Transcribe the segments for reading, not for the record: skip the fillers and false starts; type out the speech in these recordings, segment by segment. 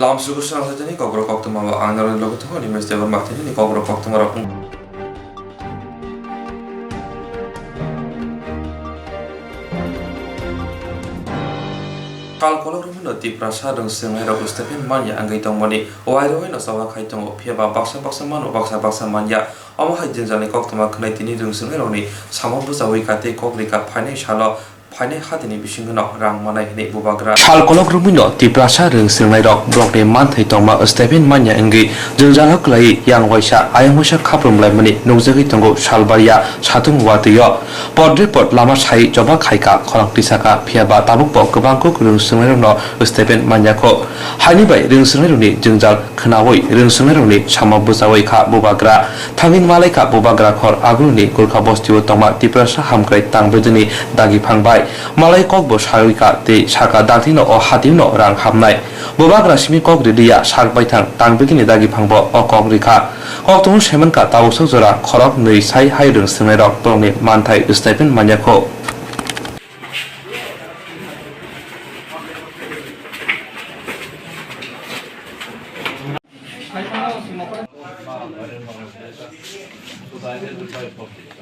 Lam sugusan sa tani kogro koktuma ba angaro logo to ni meste ba matini ni kogro koktuma rapun. Kal kolor rumo ti prasa dong sengai ro Stephen Manya anggai tong mani wairo no sawa khai tong phia ba baksa man baksa manya ama hai jinjani koktuma khnai tini dong sengai ro ni samam bu sawi kate kokri ka phane shala phane hatini bisingono rang manai hne bubagra kal kolor rumo ti prasa dong sengai ro blok de man thai tong ma Stephen Manya anggai jinjala klai yang waisa ayang waisa khaprum lai mani nongjagi tongo salbaria satung watiyo podre pod lama sai joba khaika khorang tisaka phia ba tabuk po gobang ko rung sungai no Stephen Manya ko hani bai rung sungai ni jingjal khnawoi rung sungai ni sama bujawai kha bubagra thangin malai kha bubagra khor aguni gorkha bostiwo tongma tiprasa hamkrai tangbedini dagi phangbai malai kok bo sarika te saka dagthino o hatino rang hamnai bubagra simi kok ridia sarbai thang tangbedini dagi phangbo o kok rikha koktung semen ka tawusok jora khorok nei sai hai rung sungai rok tongni manthai Stephen Manya ko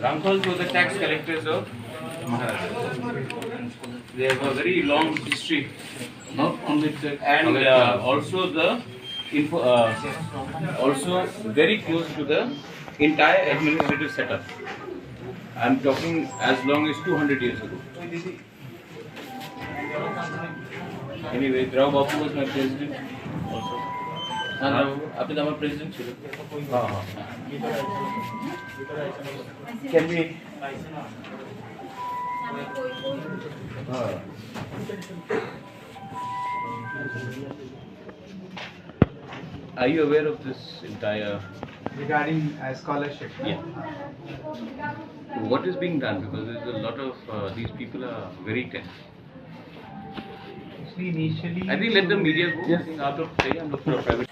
Ramphal was the tax collectors of Maharashtra. They have a very long history, not only and also the also very close to the entire administrative setup. I am talking as long as 200 years ago. Anyway, Rao Bapu was my president also. Abhi to our president chilo. Can we? Are you aware of this entire? Regarding scholarship? Yeah. What is being done? Because there's a lot of these people are very tense. Initially, I think let the media go. Yes. Out of say, I'm looking for a private.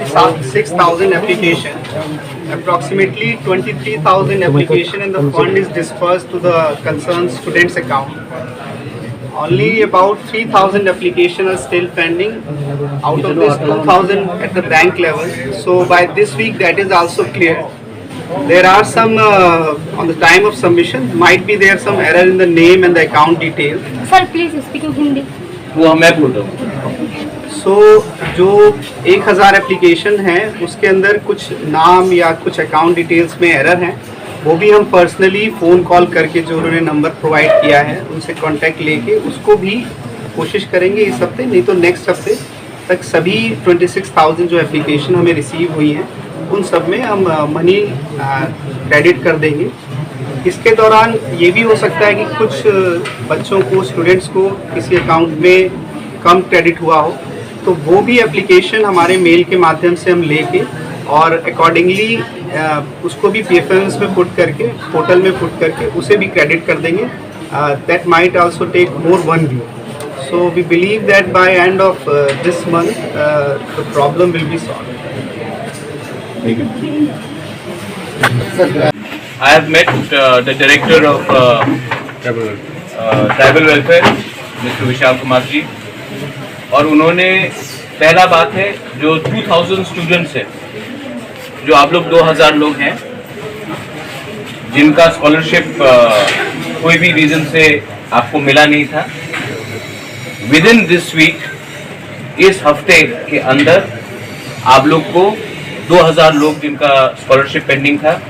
$6,000 application. Approximately 23,000 application, and the fund is dispersed to the concerned students' account. Only about 3,000 applications are still pending. Out of this, 2,000 at the bank level. So by this week, that is also clear. There are some on the time of submission might be there some error in the name and the account detail. Sir, please speak in Hindi. वो मैं बोल रहा हूँ. So जो 1000 application है उसके अंदर कुछ नाम या कुछ अकाउंट डिटेल्स में एरर हैं, वो भी हम पर्सनली फ़ोन कॉल करके जो उन्होंने नंबर प्रोवाइड किया है उनसे कांटेक्ट लेके उसको भी कोशिश करेंगे इस हफ्ते, नहीं तो नेक्स्ट हफ्ते तक सभी 26,000 जो एप्लीकेशन हमें रिसीव हुई हैं उन सब में हम मनी क्रेडिट कर देंगे. इसके दौरान ये भी हो सकता है कि कुछ बच्चों को, स्टूडेंट्स को किसी अकाउंट में कम क्रेडिट हुआ हो, तो वो भी एप्लीकेशन हमारे मेल के माध्यम से हम लेके और अकॉर्डिंगली उसको भी PFMS में पुट करके, पोर्टल में पुट करके उसे भी क्रेडिट कर देंगे. That might also take more 1 week. So we believe that by end of this month the problem will be solved. I have met the director of tribal welfare, Mr. Vishal Kumar ji, और उन्होंने पहला बात है जो 2000 students है, जो आप लोग 2000 लोग हैं जिनका स्कॉलरशिप कोई भी रीजन से आपको मिला नहीं था, विद इन दिस वीक, इस हफ्ते के अंदर आप लोग को 2000 लोग जिनका स्कॉलरशिप पेंडिंग था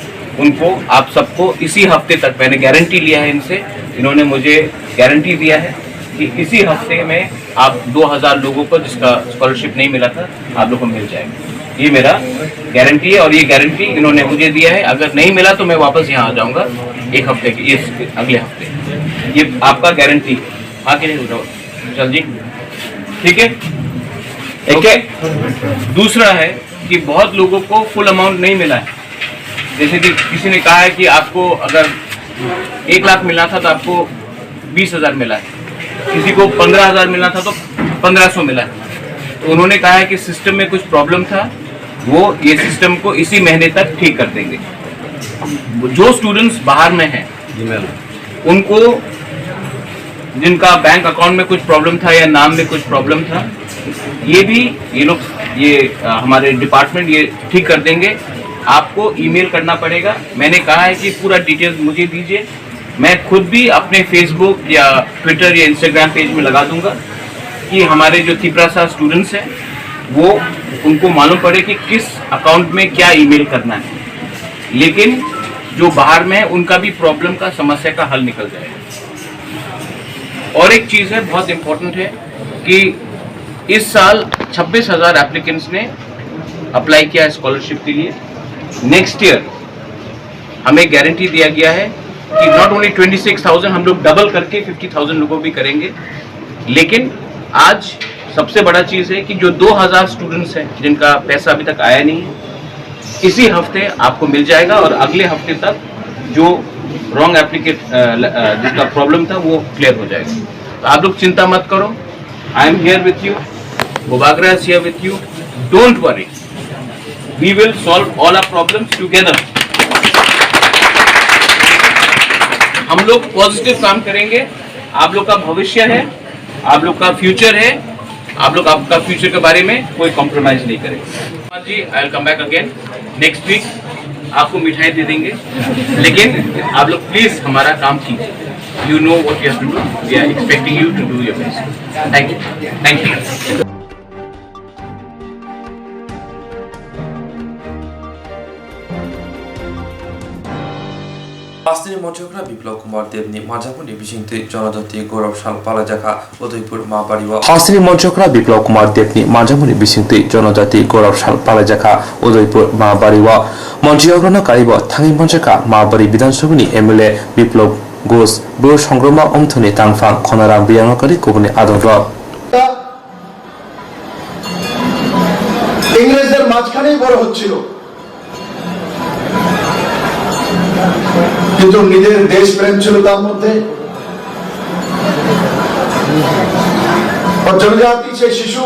उनको आप सबको इसी हफ्ते तक, मैंने गारंटी लिया है इनसे, इन्होंने मुझे गारंटी दिया है कि इसी हफ्ते में आप 2000 लोगों को जिसका स्कॉलरशिप नहीं मिला था आप लोग को मिल जाएगा. ये मेरा गारंटी है और ये गारंटी इन्होंने मुझे दिया है। अगर नहीं मिला तो मैं वापस यहाँ आ जाऊँगा एक हफ्ते के इस अगले हफ्ते। ये आपका गारंटी है। हाँ कि नहीं चल जी, ठीक है। ओके। दूसरा है कि बहुत लोगों को फुल अमाउंट नहीं मिला है। जैसे कि किसी ने कहा है कि आपको अगर 1 लाख मिलना था तो आपको 20,000 मिला है, किसी को 15,000 मिलना था तो 1500 मिला है। तो उन्होंने कहा है कि सिस्टम में कुछ प्रॉब्लम था, वो ये सिस्टम को इसी महीने तक ठीक कर देंगे। जो स्टूडेंट्स बाहर में हैं उनको, जिनका बैंक अकाउंट में कुछ प्रॉब्लम था या नाम में कुछ प्रॉब्लम था, ये लोग हमारे डिपार्टमेंट ये ठीक कर देंगे। आपको ईमेल करना पड़ेगा। मैंने कहा है कि पूरा डिटेल्स मुझे दीजिए, मैं खुद भी अपने फेसबुक या ट्विटर या इंस्टाग्राम पेज में लगा दूंगा कि हमारे जो तिपरासा स्टूडेंट्स हैं वो उनको मालूम पड़े कि किस अकाउंट में क्या ईमेल करना है। लेकिन जो बाहर में है उनका भी प्रॉब्लम का, समस्या का हल निकल जाएगा। और एक चीज़ है बहुत इम्पोर्टेंट है कि इस साल 26,000 एप्लीकेंट्स ने अप्लाई किया है स्कॉलरशिप के लिए। नेक्स्ट ईयर हमें गारंटी दिया गया है कि नॉट ओनली 26,000, हम लोग डबल करके 50,000 लोगों भी करेंगे। लेकिन आज सबसे बड़ा चीज़ है कि जो 2,000 स्टूडेंट्स हैं जिनका पैसा अभी तक आया नहीं है, इसी हफ्ते आपको मिल जाएगा और अगले हफ्ते तक जो रॉन्ग एप्लीकेट जिसका प्रॉब्लम था वो क्लियर हो जाएगा। तो आप लोग चिंता मत करो, I am here with you, Bobagra is here with you. Don't worry, we will solve all our problems together. हम लोग पॉजिटिव काम करेंगे। आप लोग का भविष्य है, आप लोग का फ्यूचर है, आप लोग आपका फ्यूचर के बारे में कोई कॉम्प्रोमाइज नहीं करेंगे। जी, I will come back again next week, आपको मिठाई दे देंगे, लेकिन आप लोग प्लीज हमारा काम कीजिए। You know what you have to do. We are expecting you to do your best. Thank you. Thank you. পাঁচদিনের মন্ত্রীরা বিপ্লব কুমার দেবনী মাঝামুনি বিশিংতি জনজাতি গৌরবশাল পালাজাখা উদয়পুর মা বাড়িওয়া হাসিনী মন্ত্রীরা বিপ্লব কুমার দেবনী মাঝামুনি বিশিংতি জনজাতি গৌরবশাল পালাজাখা উদয়পুর মা বাড়িওয়া মন্ত্রীগ্রহণ কারিব থাঙি মঞ্চকা মা বাড়ি বিধানসভানি এমএলএ বিপ্লব ঘোষ বড় সংগ্রামা অমথনি তাংফাং খনারাম বিয়াঙ্গকারী কুবনি আদর ইংরেজদের মাঝখানেই বড় হচ্ছিল, কিন্তু নিজের দেশ প্রেম ছিল তার মধ্যে। জনজাতি সে শিশু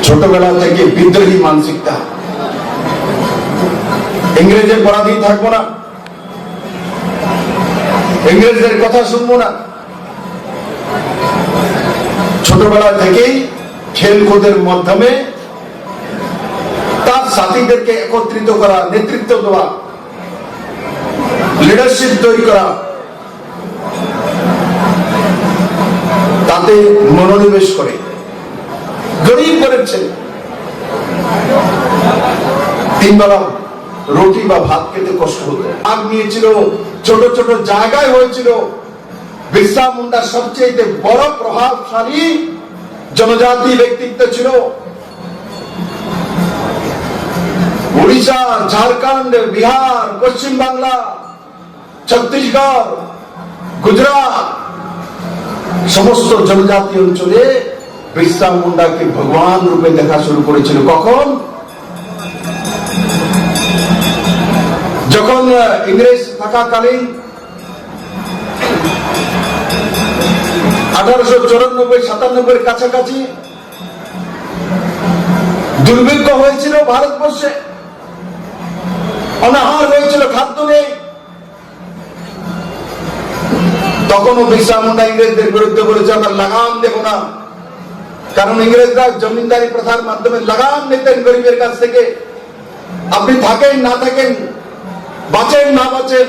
ছোটবেলা থেকে বিদ্রোহী মানসিকতা, ইংরেজের পরাধীন থাকবো না, ইংরেজদের কথা শুনবো না। ছোটবেলা থেকেই খেলকুদের মাধ্যমে তার সাথীদেরকে একত্রিত করা, নেতৃত্ব দেওয়া, লিডারশিপ তৈরি করা, তাতে মনোনিবেশ করে গরিব করেছে। 3 বেলা রুটি বা ভাত খেতে কষ্ট হতো। আগ নিয়েছিল, ছোট ছোট জায়গায় হয়েছিল। বিরসা মুন্ডা সবচেয়ে বড় প্রভাবশালী জনজাতি ব্যক্তিত্ব ছিল। উড়িষ্যা, ঝাড়খণ্ড, বিহার, পশ্চিম বাংলা, ছত্তিশগড়, গুজরাট সমস্ত জনজাতি অঞ্চলে বিরসা মুন্ডাকে ভগবান রূপে দেখা শুরু করেছিল। কখন? যখন ইংরেজ থাকাকালীন 1894-97 কাছাকাছি দুর্ভিক্ষ হয়েছিল ভারতবর্ষে, অনাহার হয়েছিল, খাদ্য নেই। তখনও বিরসা মুন্ডা ইংরেজদের বিরুদ্ধে বলেছে আমরা লাগাম দেব না, কারণ ইংরেজরা জমিদারি প্রথার মাধ্যমে লাগাম নিতেন গরিবের কাছ থেকে। আপনি থাকেন না থাকেন, বাঁচেন না বাঁচেন,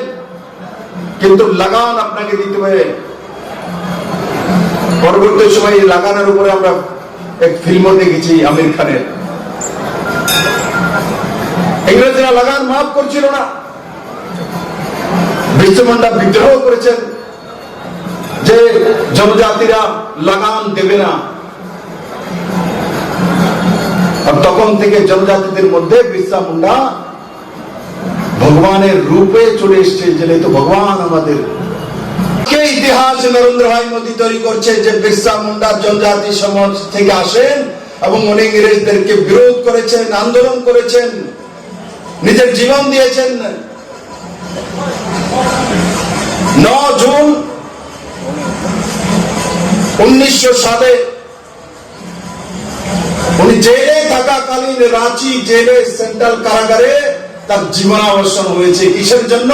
কিন্তু লাগান আপনাকে দিতে হবে। পরবর্তী সময়ে লাগানোর উপরে আমরা এক ফিল্মও দেখেছি আমির খানের। ইংরেজরা লাগান মাফ করছিল না, বিরসা মুন্ডা বিদ্রোহ করেছেন যে জনজাতিরা লাগান দেবে না। তখন থেকে জনজাতিদের মধ্যে বিরসা মুন্ডা ভগবানের রূপে চলে এসছে, যেহেতু ভগবান আমাদের কে ইতিহাস নরেন্দ্র ভাই মোদী তৈরি করছে যে বিরসা মুন্ডা জনজাতি সমাজ থেকে আসেন এবং উনি ইংরেজদেরকে বিরোধ করেছেন, আন্দোলন করেছেন, নিজের জীবন দিয়েছেন। 9 জুন 1900 সালে উনি জেলে থাকাকালীন রাঁচি জেলে সেন্ট্রাল কারাগারে তার জীবনাবসান হয়েছে। কিসের জন্য?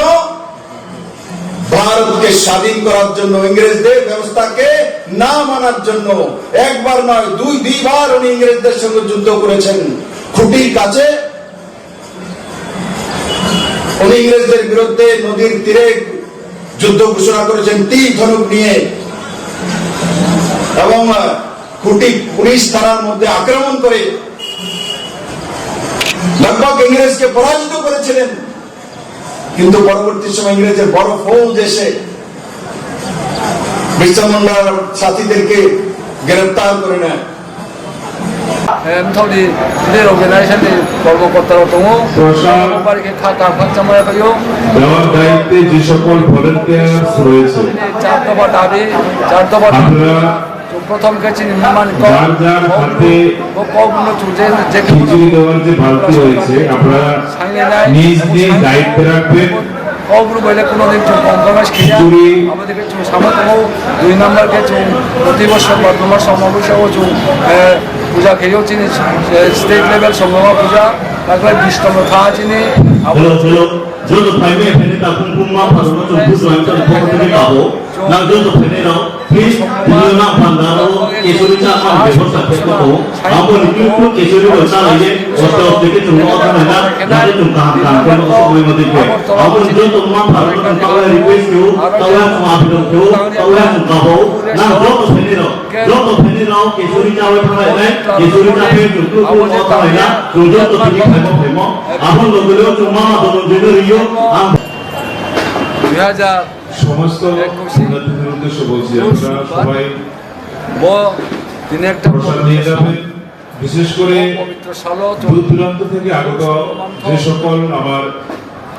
ভারতকে স্বাধীন করার জন্য, ইংরেজদের ব্যবস্থাকে না মানার জন্য। একবার নয়, দুইবার উনি ইংরেজদের সঙ্গে যুদ্ধ করেছেন। খুঁটির কাছে উনি ইংরেজদের বিরুদ্ধে নদীর তীরে যুদ্ধ ঘোষণা করেছেন তীর ধনুক নিয়ে, এবং খুঁটি পুলিশ থানার মধ্যে আক্রমণ করে লগভগ ইংরেজকে পরাজিত করেছিলেন। কিন্তু পরবর্তী সময় ইংরেজের বড় ফৌজ এসে বিরসা মুন্ডার সাথীদেরকে গ্রেফতার করে নেয়। MTOD today organization কর্মকর্তারা দङ সবাইকে খাতা খরচামায় পাইও দেওয়ার দায়িত্বে যে সকল ভলেন্টিয়ার্স রয়েছে 4 দফা দাবি 4 দফা আপনারা প্রথম কাছে নির্মাণ যার যার হাতে কমন চুজে যে খিচুড়ি দেওয়ার যে বালতি রয়েছে আপনারা নিজ নিজ দায়িত্বে রাখবেন। কবরু বলে কোনো দিন কম্প্রোমাইজ খিয়া আমাদেরকে সামর্থ্য 2 নম্বরকে প্রতি বছর বর্তমান সমাবেশও পূজা খেয়েও চিনি স্টেট লেভেল সংগ্রাম পূজা তারপরে বিষ্টম থা চিনি 저도 발매에 베네다 공부만 봐서는 좀 부수하니까 보고드리 가고 나 저도 베네라 please 드리나 반다로 예술이자 한 배워서 됐고 아무리 쭉 예술이로 따라 이제 어떻게 좀 어떠나 나를 좀 감당 그런 거 보이 못해 아무리 저도 만 봐서는 따라 리퀘스트 따라 좀 앞으로 따라 좀 가고 나 저도 베네라 예술이자 왜 하나에 예술이자 배우고 또 어떠나 저도 되게 갈고 되면 아무리 너도 좀 마마 더 되는 সমস্ত জনজাতিদের উদ্দেশ্যে বলছি আপনারা সবাই দিনে একটা প্রসাদ নিয়ে যাবেন। বিশেষ করে পবিত্র সালো দূর দূরান্ত থেকে আগত যে সকল আমার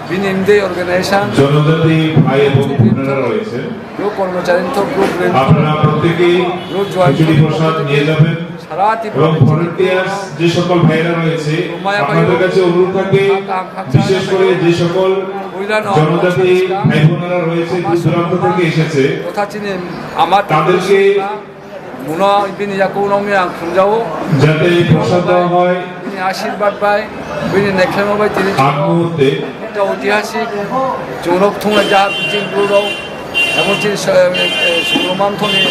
বিনিমদে অর্গানাইজেশন জনজাতি ভাই এবং বোনেরা রয়েছে গ্রুপ কর্মচারী তো গ্রুপ আপনারা প্রত্যেকেই খিচুড়ি প্রসাদ নিয়ে যাবেন। এবং ভলেন্টিয়ার্স যে সকল ভাইরা রয়েছে আপনাদের কাছে অনুরোধ থাকে বিশেষ করে যে সকল জনজাতি ভাই বোনেরা রয়েছে দূর দূরান্ত থেকে এসেছে তাদেরকে যাতে প্রসাদ দেওয়া হয় আশীর্বাদ পায় নেখাই তিনি মুহূর্তে একটা ঐতিহাসিক জৌরব থুঙে যা চিনগুলো এবং সংগ্রামান্থনে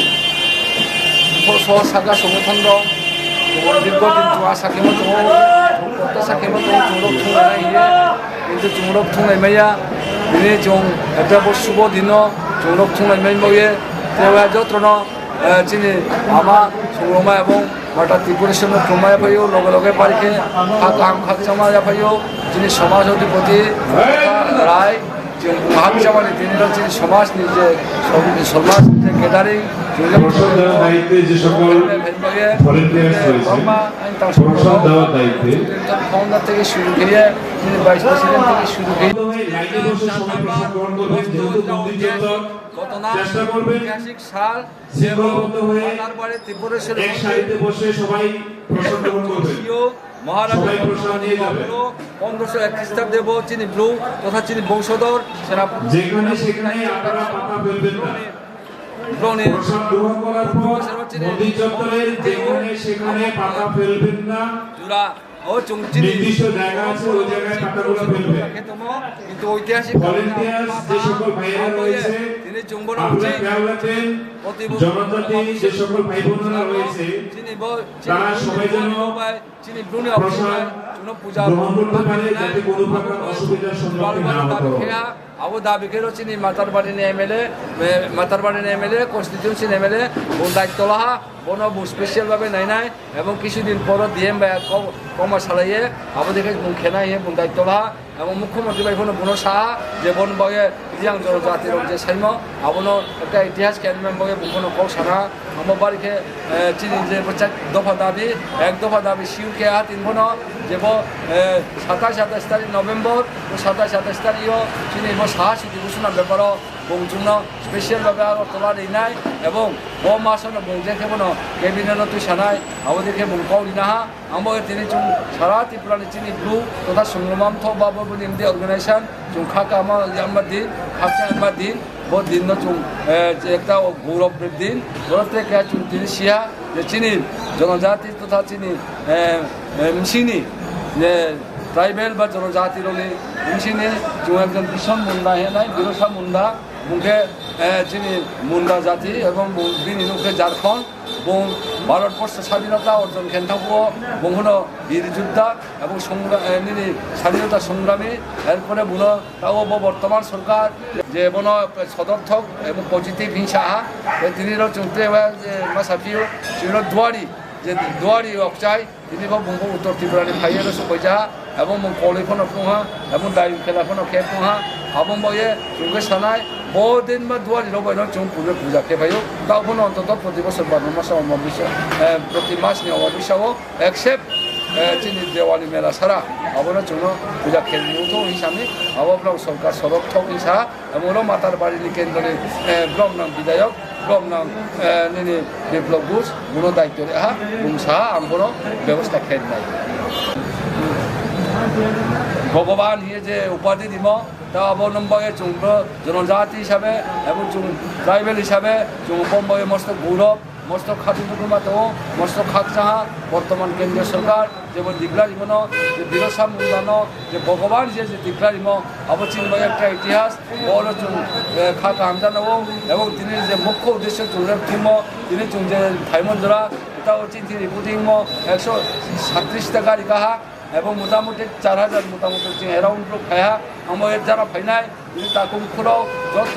সাগা সংগঠন দং দীর্ঘদিন চুয়া সাखेम दङ कत्ता साखेम दङ जौरब थुंनाय हिये किन्तु जौरब थुंनाय माया दिनै जों একটা শুভ দিন জৌরব থুंनाय माय बये तेवा जत्रन चिनि आमा संग्रामा এবং মাটা ত্রিপুরেশন ক্রমায় পাইও লগে লগে পারিকে কাম খাকচামা পাইও যিনি সমাজ অধিপতি রায় মহাবিচারে তিনি হচ্ছেন সমাজ নিজে সমাজ কেদারিং দায়িত্বে যে সকল ভলেন্টিয়ার্স রয়েছে প্রসাদ দেওয়ার দায়িত্বে ফাউন্ডার থেকে শুরু করে তিনি ভাইস প্রেসিডেন্ট থেকে শুরু করে লাইনে বসে সবাই প্রসাদ গ্রহণ করবেন। যেহেতু মন্দির চত্বর চেষ্টা করবেন ঐতিহাসিক সাল শৃঙ্খলাবদ্ধ হয়ে তারপরে ত্রিপুরেশ্বর এক সারিতে বসে সবাই প্রসাদ গ্রহণ করবেন। মহারাজা সবাই প্রসাদ নিয়ে যাবেন। 1501 খ্রিস্টাব্দে চিনি ব্লু তথা চিনি বংশধর সেনাপতি যেখানে সেখানে আপনারা পাতা ফেলবেন না। প্রসাদ গ্রহণ করার পর মন্দির চত্বরের যেখানে সেখানে পাতা ফেলবেন না। নির্দিষ্ট জায়গা আছে ওই জায়গায় পাতাগুলো ফেলবেন। কিন্তু ঐতিহাসিক ভলেন্টিয়ার্স যে সকল ভাইয়েরা রয়েছে আপনারা খেয়াল রাখবেন জনজাতি যে সকল ভাই বোনেরা রয়েছে তারা সবাই যেন প্রসাদ গ্রহণ করতে পারে যাতে কোনো প্রকার অসুবিধার সম্মুখীন না হতে হয়। আবু দাবি করে চিনি মাতারবাড়ি এমএলএ কনস্টিটিউন্সি এমএলএ দায়িত্ব লহা বনো স্পেশাল ভাবে নাই নাই এবং কিছুদিন পর ডিএম ভাই কমা সালাইয়ে আমাদেরকে খেনাই হে বুন দায়িত্ব লা এবং মুখ্যমন্ত্রী ভাই বনো সাহা যে বন বয়ে রিয়াং জনজাতির যে সাইম আবনো একটা ইতিহাস ক্যানমেন বয়ে বুনো কৌ সানা আমার বাড়িকে চিনি যে দফা দাবি এক দফা দাবি শিউকে আ তিন বনো যে 27-28 তারিখ নভেম্বর 27-28 তারিখও চিনি সাহা সিটি ঘোষণা ব্যাপার বংজুন স্পেশালভাবে তোলা দিনাই এবং ব মাসন বংজেকে বনো ক্যাবিনেট তুই সানাই আমাদেরকে বংকাও দিনাহা আমরা তিনি চুং সারা ত্রিপুরানি চিনি ব্লু তথা সংগ্রাম থ বাবু নিমদি অর্গানাইজেশন চুং খাকা আমার দিন খাকচা আমার দিন बहुत दिन चुन एक गौरव दिन गौरव क्या चुन तीन सिया चीनी जनजाति तथा चीनी मिसिनी ट्राइबल बा जनजाति मिसिनी जो एक भीषण मुंडा है ना बिरसा मुंडा मुखे चीनी मुंडा जाति एवं बिनी मुखे झारखंड बं भारतवर्ष स्वाधीनता अर्जन खेन्थाखौ बंहनो बीर योद्धा এবং স্বাধীনতা সংগ্রামী এরপরে বুনো তাও বর্তমান সরকার যে বনো সদর্থক এবং পজিটিভ হিংসা তিনিরও চলতে মাসাফিও চির দুয়ারি যে দুয়ারি অকচাই তিনি বঙ্গ উত্তর ত্রিপুরানি ফাইয়ের সবাইজা এবং কলিফোনো পুহা এবং দায়ু খেলাফোনো খেয়ে পুহা এবং বয়ে চুঙ্গে সানায় বহুদিন বা দুয়ারি রবাইনো চুং পুজো পূজা খেয়ে তাও অন্তত প্রতি বছর বারো মাসে অমাবস্যা প্রতি মাসনি অমাবস্যাও একসেপ্ট চিনি দেওয়ালি মেলা ছাড়া আবার চুনো পূজা খেলতো হিসাবে আবার সরকার সদর্থক হিসা এবং মাতার বাড়ির কেন্দ্রের ব্লক নাম বিধায়ক ব্লক নাম বিপ্লব ঘোষ কোনো দায়িত্ব রেহা বুংসা আমগুলো ব্যবস্থা খেল নাই ভগবান হিয়ে যে উপাধি দিব তা অবলম্বনে চুম্ব জনজাতি হিসাবে এবং ট্রাইবেল হিসাবে চুম্বয়ে মস্ত গৌরব মস্ত খাতিটুকু মাতো মস্ত খাকচাহা বর্তমান কেন্দ্রীয় সরকার যেমন দিগলারিমন যে বিরসা মুন্দানো যে ভগবান যে দিগলারিম অবচিন্ময় একটা ইতিহাস বড় খাক আমদানো এবং তিনি যে মুখ্য উদ্দেশ্য চুলের থিম তিনি চুন যে থাইমন্দরা এটা হচ্ছে তিনি পুটিম 137 টাকা রিকাহা এবং মোটামুটি 4000 মোটামুটি অ্যারাউন্ড খায়া আমার যারা ফাইনাই তিনি তাকে মুখরাও যত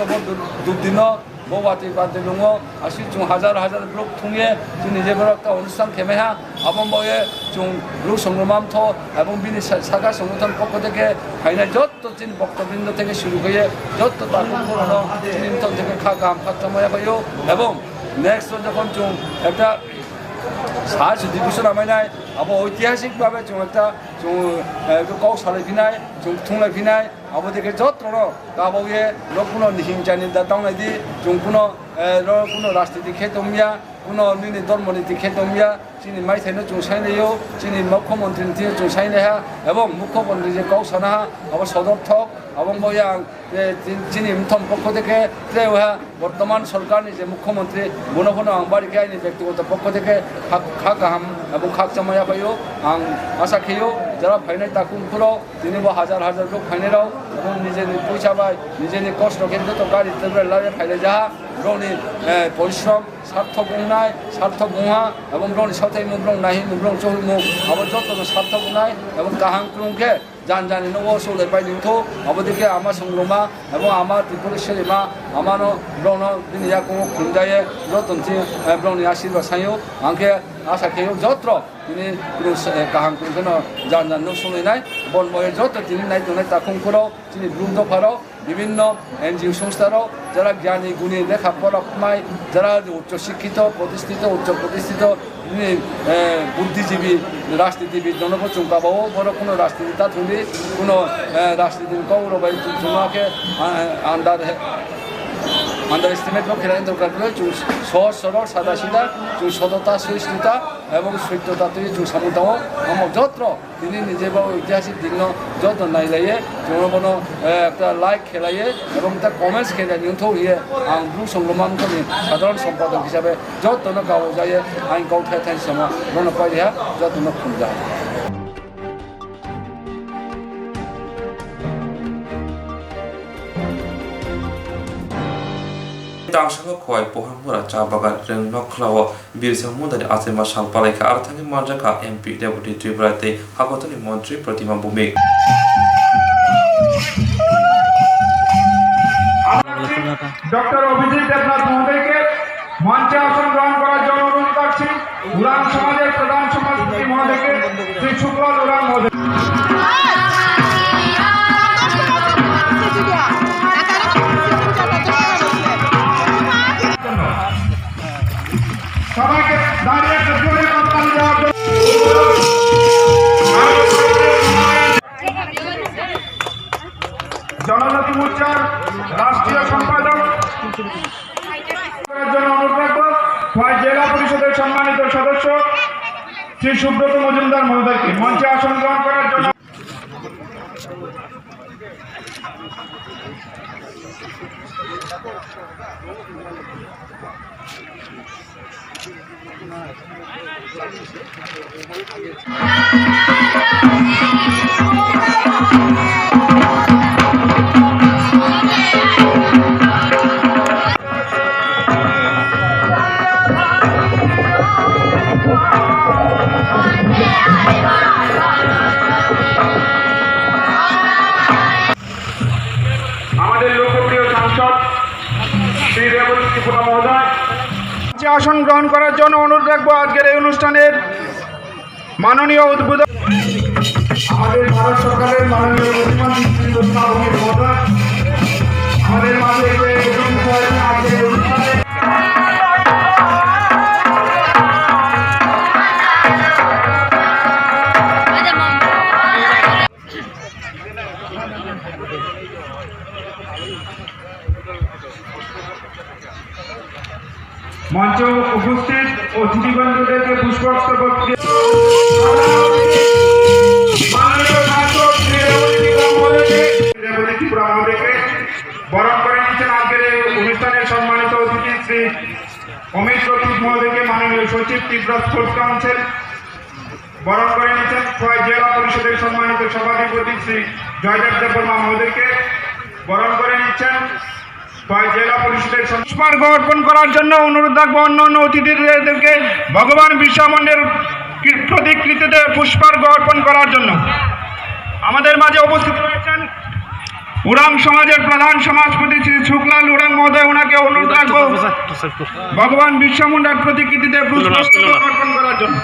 দুদিন বৌবাতি বাদে দङ আসি जों হাজার হাজার ব্লক থুঙে जों নিজে একটা অনুষ্ঠান খেমেহা এবং বয়ে जों ব্লক সংগ্রাম থ এবং বিনি শাখা সংগঠন পক্ষ থেকে ফাইনাল যত চিন বক্তবৃন্দ থেকে শুরু হয়ে যত তাকুম পুরনো চিন্তন থেকে খাকাম খাকচাময়া পাইও এবং নেক্সট যখন जों একটা সাজ দিবসন আমাইনাই আবো ঐতিহাসিকভাবে जों একটা গাও সালাইফিনাই जों थुंलायफिनाय আমাদেরকে যত্ন গাবয়ে কোনো হিংসানি দাওনাইদি जों কোনো রাজনীতি খেতমিয়া কোনো ধর্মনীতি খেতমিয়া চিনি মাইথাইনো जों সাইনাयो চিনি মুখ্যমন্ত্রী जों সাইনায়া এবং মুখ্যমন্ত্রী যে গাও সানা আবার সদর্থক এবং বয়া চিনি মুথম পক্ষ থেকে বর্তমান সরকারনি যে মুখ্যমন্ত্রী বনফোনো আং বাড়িকে আইনি ব্যক্তিগত পক্ষ থেকে খাক গাহাম এবং খাক চামায়া পাইও আং আশা খেয়েও যারা ফাইনাল তাকুমপুরাও তিনি হাজার হাজার লোক ফাইনালাও এবং নিজের পয়সা বাই নিজের কষ্ট কিন্তু তো গাড়ি লাগে ফাইলে যাহা রনি পরিশ্রম সার্থক বুংনায় সার্থক বুহা এবং রনি সথাই মুগ্রং নাহি মুগ্রং চহুমুখ আবার যত সার্থক বুনায় এবং কাহাং ক্রুমকে জানি নো সৌলে পাই নিউথো অবদিকে আমার সংগ্রামা এবং আমার ত্রিপুরেশ্বরী মা আমারও ব্রণ দিনে কোনো খুঁজায়ে যতনছি ব্রণি আশীর্বাদ সাইও আংকে আশা খেয়েও যত্র তিনি কাহাং ক্রুমকেন জানি নো সৌলে নাই বন বয়ে যত তিনি নাই দোনাই তাকুমপুরাও তিনি ব্লু দফারাও বিভিন্ন এনজিও সংস্থারাও যারা জ্ঞানী গুণী লেখাপড়া মায় যারা উচ্চশিক্ষিত উচ্চ প্রতিষ্ঠিত বুদ্ধিজীবী রাজনীতিবিদ জনপদ চুমকাবাও বড় কোনো রাজনীতি তা তুমি কোনো রাজনীতি কৌরবাই চুমাকে আন্ডার এস্টিমেট খেলানো দরকার করে সহজ সরল সাদা সিধা সততা সহিষ্ণুতা এবং সত্যতা তুই সামুতাও আমার যত্র তিনি নিজে বা ঐতিহাসিক দিন যত নাইলাইয়ে জনগণ একটা লাইক খেলাইয়ে এবং তার কমেন্টস খেলে নিউথৌ ইয়ে আং ব্লু সংগ্রামী সাধারণ সম্পাদক হিসাবে যতন গাও যায় আইন গাও ঠাই সময় মনে পাই রেহা যতন খুন যায় Tangsha khoi pohamura cha bagan reng noklawa birsa mudani asema salpalaika arthani manjaka MP deputy tribrate hakotani মন্ত্রী প্রতিমা ভৌমিক ডক্টর অভিজিৎ দেবনাথ মহোদয়কে মঞ্চে আসন গ্রহণ করার জন্য অনুরোধ করছি। উড়ান সমাজের প্রধান সমাজপতি মহোদয়কে শ্রী শুক্লাল উড়ান মহোদয়। সবাইকে দাঁড়িয়ে জোরে করতালি দেওয়ার জন্য জনজাতি মোর্চার রাষ্ট্রীয় সম্পাদক জন্য অনুরোধ রাখবো জেলা পরিষদের সম্মানিত সদস্য শ্রী সুব্রত মজুমদার মহোদয়কে মঞ্চে আসন গ্রহণ করার জন্য। আমাদের লোকপ্রিয় সাংসদ শ্রী রেবতী ত্রিপুরা মহোদয় আসন গ্রহণ করার জন্য অনুরোধ রাখবো। আজকের এই অনুষ্ঠানের মাননীয় উদ্বোধক আমাদের ভারত সরকারের মাননীয় মুখ্যমন্ত্রী শ্রী দত্তাভূমি মহোদয় আমাদের মাঝে আজকের অনুষ্ঠানে মঞ্চ উপস্থিত অতিথিবৃন্দদেরকে পুষ্পার্ঘ্য করতে বরণ করে নিচ্ছেন আজকের এই অনুষ্ঠানের সম্মানিত অতিথি শ্রী অমিত প্রতীক মহোদয়কে মাননীয় সচিব ত্রিপুরা স্পোর্টস কাউন্সিল বরণ করে নিচ্ছেন জেলা পরিষদের সম্মানিত সভাধিপতি শ্রী জয়দেব দেববর্মা মহোদয়কে বরণ করে নিচ্ছেন জেলা পরিষদের পুষ্পার্ঘ অর্পণ করার জন্য অনুরোধ রাখবো অন্যান্য অতিথিদেরকে ভগবান বিরসা মুন্ডার প্রতিকৃতিতে পুষ্পার্ঘ অর্পণ করার জন্য। আমাদের মাঝে উপস্থিত রয়েছেন উরাং সমাজের প্রধান সমাজপতি শ্রী শুক্লাল উরাং মহোদয়, ওনাকে অনুরোধ রাখবো ভগবান বিরসা মুন্ডার প্রতিকৃতিতে পুষ্পার্ঘ অর্পণ করার জন্য।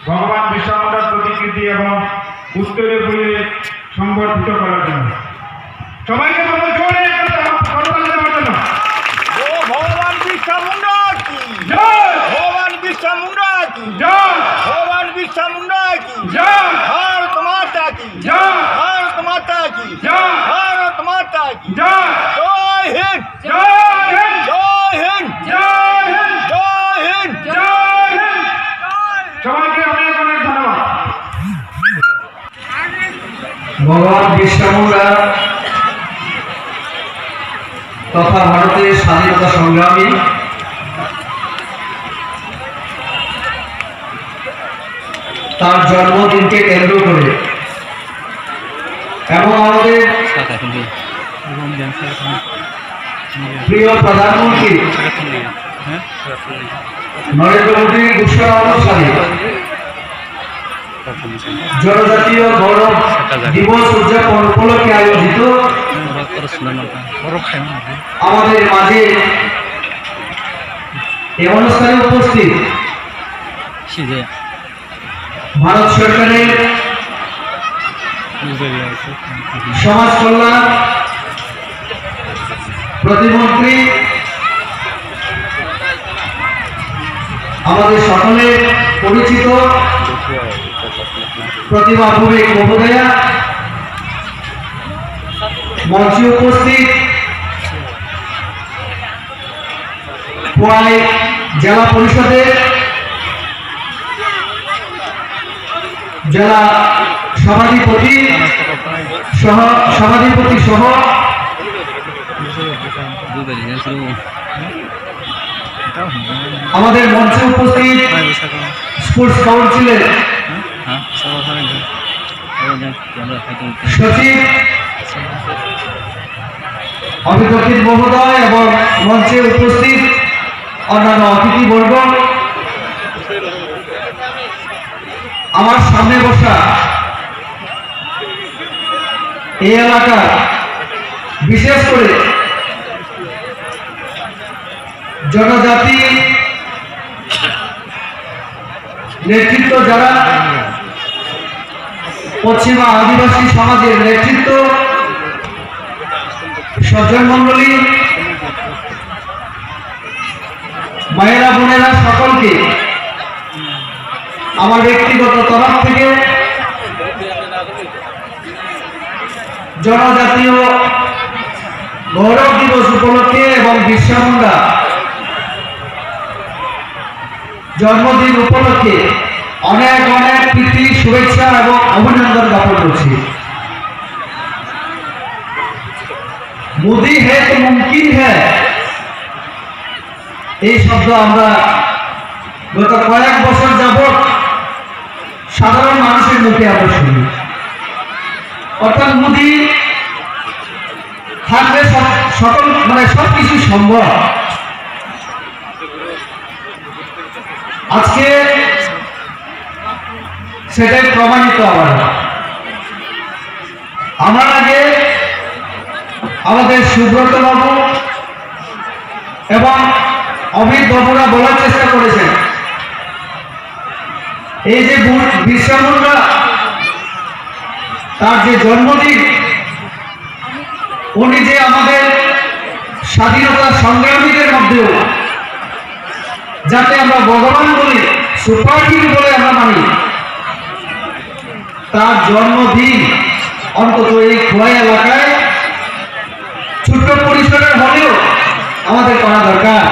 ভগবান বিরসা মুন্ডার প্রতিকৃতি এবং উত্তরে বলে সংবর্ধিত করার জন্য সবাইকে ভগবান বিরসা মুন্ডা কি জয়, ভগবান বিরসা মুন্ডা কি জয়, ভগবান বিরসা মুন্ডা কি জয়, ভারত মাতা কি জয়, ভারত মাতা কি জয়, ভারত মাতা কি জয়, জয় হিন্দ, জয় হিন্দ, জয় হিন্দ, জয় হিন্দ, জয় হিন্দ, জয় হিন্দ। সবাইকে অনেক অনেক ধন্যবাদ। ভগবান বিরসা মুন্ডা তথা ভারতের স্বাধীনতা সংগ্রামী তার জন্মদিনকে কেন্দ্র করে এবং আমাদের প্রিয় প্রধানমন্ত্রী নরেন্দ্র মোদীর ঘোষণা অনুসারে জনজাতীয় গৌরব দিবস উদযাপন উপলক্ষে আয়োজিত আমাদের মাঝে এই অনুষ্ঠানে উপস্থিত ভারত সরকারের সমাজ কল্যাণ প্রতিমন্ত্রী আমাদের সকলের পরিচিত প্রতিমা ভৌমিক মহোদয়া, মঞ্চে উপস্থিত খোয়াই জেলা পরিষদের জেলা সভাধিপতি সহ আমাদের মঞ্চে উপস্থিত স্পোর্টস কাউন্সিলের সচিব অভিজ্ঞতির মহোদয় এবং মঞ্চে উপস্থিত অন্যান্য অতিথিবর্গ, আমার সামনে বসা এই এলাকার বিশেষ করে জনজাতি নেতৃত্ব যারা, পশ্চিমা আদিবাসী সমাজের নেতৃত্ব, সজ্জন মন্ডলী, মায়েরা বোনেরা, সকলকে আমার ব্যক্তিগত তরফ থেকে জনজাতীয় গৌরব দিবস উপলক্ষে এবং বিরসা মুন্ডা জন্মদিন উপলক্ষে অনেক অনেক প্রীতি, শুভেচ্ছা এবং অভিনন্দন জ্ঞাপন করছি। মোদি হে তো মুমকিন হে, এই শব্দ আমরা গত কয়েক বছর যাবৎ সাধারণ মানুষের মুখে আমরা শুনি। অর্থাৎ মোদি থাকলে সকল সবকিছু সম্ভব। আজকে সেটাই প্রমাণিত। আমার আগে আমাদের সুব্রত বাবু এবং অমিত বাবুরা বলার চেষ্টা করেছেন, এই যে বিরসা মুন্ডা তার যে জন্মদিন, উনি যে আমাদের স্বাধীনতা সংগ্রামীদের মধ্যেও যাতে আমরা ভগবান বলি, সুপারহিরো বলে আমরা মানি, তার জন্মদিন অন্তত এই খোয়াই এলাকায় ছোট্ট পরিসরের হলেও আমাদের করা দরকার।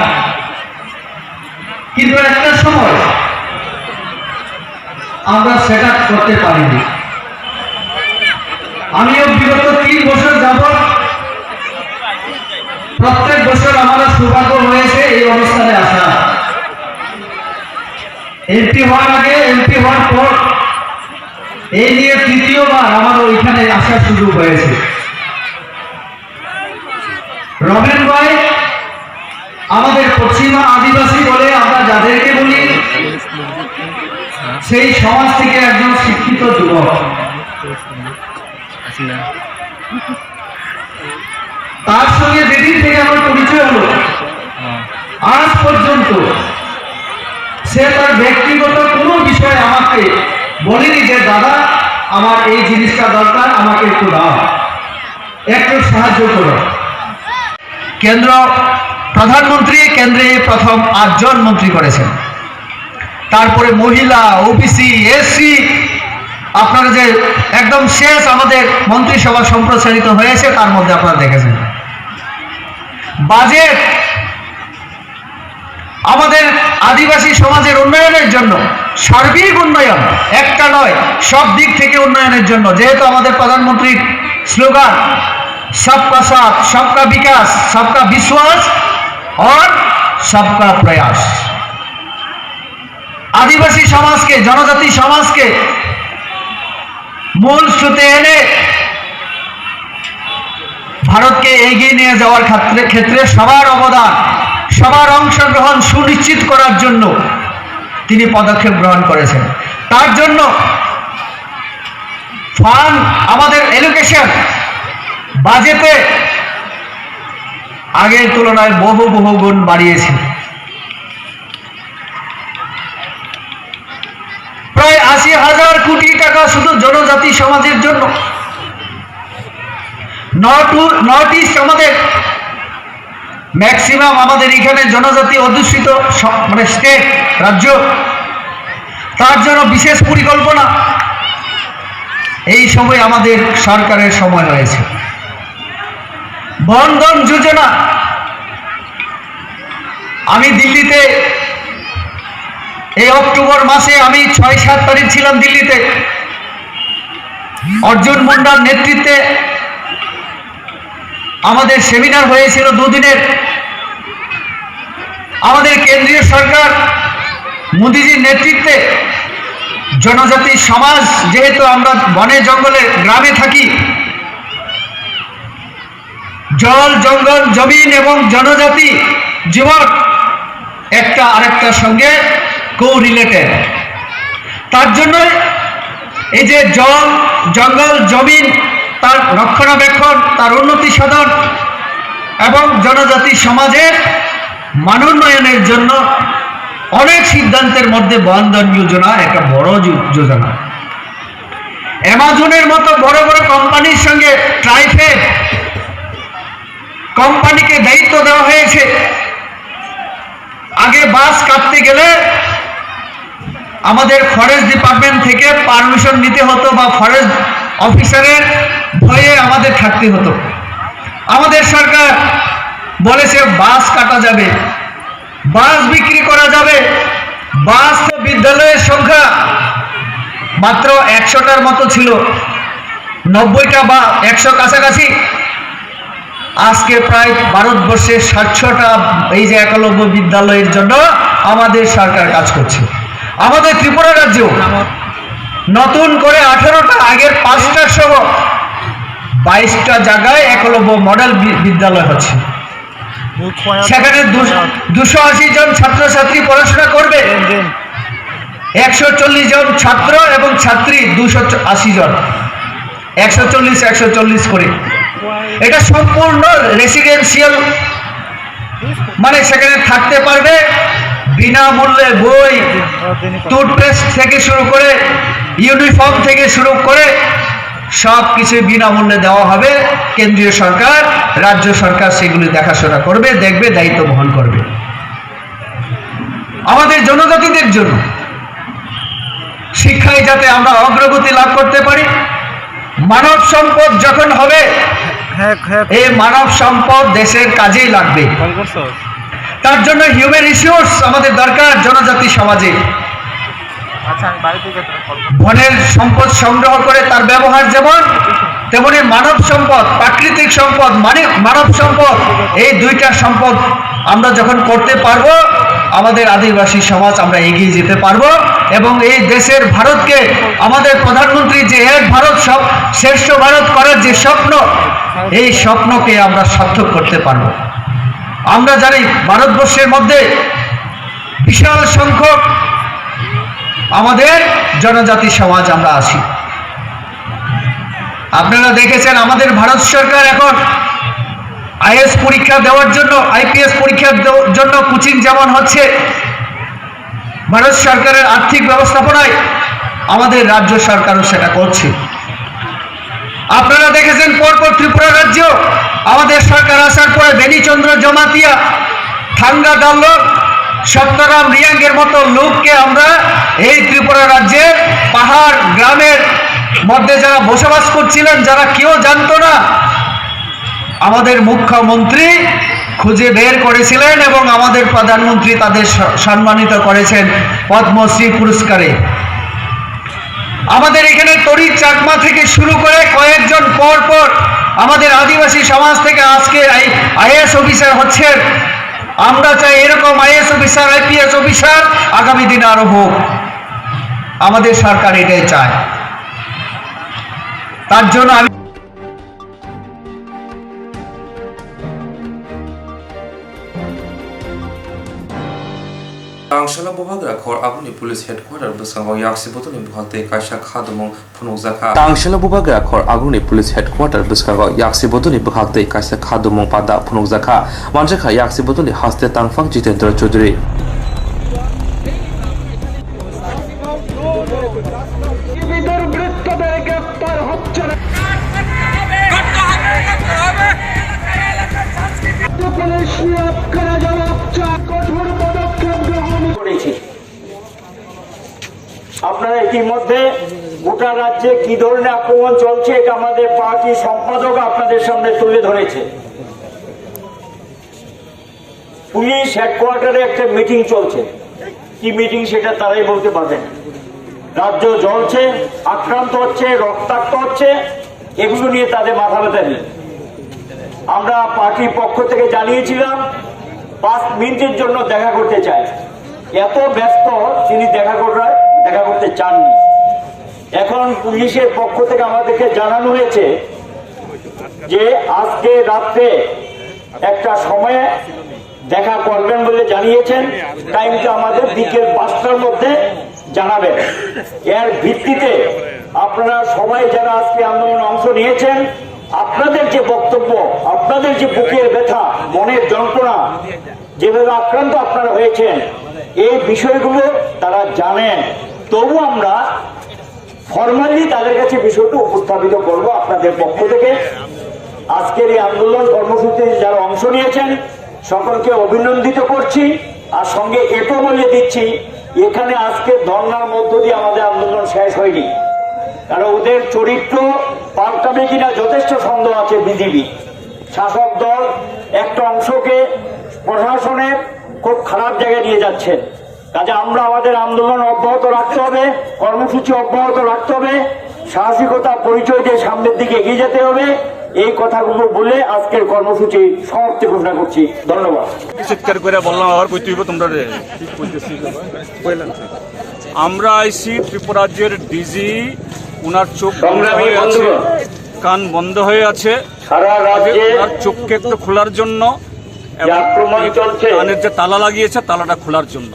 কিন্তু একটা সময় আমরা সেটা করতে পারিনি। আমিও বিগত 3 বছর যাবৎ প্রত্যেক বছর আমাদের সৌভাগ্য হয়েছে এই অনুষ্ঠানে আসা। এমপি হওয়ার আগে, এমপি হওয়ার পর এই নিয়ে তৃতীয়বার আমারও এখানে আসার সুযোগ হয়েছে। রমেন ভাই আমাদের পশ্চিমা আদিবাসী বলে আমরা যাদেরকে বলি, সেই সমাজ থেকে একজন শিক্ষিত যুবক। তার সঙ্গে যেদিন থেকে আমার পরিচয় হলো, আজ পর্যন্ত সে তার ব্যক্তিগত কোনো বিষয়ে আমাকে বলেনি যে দাদা আমার এই জিনিসটা দরকার, আমাকে একটু দাও, একটু সাহায্য করো। কেন্দ্র প্রধানমন্ত্রী কেন্দ্রে প্রথম 8 জন মন্ত্রী করেছেন, তারপরে মহিলা, ওবিসি, এসসি, আপনারা যে একদম শেষ আমাদের মন্ত্রিসভা সম্প্রসারিত হয়েছে তার মধ্যে আপনারা দেখেছেন। বাজেট আমাদের আদিবাসী সমাজের উন্নয়নের জন্য, সার্বিক উন্নয়ন, একটা নয় সব দিক থেকে উন্নয়নের জন্য, যেহেতু আমাদের প্রধানমন্ত্রীর স্লোগান सबका साथ, सबका विकास, सबका विश्वास और सबका प्रयास। आदिवासी समाज के, जनजाति समाज के मूल स्रोते एने भारत के एगिए निये जाওয়ার ক্ষেত্রে সবার অবদান, সবার অংশগ্রহণ সুনিশ্চিত করার জন্য তিনি পদক্ষেপ গ্রহণ করেছেন। তার জন্য ফান্ড, আমাদের এলোকেশন বাজেটে আগের তুলনায় বহু গুণ বাড়িয়েছে। প্রায় 80,000 কোটি টাকা শুধু জনজাতি সমাজের জন্য। নর্থ ইস্ট আমাদের ম্যাক্সিমাম আমাদের এখানে জনজাতি অধ্যুষিত স্টেট, রাজ্য, তার জন্য বিশেষ পরিকল্পনা এই সময় আমাদের সরকারের সময় হয়েছে। বন্ধন যোজনা, আমি দিল্লিতে এই অক্টোবর মাসে আমি 6-7 তারিখ ছিলাম দিল্লিতে। অর্জুন মুন্ডার নেতৃত্বে আমাদের সেমিনার হয়েছিল 2 দিনের। আমাদের কেন্দ্রীয় সরকার মোদিজির নেতৃত্বে জনজাতি সমাজ, যেহেতু আমরা বনে জঙ্গলে গ্রামে থাকি, জল, জঙ্গল, জমিন এবং জনজাতি যুবক একটা আরেকটার সঙ্গে কো-রিলেটেড। তার জন্য এই যে জল, জঙ্গল, জমিন, তার রক্ষণাবেক্ষণ, তার উন্নতি সাধন এবং জনজাতি সমাজের মানোন্নয়নের জন্য অনেক সিদ্ধান্তের মধ্যে বন্ধন যোজনা একটা বড় যোজনা। অ্যামাজনের মতো বড় বড় কোম্পানির সঙ্গে ট্রাইফেড কোম্পানিকে দায়িত্ব দেওয়া হয়েছে। আগে বাস কাটতে গেলে আমাদের ফরেস্ট ডিপার্টমেন্ট থেকে পারমিশন নিতে হতো বা ফরেস্ট অফিসারের ভয়ে আমাদের থাকতে হতো। আমাদের সরকার বলেছে বাস কাটা যাবে, বাস বিক্রি করা যাবে। বাস বিদ্যালয়ের সংখ্যা মাত্র 100টার মতো ছিল, 90টা বা 100 কাছাকাছি। আজকে প্রায় ভারতবর্ষে 700টা এই যে একলব্য বিদ্যালয়ের জন্য আমাদের সরকার কাজ করছে। আমাদের ত্রিপুরা রাজ্য নতুন করে 18টা, আগের 5টা সহ 22টা জায়গায় একলব্য মডেল বিদ্যালয় হচ্ছে। সেখানে 280 জন ছাত্রছাত্রী পড়াশোনা করবে, 140 জন ছাত্র এবং ছাত্রী 280 জন, 140 করে। এটা সম্পূর্ণ রেসিডেন্সিয়াল, মানে সেখানে থাকতে পারবে বিনামূল্যে বই, টুথপেস্ট থেকে শুরু করে ইউনিফর্ম থেকে শুরু করে সব কিছু বিনামূল্যে দেওয়া হবে। কেন্দ্রীয় সরকার, রাজ্য সরকার সেগুলি দেখাশোনা করবে, দেখবে, দায়িত্ব বহন করবে। আমাদের জনজাতিদের জন্য শিক্ষায় যাতে আমরা অগ্রগতি লাভ করতে পারি, মানব সম্পদ যখন হবে, এই মানব সম্পদ দেশের কাজেই লাগবে। তার জন্য হিউম্যান রিসোর্স আমাদের দরকার জনজাতি সমাজে। বনের সম্পদ সংগ্রহ করে তার ব্যবহার যেমন, তেমনি মানব সম্পদ, প্রাকৃতিক সম্পদ, মানব সম্পদ, এই দুইটা সম্পদ আমরা যখন করতে পারবো, আমাদের আদিবাসী সমাজ আমরা এগিয়ে যেতে পারবো এবং এই দেশের ভারতকে, আমাদের প্রধানমন্ত্রী যে এক ভারত শ্রেষ্ঠ ভারত করার যে স্বপ্ন, এই স্বপ্নকে আমরা সার্থক করতে পারবো। আমরা জানি ভারতবর্ষের মধ্যে বিশাল সংখ্যক আমাদের জনজাতি সমাজ আমরা আছি। আপনারা দেখেছেন আমাদের ভারত সরকার এখন আইএস পরীক্ষা দেওয়ার জন্য, আইপিএস পরীক্ষার জন্য কোচিং যেমন হচ্ছে, ভারত সরকারের আর্থিক ব্যবস্থাপনায় আমাদের রাজ্য সরকারও সেটা করছে। আপনারা দেখেছেন পরপর ত্রিপুরা রাজ্য আমাদের সরকার আসার পরে বেনিচন্দ্র জমাতিয়া, থাঙ্গা দাল্লক, সত্যরাম রিয়াঙ্গের মতো লোককে আমরা এই ত্রিপুরা রাজ্যে পাহাড় গ্রামের মধ্যে যারা বসবাস করছিলেন, যারা কেউ জানতো না, আমাদের মুখ্যমন্ত্রী খুঁজে বের করেছিলেন এবং আমাদের প্রধানমন্ত্রী তাদের সম্মানিত করেছেন পদ্মশ্রী পুরস্কারে। আমাদের এখানে তরি চাকমা থেকে শুরু করে কয়েকজন পর আমাদের আদিবাসী সমাজ থেকে আজকে আইএএস অফিসার হচ্ছেন। আমরা চাই এরকম আইএএস অফিসার, আইপিএস অফিসার আগামী দিনে আরো হোক। আমাদের সরকার এটাই চায়। তার জন্য আমি Tangshala Buhagra Khor Abuni Police Headquarters Busangwa Yaksi Botoni Buhate Kaisha Khadumong Phunukzakha Tangshala Buhagra Khor Abuni Police Headquarters Busangwa Yaksi Botoni Buhate Kaisha Khadumong Pada Phunukzakha Manjakha Yaksi Botoni Haste Tangfang Jitendra Chaudhary আপনারা ইতিমধ্যে গোটা রাজ্যে কি ধরনের আক্রমণ চলছে এটা আমাদের পার্টি সম্পাদক আপনাদের সামনে তুলে ধরেছে। পুলিশ হেডকোয়ার্টারে একটা মিটিং চলছে, কি মিটিং সেটা তারাই বলতে পারবেন। রাজ্য জ্বলছে, আক্রান্ত হচ্ছে, রক্তাক্ত হচ্ছে, এগুলো নিয়ে তাদের মাথা ব্যথা নেই। আমরা পার্টির পক্ষ থেকে জানিয়েছিলাম 5 মিনিটের জন্য দেখা করতে চাই। এত ব্যস্ত তিনি দেখা করতে চাননি। এখন পুলিশের পক্ষ থেকে আমাদেরকে জানানো হয়েছে যে আজকে রাত্রে একটা সময়ে দেখা করবেন বলে জানিয়েছেন। টাইমটা আমাদের বিকেল 5টার মধ্যে জানাবেন। এর ভিত্তিতে আপনারা সবাই যারা আজকে আন্দোলনে অংশ নিয়েছেন, আপনাদের যে বক্তব্য, আপনাদের যে বুকের ব্যথা, মনের যন্ত্রণা, যেভাবে আক্রান্ত আপনারা হয়েছেন, এই বিষয়গুলো তারা জানেন। তবু আমরা ফরমালি তাদের কাছে বিষয়টা উপস্থাপিত করব আপনাদের পক্ষ থেকে। আজকের এই আন্দোলন কর্মসূচিতে যারা অংশ নিয়েছেন সকলকে অভিনন্দিত করছি। আর সঙ্গে এটাও বলে দিচ্ছি, এখানে আজকে ধর্নার মধ্য দিয়ে আমাদের আন্দোলন শেষ হয়নি, কারণ ওদের চরিত্র পাল্টাবে কিনা যথেষ্ট সন্দেহ আছে। বিজেপি শাসক দল একটা অংশকে প্রশাসনের খুব খারাপ জায়গায় নিয়ে যাচ্ছেন। কাজে আমরা আমাদের আন্দোলন অব্যাহত রাখতে হবে, কর্মসূচি অব্যাহত রাখতে হবে, সাহসিকতা পরিচয় দিয়ে সামনের দিকে এগিয়ে যেতে হবে। এই কথাগুলো বলে আজকের কর্মসূচি সমাপ্তি ঘোষণা করছি। ধন্যবাদ। চিৎকার করে বললাম আবার কইতে হইব তোমরা আমরা আইসি ত্রিপুরা রাজ্যের ডিজি, উনার চোখ বন্ধ হয়ে আছে, কান বন্ধ হয়ে আছে, সারা রাজ্যে উনার চোখকে একটু খোলার জন্য, আক্রমণ চলছে, কানের যে তালা লাগিয়েছে তালাটা খোলার জন্য।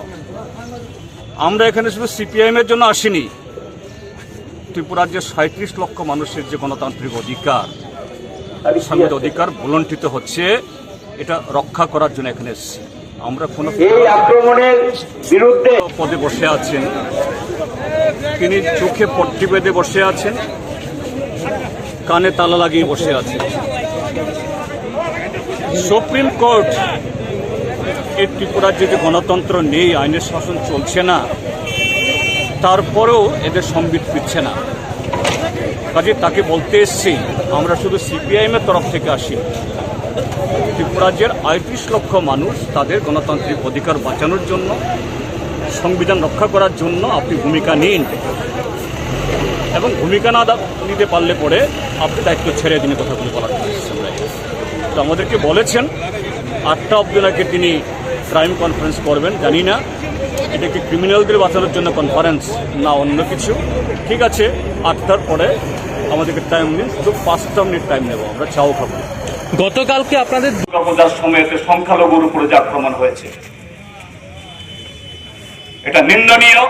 আমরা এখানে শুধু সিপিআইএম এর জন্য আসিনি, ত্রিপুরা রাজ্যের 37 লক্ষ মানুষের যে গণতান্ত্রিক অধিকার, সাংবিধানিক অধিকার বলণ্ঠিত হচ্ছে, এটা রক্ষা করার জন্য এখানে এসেছি। আমরা কোনো আক্রমণের বিরুদ্ধে পদে বসে আছেন, তিনি চোখে পট্টি বেঁধে বসে আছেন, কানে তালা লাগিয়ে বসে আছেন। সুপ্রিম কোর্ট এই ত্রিপুরার যে গণতন্ত্র নেই, আইনের শাসন চলছে না, তারপরেও এদের সম্বিত ফিরছে না। কাজে তাকে বলতে এসছি, আমরা শুধু সিপিআইএমের তরফ থেকে আসি, ত্রিপুরা রাজ্যের 38 লক্ষ মানুষ তাদের গণতান্ত্রিক অধিকার বাঁচানোর জন্য, সংবিধান রক্ষা করার জন্য আপনি ভূমিকা নিন, এবং ভূমিকা না নিতে পারলে পরে আপনি দায়িত্ব ছেড়ে দিনে কথাগুলো বলার তো আমাদেরকে বলেছেন 8টা অবধি নাকি তিনি ক্রাইম কনফারেন্স করবেন। জানি না এটা কি ক্রিমিনালদের বাঁচানোর জন্য কনফারেন্স না অন্য কিছু। ঠিক আছে, 8টার পরে আমাদেরকে টাইম নিন, শুধু 5টা মিনিট টাইম নেব, আমরা চাও খাবো। গতকালকে আপনাদের দুর্গাপূজার সময়তে সংখ্যালঘুর উপরে যে আক্রমণ হয়েছে, এটা নিন্দনীয়।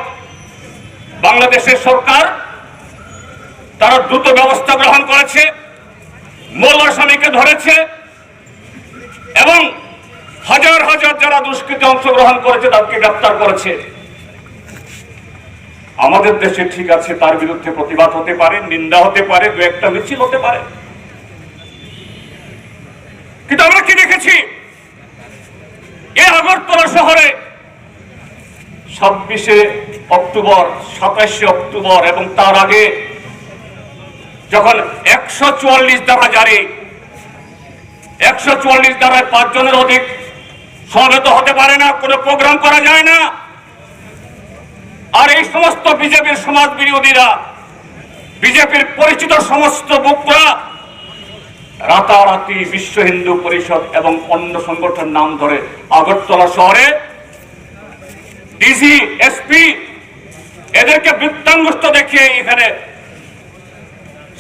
বাংলাদেশের সরকার তারা দ্রুত ব্যবস্থা গ্রহণ করেছে, মূল আসামিকে ধরেছে এবং হাজার হাজার যারা দুষ্কৃতে অংশগ্রহণ করেছে তাদেরকে গ্রেফতার করেছে। আমাদের দেশে ঠিক আছে, তার বিরুদ্ধে প্রতিবাদ হতে পারে, নিন্দা হতে পারে, দু একটা মিছিল হতে পারে, কিন্তু আমরা কি দেখেছি এই আগরতলা শহরে 26শে অক্টোবর, 27শে অক্টোবর এবং তার আগে যখন 144 ধারা জারি, 144 ধারায় 5 জনের অধিক সমবেত হতে পারে না, কোনো প্রোগ্রাম করা যায় না। আর এই সমস্ত বিজেপির সমাজ বিরোধীরা, বিজেপির পরিচিত সমস্ত বুকরা রাতারাতি বিশ্ব হিন্দু পরিষদ এবং অন্য সংগঠনের নাম ধরে আগরতলা শহরে ডিসি, এসপি এদেরকে বৃত্তাঙ্গুষ্ঠ দেখিয়ে এখানে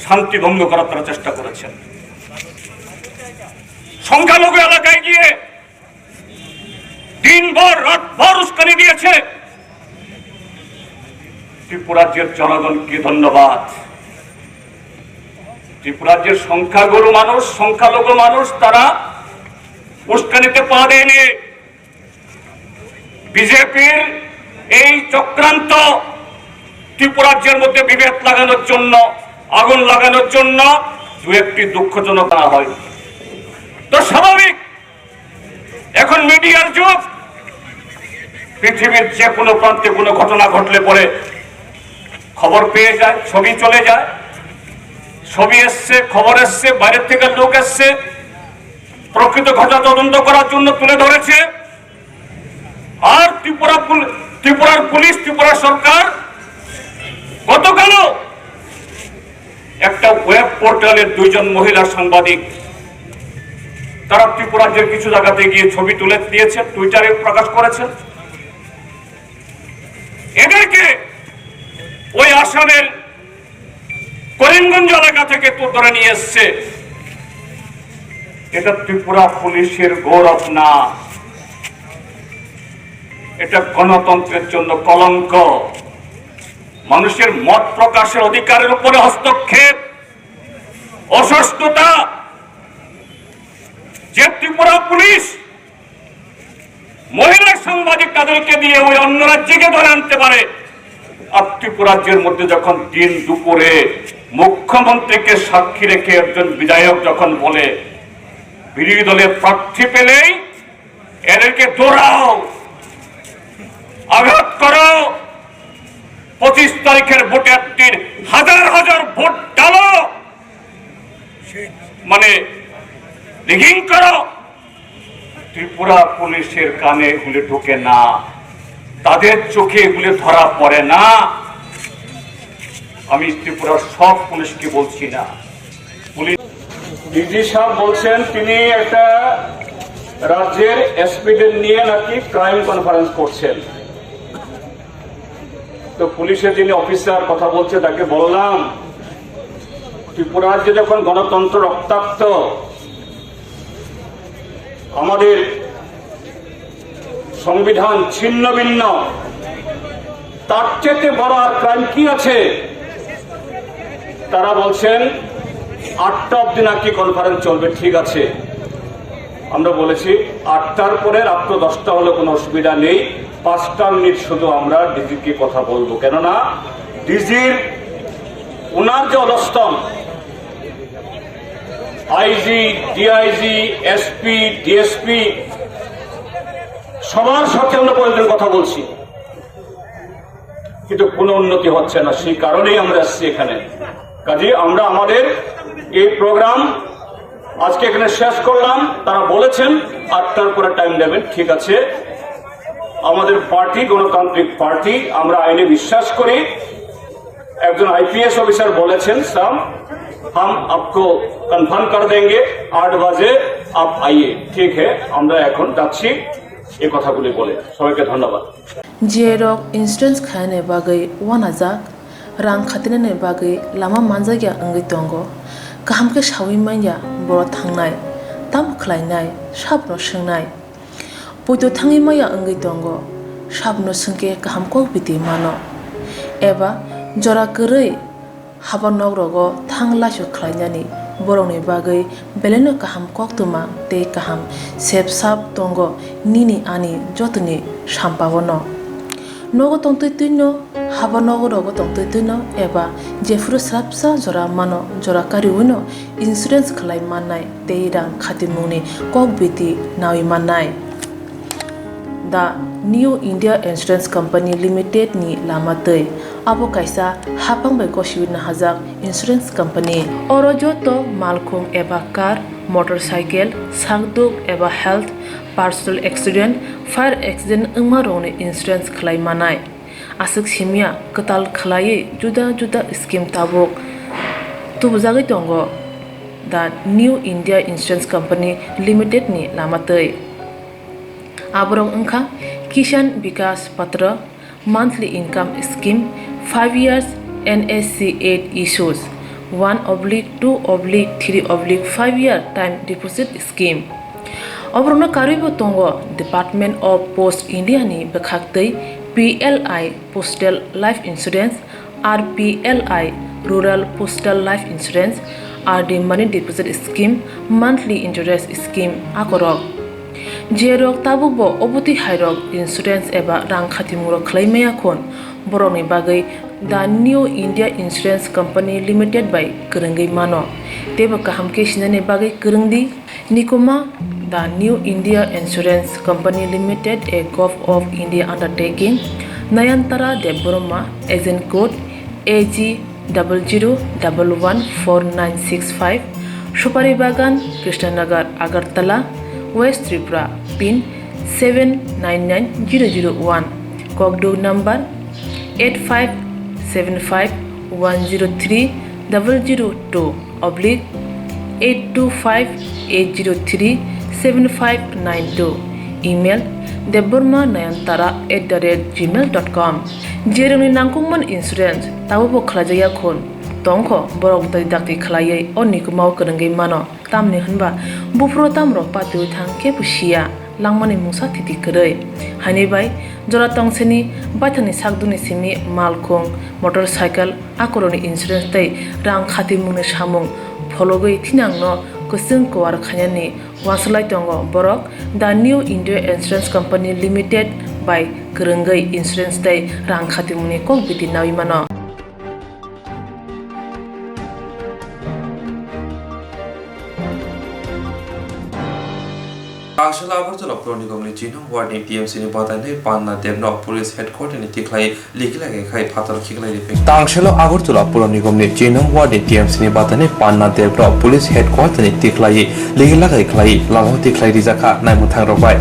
শান্তি ভঙ্গ করার তারা চেষ্টা করেছেন। সংখ্যালঘু এলাকায় গিয়ে দিনভর রাতভর উস্কানি দিয়েছে। ত্রিপুরা রাজ্যের জনগণকে ধন্যবাদ। ত্রিপুরা রাজ্যের সংখ্যালঘু মানুষ তারা উস্কানিতে পা দেয়নি। বিজেপির এই চক্রান্ত ত্রিপুরা রাজ্যের মধ্যে বিভেদ লাগানোর জন্য, আগুন লাগানোর জন্য দু একটি দুঃখজনক না হয় তো স্বাভাবিক। এখন মিডিয়ার যুগ, পৃথিবীর যে কোনো প্রান্তে কোনো ঘটনা ঘটলে পরে খবর পেয়ে যায়, ছবি চলে যায়, ছবি এসছে, খবর এসছে, বাইরের থেকে লোক এসছে, প্রকৃত ঘটনা তদন্ত করার জন্য তুলে ধরেছে। আর ত্রিপুরার পুলিশ, ত্রিপুরা সরকার গতকালও একটা ওয়েব পোর্টালের 2 জন মহিলা সাংবাদিক তারা ত্রিপুরা রাজ্যের কিছু জায়গাতে গিয়ে ছবি তুলে দিয়েছে, টুইটারে প্রকাশ করেছেন। এদেরকে ওই আসামের করিমগঞ্জ এলাকা থেকে তো ধরে নিয়ে এসছে। এটা ত্রিপুরা পুলিশের গৌরব না, এটা গণতন্ত্রের জন্য কলঙ্ক। মানুষের মত প্রকাশের অধিকারের উপরে হস্তক্ষেপ, অসুস্থতা। যে ত্রিপুরা পুলিশ মহিলা সাংবাদিক তাদেরকে দিয়ে ওই অন্য রাজ্যকে ধরে আনতে পারে, আর ত্রিপুরা রাজ্যের মধ্যে যখন দিন দুপুরে মুখ্যমন্ত্রীকে সাক্ষী রেখে একজন বিধায়ক যখন বলে বিরোধী দলের প্রার্থী পেলেই এদেরকে দৌড়াও, আঘাত করো, 25 তারিখের ভোটের দিন হাজার হাজার ভোট ডালো, মানে রিগিং করো, ত্রিপুরা পুলিশের কানে এগুলি ঢোকে না, তাদের চোখে এগুলি ধরা পড়ে না। আমি ত্রিপুরার সব পুলিশকে বলছি না, পুলিশ ডিজি সাহেব বলছেন তিনি একটা রাজ্যের এসপিদের নিয়ে নাকি ক্রাইম কনফারেন্স করছেন। তো পুলিশের যিনি অফিসার কথা বলছে তাকে বললাম, ত্রিপুরা রাজ্যে যখন গণতন্ত্র রক্তাক্ত, আমাদের সংবিধান ছিন্ন ভিন্ন, তার চেয়ে বড় আর ক্রাইম কি আছে? তারা বলছেন 8টা অব্দি নাকি কনফারেন্স চলবে। ঠিক আছে, আমরা বলেছি 8টার পরে রাত্র 10টা হলে কোনো অসুবিধা নেই, 5টা মিনিট শুধু আমরা ডিজিকে কথা বলবো, কেননা ডিজির ওনার যে অধস্তন আইজি, ডিআইজি, এসপি, ডিএসপি সবার সাথে আমরা প্রয়োজন কথা বলছি, কিন্তু কোনো উন্নতি হচ্ছে না। সেই কারণেই আমরা আসছি এখানে। কাজে আমরা আমাদের এই প্রোগ্রাম আজকে এখানে শেষ করলাম। তারা বলেছেন 8টার পরে টাইম দেবেন, ঠিক আছে। আমাদের পার্টি গণতান্ত্রিক পার্টি, আমরা আইনে বিশ্বাস করি। একজন আইপিএস অফিসার বলেছেন, সাম हम आपको कन्फर्म कर देंगे, 8 बजे आप आइए, ठीक है। আমরা এখন যাচ্ছি এই কথাগুলি বলে। সবাইকে ধন্যবাদ। जेरक इंसुरेंस खाने बागै वानाजाक रां खातिने बागै लामा मानजागिया अंगै दंगो गाहामके सावै माइया बर थांनाय ताम खलायनाय साबनो सोंनाय बयदो थाङै माइया अंगै दंगो साबनो सोंके गाहामको बिदि मानो एबा जरा गरै हाबा नगरगो थांलासो खलायनानै बरंनि बागै बेलेनो गाहाम कक्तुमा ते गाहाम सेब साब दंगो निनि आनि जतनि साम्पावनो नगो तंतैतैनो हाबा नगरगो तंतैतैनो एबा जेफुरो स्राबसा जरा मानो जरा कारिउनो इन्सुरेन्स खलाय माननाय ते रां खातिमुनि कक बिदि नावि माननाय दा new India insurance company limited नि लामातै आबो कायसा हापांबाय गसिबिनो हाजाक इंसुरेंस कंपनी अरजतो मालखुम एबा कार मोटरसाइकेल सागदुक एबा health personal accident fire accident उमारोने इंसुरेंस खलाय मानाय आसक सिमिया कताल खलायै जुदा जुदा स्कीम ताबुक तुबजागै दंगो दा new India insurance company limited नि लामातै आबरं अंखा किसान विकास पत्र monthly income scheme 5 years NSC 8 issues 1/2/3/5 year time deposit scheme अब्रनो कारिबो तंगो डिपार्टमेंट ऑफ पोस्ट इंडिया नि बखाक्तै PLI postal life insurance RPLI rural postal life insurance RD money deposit scheme monthly interest scheme आकरक जेरक ताबुबो अबति हायरक इंसुरेंस एबा रां खातिमुरक खलायमाया खन बरंनि बागै दा new India insurance company limited by गोरोंगै मानो तेबो गाहामके सिनायनि बागै गोरोंदि निकोमा दा new India insurance company limited a gov of India undertaking Nayantara Debbarma agent code AG00114965 Supari बागान Krishnanagar Agartala West Tripura pin 799001 Kogdo number 85751020/82580375592 email deborma9antara@gmail.com जेरनि नांगौमोन इंसुरेंस ताबो खलाजाया खन tongkho borok dai dakti khlaiye onni kumau kerengei mano tamni hanba bufro tamro patu thang ke pusia langmani musa titi kerei hani bai jora tongseni baithani sakduni simi malkong motorcycle akoroni insurance tei rang khati mune samung phologoi thinangno kusung kwar khanyani waslai tongo borok the new India Insurance Company Limited by Kerengai Insurance tei rang khati mune kok biti nawi mano Tangselo Agartala Pur Nigam ni Jinhong Ward ni TMC ni Batai ni Panna Devno Police Headquarters ni Tiklai Ligila ke khai Phatar Khiklai ni Tangselo Agartala Pur Nigam ni Jinhong Ward ni TMC ni Batai ni Panna Devno Police Headquarters ni Tiklai Ligila ke khai Lamho Tiklai Rijaka Naimu Thang Robai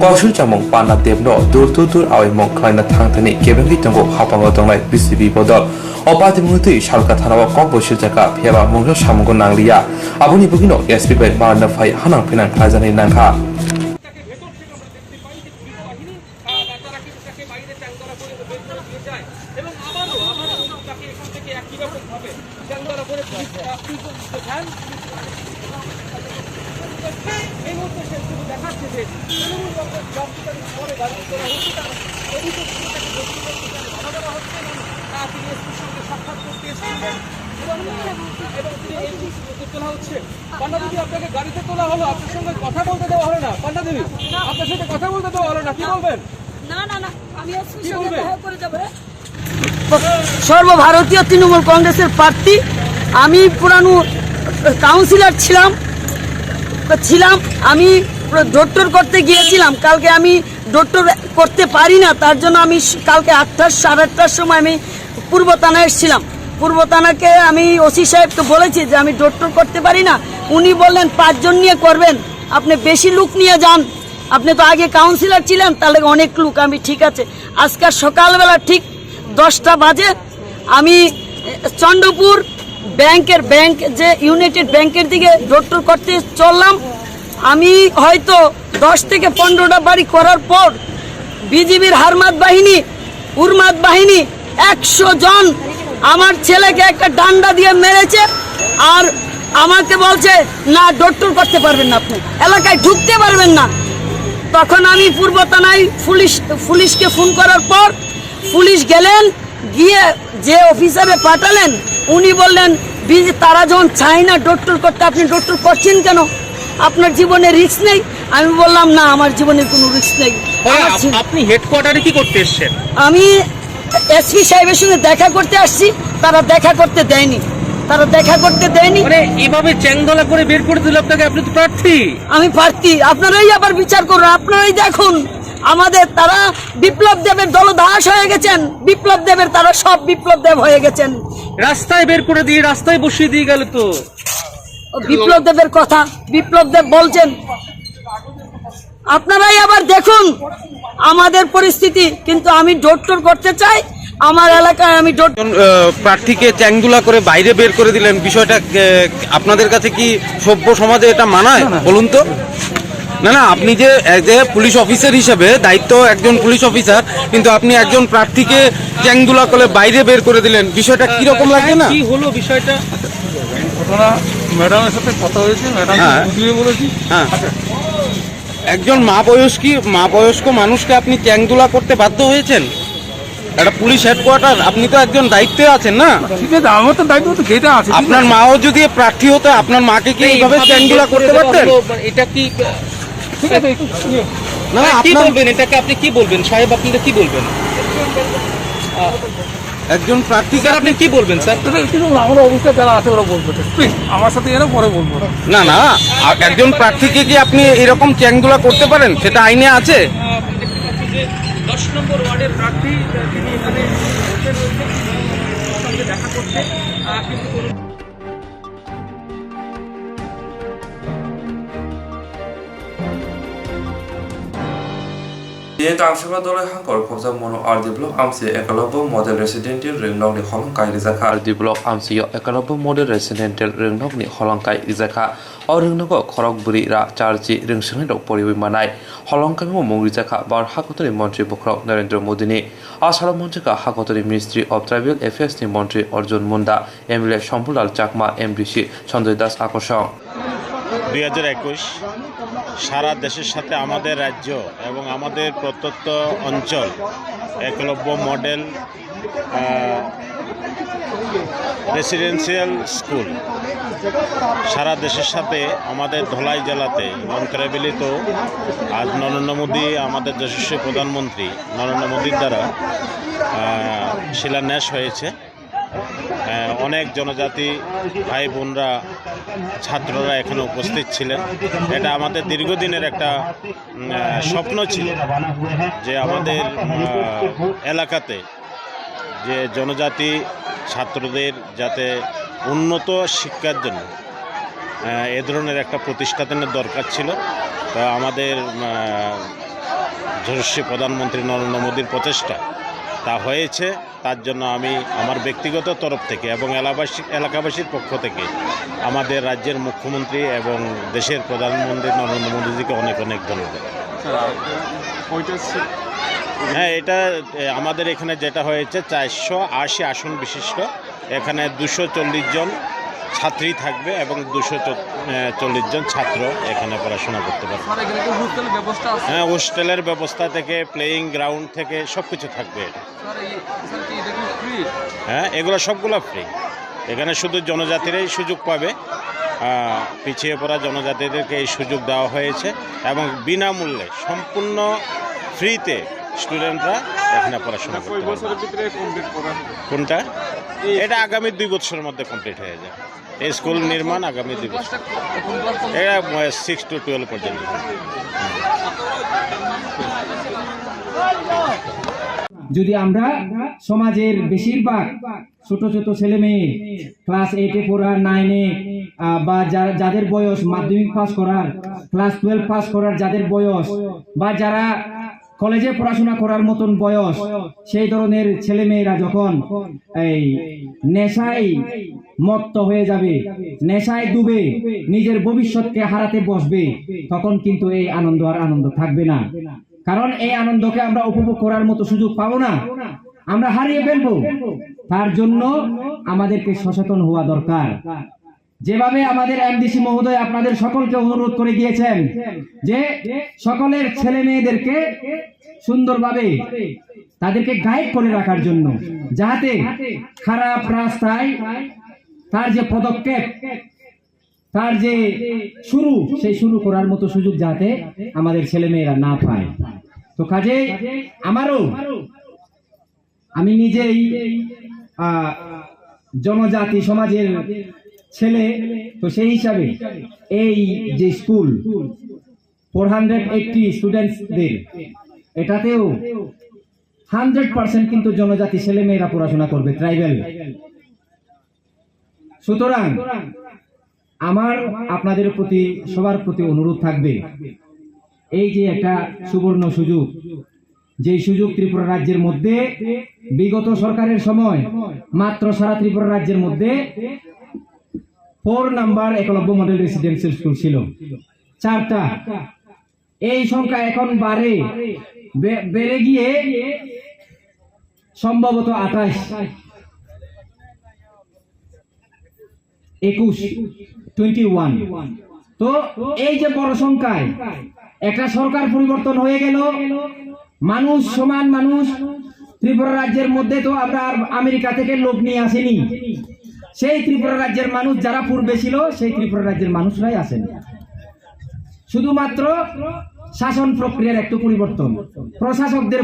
Kaushul Chamong Panna Devno dur awi mong khai na thang thani kebengi tongo hapango tonglai BCB bodol Opati muti shalka thanawa kok bosil jaka pheba monglo samgo nanglia abuni bugino SP bai marna phai hanang phinang khajani nangkha গাড়িতে তোলা হলো আপনার সঙ্গে কথা বলতে দেওয়া হলো না পান্ডা দেবী আপনার সাথে কথা বলতে দেওয়া হলো না কি বলবেন না আমি সর্বভারতীয় তৃণমূল কংগ্রেসের প্রার্থী আমি পুরানো কাউন্সিলর ছিলাম আমি ডক্টর করতে গিয়েছিলাম কালকে আমি ডক্টর করতে পারি না তার জন্য আমি কালকে 8:30 সময় আমি পূর্ব থানায় এসেছিলাম পূর্ব থানাকে আমি ওসি সাহেবকে বলেছি যে আমি ডক্টর করতে পারি না উনি বললেন 5 জন নিয়ে করবেন আপনি বেশি লোক নিয়ে যান আপনি তো আগে কাউন্সিলর ছিলেন তাহলে অনেক লোক আমি ঠিক আছে আজকে সকালবেলা ঠিক 10টা বাজে আমি চন্দ্রপুর ব্যাংক যে ইউনাইটেড ব্যাংকের দিকে ডক্টর করতে চললাম আমি হয়তো 10 থেকে 15টা বাড়ি করার পর বিজিবির হারমাত বাহিনী উরমাত বাহিনী 100 জন আমার ছেলেকে একটা ডান্ডা দিয়ে মেরেছে আর আমাকে বলছে না ডক্টর করতে পারবেন না আপনি এলাকায় ঢুকতে পারবেন না তখন আমি পূর্ব থানায় পুলিশকে ফোন করার পর পুলিশ গেলেন গিয়ে যে অফিসারে পাঠালেন উনি বললেন তারা যখন চায় না ডক্টর করতে আপনি ডক্টর করছেন কেন আপনার জীবনে রিস্ক নেই আমি বললাম না আমার জীবনে কোনো রিস্ক নেই আপনি হেডকোয়ার্টারে কি করতে এসেছেন আমি এসপি সাহেবের সঙ্গে দেখা করতে আসছি তারা দেখা করতে দেয়নি মানে এইভাবে চ্যাংদোলা করে বের করে দিল আপনাকে আপনি তো প্রার্থী আমি প্রার্থী আপনারাই আবার বিচার করুন আপনারাই দেখুন আমাদের তারা বিপ্লব দেবের দলদাস হয়ে গেছেন বিপ্লব দেবের তারা সব বিপ্লব দেব হয়ে গেছেন রাস্তায় বের করে দিয়ে রাস্তায় বসিয়ে দিয়ে গেল তো বিপ্লব দেবের কথা বিপ্লব দেব বলছেন আপনারাই আবার দেখুন আমাদের পরিস্থিতি কিন্তু আমি ডক্টর করতে চাই আমার এলাকায় আমি প্রার্থীকে চ্যাংদুলা করে বাইরে বের করে দিলেন বিষয়টা আপনাদের কাছে কি সভ্য সমাজে এটা মানায় বলুন তো না আপনি যে পুলিশ অফিসার হিসেবে দায়িত্ব একজন পুলিশ অফিসার কিন্তু আপনি একজন প্রার্থীকে চ্যাংদুলা করে বাইরে বের করে দিলেন বিষয়টা কি রকম লাগে না কি হলো বিষয়টা ঘটনা ম্যাডামের সাথে কথা হয়েছে ম্যাডাম বুঝিয়ে বলেছি হ্যাঁ একজন মা বয়স্ক মানুষকে আপনি চ্যাংদুলা করতে বাধ্য হয়েছেন একটা পুলিশ হেডকোয়ার্টার আপনি তো একজন দায়িত্বে আছেন না ঠিক আছে আমার তো দায়িত্ব তো গেটা আছে আপনার মাও যদি প্রার্থী হতো আপনার মাকে কি এইভাবে চ্যাংদুলা করতে পারতেন এটা কি ঠিক আছে না কি বলবেন এটাকে আপনি কি বলবেন সাহেব আপনি কি বলবেন একজন প্রার্থীকে আপনি কি বলবেন স্যার আমার অবস্থা যারা আছে ওরা বলবো আমার সাথে এরা পরে বলবো না একজন প্রার্থীকে কি আপনি এরকম চ্যাংদুলা করতে পারেন সেটা আইনে আছে 10 নম্বর ওয়ার্ডের প্রার্থী তিনি এখানে দেখা করতে Dini Tamshima Dole Hankor Kopsa Mono RD Block Amsi Ekalobo Model Residential Ring Nog ni Holongkai Rizaka RD Block Amsi Ekalobo Model Residential Ring Nog ni Holongkai Rizaka Ring Nogo Korok Buri Ra Charji Ring Shingi Dok Poriwi Manai Holongkai Mo Rizaka Bar Hakotori Montri Bokrok Narendra Modini Asala Monjaka Hakotori Ministry of Tribal Affairs ni Montri Arjun Munda MLA Shampulal Chakma MDC Sanjay Das Akosong 2021 সারা দেশের সাথে আমাদের রাজ্য এবং আমাদের প্রত্যন্ত অঞ্চল Eklavya model residential school সারা দেশের সাথে আমাদের ধলাই জেলাতে মন্ত্রীবিলিত আজ নরেন্দ্র মোদী আমাদের যশস্বী প্রধানমন্ত্রী নরেন্দ্র মোদীর দ্বারা শিলান্যাস হয়েছে অনেক জনজাতি ভাই বোনরা ছাত্ররা এখানে উপস্থিত ছিলেন এটা আমাদের দীর্ঘদিনের একটা স্বপ্ন ছিল যে আমাদের এলাকাতে যে জনজাতি ছাত্রদের যাতে উন্নত শিক্ষার জন্য এ ধরনের একটা প্রতিষ্ঠানের দরকার ছিল তো আমাদের যশস্বী প্রধানমন্ত্রী নরেন্দ্র মোদীর প্রচেষ্টা তা হয়েছে তার জন্য আমি আমার ব্যক্তিগত তরফ থেকে এবং এলাকাবাসীর পক্ষ থেকে আমাদের রাজ্যের মুখ্যমন্ত্রী এবং দেশের প্রধানমন্ত্রী নরেন্দ্র মোদীজিকে অনেক অনেক ধন্যবাদ হ্যাঁ এটা আমাদের এখানে যেটা হয়েছে 480 আসন বিশিষ্ট এখানে 240 জন ছাত্রী থাকবে এবং 240 জন ছাত্র এখানে পড়াশোনা করতে পারবে হ্যাঁ হোস্টেলের ব্যবস্থা থেকে প্লেয়িং গ্রাউন্ড থেকে সব কিছু থাকবে হ্যাঁ এগুলো সবগুলো ফ্রি এখানে শুধু জনজাতিরাই সুযোগ পাবে পিছিয়ে পড়া জনজাতিদেরকে এই সুযোগ দেওয়া হয়েছে এবং বিনামূল্যে সম্পূর্ণ ফ্রিতে স্টুডেন্টরা এখানে পড়াশোনা করতে পারবে কোনটা এটা আগামী 2 বছরের মধ্যে কমপ্লিট হয়ে যায় এই স্কুল নির্মাণ আগামী 2 বছর এটা 6 to 12 পর্যন্ত যদি আমরা সমাজের বেশিরভাগ ছোট ছোট ছেলে মেয়ে ক্লাস 8 এ পড়ার 9 এ বা যাদের বয়স মাধ্যমিক পাস করার ক্লাস 12 পাস করার যাদের বয়স বা যারা কলেজে পড়াশোনা করার মতন বয়স সেই ধরনের ছেলে মেয়েরা যখন এই নেশায় মত্ত হয়ে যাবে নেশায় ডুবে নিজের ভবিষ্যৎকে হারাতে বসবে তখন কিন্তু এই আনন্দ আর আনন্দ থাকবে না কারণ এই আনন্দকে আমরা উপভোগ করার মতো সুযোগ পাবো না আমরা হারিয়ে ফেলবো তার জন্য আমাদেরকে সচেতন হওয়া দরকার যেভাবে আমাদের এমডিসি মহোদয় আপনাদের সকলকে অনুরোধ করে দিয়েছেন যে সকলের ছেলে মেয়েদেরকে সুন্দরভাবে তাদেরকে গাইড করে রাখার জন্য যাতে খারাপ রাস্তায় তার যে পদক্ষেপ তার যে সেই শুরু করার মতো সুযোগ যাতে আমাদের ছেলে মেয়েরা না পায় তো কাজে আমি নিজেই জনজাতি সমাজের ছেলে তো সেই হিসাবে এই যে স্কুল 480 স্টুডেন্টসদের এটাতেও 100% কিন্তু জনজাতি ছেলে মেয়েরা পড়াশোনা করবে ট্রাইবাল সুতরাং আমার আপনাদের প্রতি সবার প্রতি অনুরোধ থাকবে এই যে একটা সুবর্ণ সুযোগ যে সুযোগ ত্রিপুরা রাজ্যের মধ্যে বিগত সরকারের সময় মাত্র সারা ত্রিপুরা রাজ্যের মধ্যে 4 number Eklavya model residential school ছিল 4টা এই সংখ্যা এখন বেড়ে গিয়ে সম্ভবত 28 21 তো এই যে বড় সংখ্যায় একটা সরকার পরিবর্তন হয়ে গেল মানুষ সমান মানুষ ত্রিপুরা রাজ্যের মধ্যে তো আমরা আমেরিকা থেকে লোক নিয়ে আসেনি সেই ত্রিপুরা রাজ্যের মানুষ যারা পূর্বে ছিল সেই ত্রিপুরা রাজ্যের মানুষরাই আছেন শুধুমাত্র শাসন প্রক্রিয়ার একটু পরিবর্তন প্রশাসকদের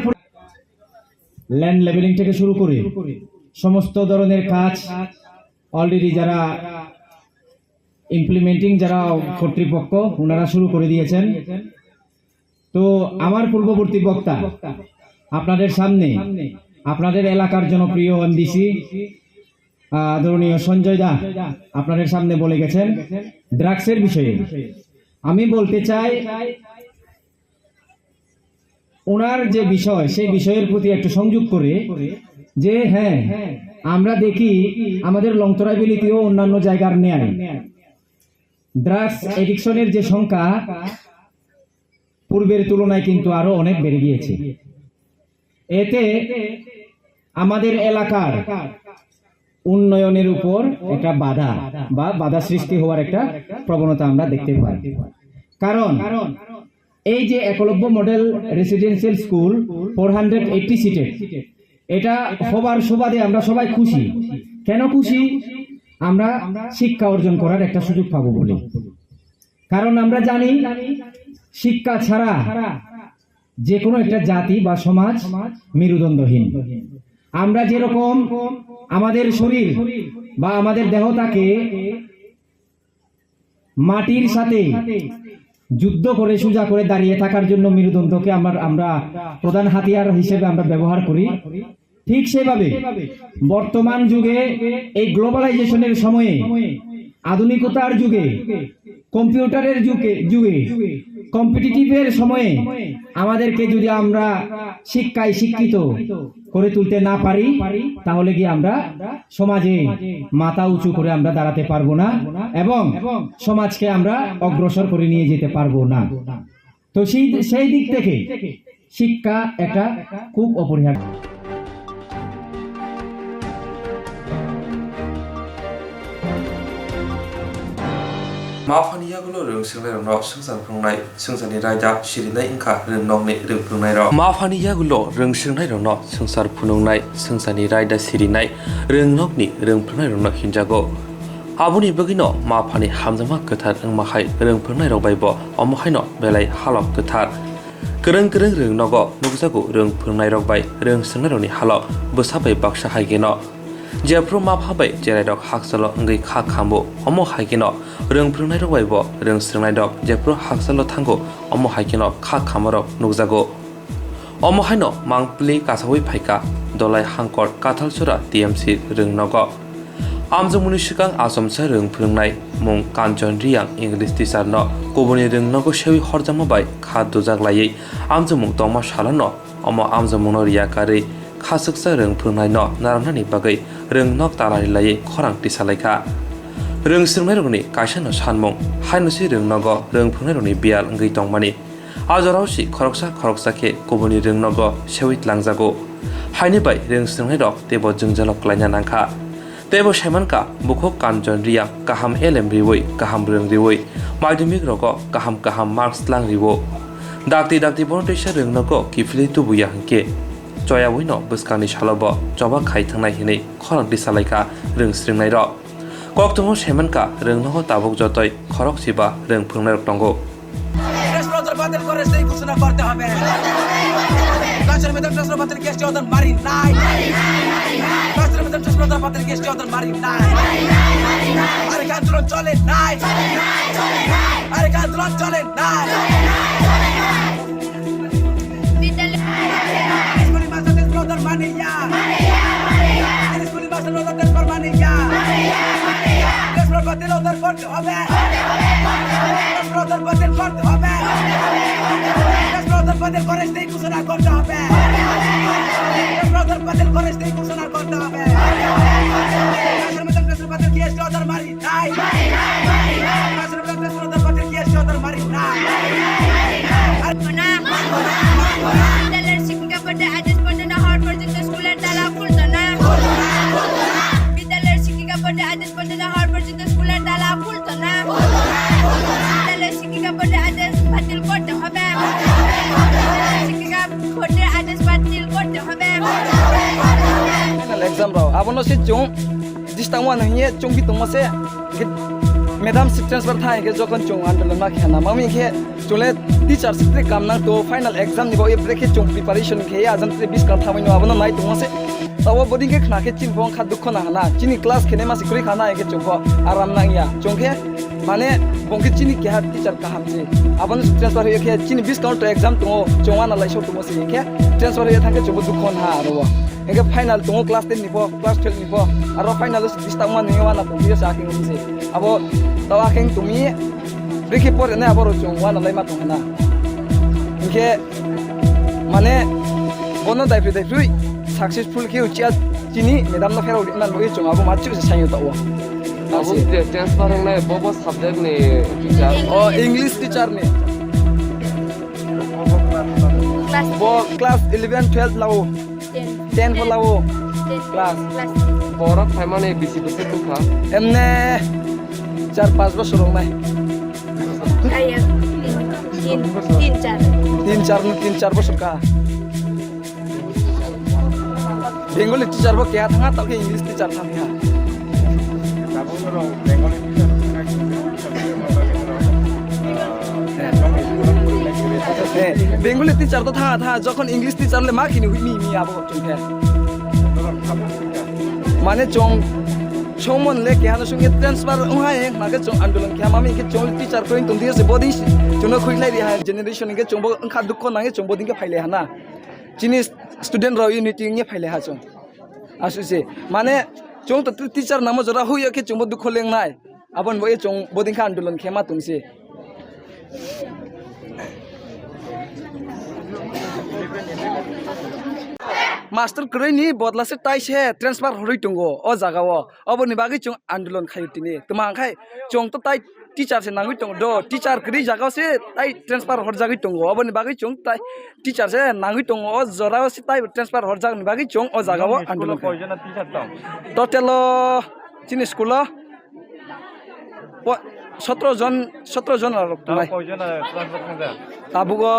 ল্যান্ড লেভেলিং থেকে শুরু করে সমস্ত ধরনের কাজ অলরেডি যারা ইমপ্লিমেন্টিং যারা কর্তৃপক্ষ ওনারা শুরু করে দিয়েছেন তো আমার পূর্ববর্তী বক্তা আপনাদের সামনে আপনাদের এলাকার জনপ্রিয় এমডিসি আদরণীয় সঞ্জয় দা আপনাদের সামনে বলে গেছেন ড্রাগসের বিষয়ে আমি বলতে চাই ওনার যে বিষয় সেই বিষয়ের প্রতি একটু সংযোগ করে যে হ্যাঁ আমরা দেখি আমাদের লংতরা বিলিতেও অন্যান্য জায়গার ন্যায় ড্রাগস এডিকশনের যে সংখ্যা পূর্বের তুলনায় কিন্তু আরো অনেক বেড়ে গিয়েছে। এতে আমাদের এলাকার উন্নয়নের উপর একটা বাধা সৃষ্টি হওয়ার একটা প্রবণতা আমরা দেখতে পাই। কারণ এই যে একলব্য মডেল রেসিডেন্সিয়াল স্কুল 480 সিটের, এটা হবার সুবাদে আমরা সবাই খুশি। কেন খুশি? আমরা শিক্ষা অর্জন করার একটা সুযোগ পাবো বলে। কারণ আমরা জানি শিক্ষা ছাড়া যে কোনো একটা জাতি বা সমাজ মেরুদণ্ডহীন। আমরা যেরকম আমাদের শরীর বা আমাদের দেহটাকে মাটির সাথে যুদ্ধ করে সোজা করে দাঁড়িয়ে থাকার জন্য মেরুদণ্ডকে আমরা প্রধান হাতিয়ার হিসেবে আমরা ব্যবহার করি, ঠিক সেভাবে বর্তমান যুগে এই গ্লোবালাইজেশনের সময়ে, আধুনিকতার যুগে, কম্পিউটারের যুগে কম্পিটিটিভের সময়ে আমাদেরকে যদি আমরা শিক্ষায় শিক্ষিত করে তুলতে না পারি, তাহলে কি আমরা সমাজে মাথা উঁচু করে আমরা দাঁড়াতে পারবো না এবং সমাজকে আমরা অগ্রসর করে নিয়ে যেতে পারবো না। তো সেই দিক থেকে শিক্ষা একটা খুব অপরিহার্য। माफानियागुलो रोंसिंनाय रंनो संसार फुंनाय संसारनि रायदा सिरिनाय इंखा रोंनंनि रोंफुंनाय र माफानियागुलो रोंसिंनाय रंनो संसार फुंनाय संसारनि रायदा सिरिनाय रोंनंनि रोंफुंनाय रंनो हिनजागो आबुनि बगिनो माफानि हामजामा गोथार ओंमाहाय रोंफुंनाय रबायबो अमहायनो बेलाय हालक गोथार गोरों रोंनगो नुगजागो रोंफुंनाय रबाय रोंसिंनाय रंनि हालक बोसाबाय बाक्सा हायगेनो जेफ्रु माफाबाय जेरायदक हाकसालो ओंगै खा खामबो अमो हायगेनो रोंफुंनाय रबायबो रोंसिंनाय दक जेफ्रु हाकसालो थांगो अमो हायगेनो खा खामरो नुगजागो अमहायनो मांगप्लि कासावै फायका दलाय हांकट काथालसुरा टीएमसी रोंनगो आमजमुनि सिगां आसमसा रोंफुंनाय मुं कान्चन रियां इंग्लिश टीचारनो गुबुननि रोंनगो सेवि हरजामाबाय खा दुजाग्लायै आमजमुं दमा सालानो अमो आमजमुनो रियाकारै खासुकसा रोंफुंनायनो नारांनानि बागै रोंनक तालारि लायै खरां टिसालायखा रोंसिंनाय रंनि कायसानो सानमुं हायनोसि रोंनगो रोंफुंनाय रंनि बियाल ओंगै दंमानि आजरावसि खरकसा गुबुननि रोंनगो सेवित लांजागो हायनिबाय रोंसिंनाय रक देब जोंजालक लायना नांखा देब साइमानका बुखो कान्चन रियां गाहाम एलेम रिवै गाहाम रोंरिवै माध्यमिक रगो गाहाम मार्क्स लांरिवो दाक्ति बनटेसा रोंनगो किफिलि तुबुया हंके जयावैनो बसकानि सालबो जबा खाय थांनाय हिनै खरंति सालायखा रोंस्रिंनाय र कक्तमो सेमनका रोंनगो ताबुक जतय खरक सिबा रोंफुंनाय रक्तंगो বাতিল করে সেই ঘোষণা করতে হবে কাছের মধ্যে ট্রান্সফার বাতিল কেসটি ওদের মারি নাই কাছের মধ্যে ট্রান্সফার বাতিল কেসটি ওদের মারি নাই আরে আন্দোলন চলে নাই আরে আন্দোলন চলে নাই স্কুলি মাস্টারদের ব্রদার মানিয়া স্কুলি মাস্টারদের ব্রদার মানিয়া ট্রান্সফার বাতিল ওদের করতে হবে ট্রান্সফার বাতিল করতে হবে বাতিল করে সেই ঘোষণা করতে হবে বাতিল করে সেই ঘোষণা করতে হবে বাতিল কি এসে ওদের মারি নাই বাতিল কি এসে ওদের মারি নাই বিদ্যালয়ের শিক্ষিকা পদে আদেশ পদে না হওয়ার পর্যন্ত স্কুলের তালা খুলতো না বিদ্যালয়ের শিক্ষিকা পদে আদেশ পদে না হওয়ার পর্যন্ত স্কুলের তালা খুলতো না বিদ্যালয়ের শিক্ষিকা পদে আদেশ বাতিল করতে হবে exam raw abono si chung distangwa nahiye chung bi tongmase madam si transfer thai ge jokon chung andolon ma khana mami khe chole teacher stre kamna to final exam nibo e break chung preparation khe ajan tre 20 ka thamai no abono nai tongmase tawo bodi ge khna khe chin bong kha dukh na hana chini class khene ma sikuri khana ge chung ko aram na ya chung khe mane bongke chini ke hat teacher ka hamje abono transfer ye khe chini 20 count to exam to chungwa na lai so to mose khe transfer ye thake chung dukhon ha ro AK final तुम class 10 Nipo class 12 Nipo आरो final दिस्तांग मा नेवा ना तुम बिसा आकिं से अब तवा आकिं तुमी ब्रेके पर ने आबरो चों वाना लाइमा तुम ना इनके माने बोनो दाइफ्रि दाइफ्रि सक्सेसफुल के उचिया चिनी मैडम ना फेरो ना लोई चोंग आबो माचु से सायो तो अब ट्रांसफर होना है बहुत सब्जेक्ट ने टीचर और इंग्लिश टीचर ने वो क्लास 11 12 लाओ 10 को लाओ क्लास बोरा फाइमा ने बीसी बसे तो था एमने 4-5 बस रोंग में kayak तीन चार बस का बेंगली टीचर वो क्या था तब के इंग्लिश टीचर था यहाँ बेंगली टीचर तो था जखन इंग्लिश टीचर ले माखिनी हुई मी आबो चुके माने चोंग चोंगमन ले क्या ना सुंगे ट्रांसफर उहाँ एक मागे चोंग आंदोलन क्या मामी के चोंग टीचर कोइन तुम दिए से बोदी चुनो खुइलाई रिहा जनरेशन के चोंग उनका दुख को नागे चोंग बोदी के फाइले हना चिनी स्टूडेंट रो यूनिटी के फाइले हा चोंग आसु से माने चोंग तो टीचर नाम जरा हुई के चोंग दुख लेंगनाय अबन वो चोंग बोदी का आंदोलन खेमा तुमसे मास्टर करैनि बदला से ताइ से ट्रांसफर हरै दंगो अ जागाव अब नि बागै चों आंदोलन खायतिनि तमा आंखाय चों तो ताइ टीचर से नांगै दंग दो टीचर करै जागाव से ताइ ट्रांसफर हर जागै दंगो अब नि बागै चों ताइ टीचर से नांगै दंग अ जराव से ताइ ट्रांसफर हर जागै बागै चों अ जागाव आंदोलन कयजना टीचर दं टोटल चिनि स्कुल 17 जन कयजना ट्रांसफर थांगा आबुगो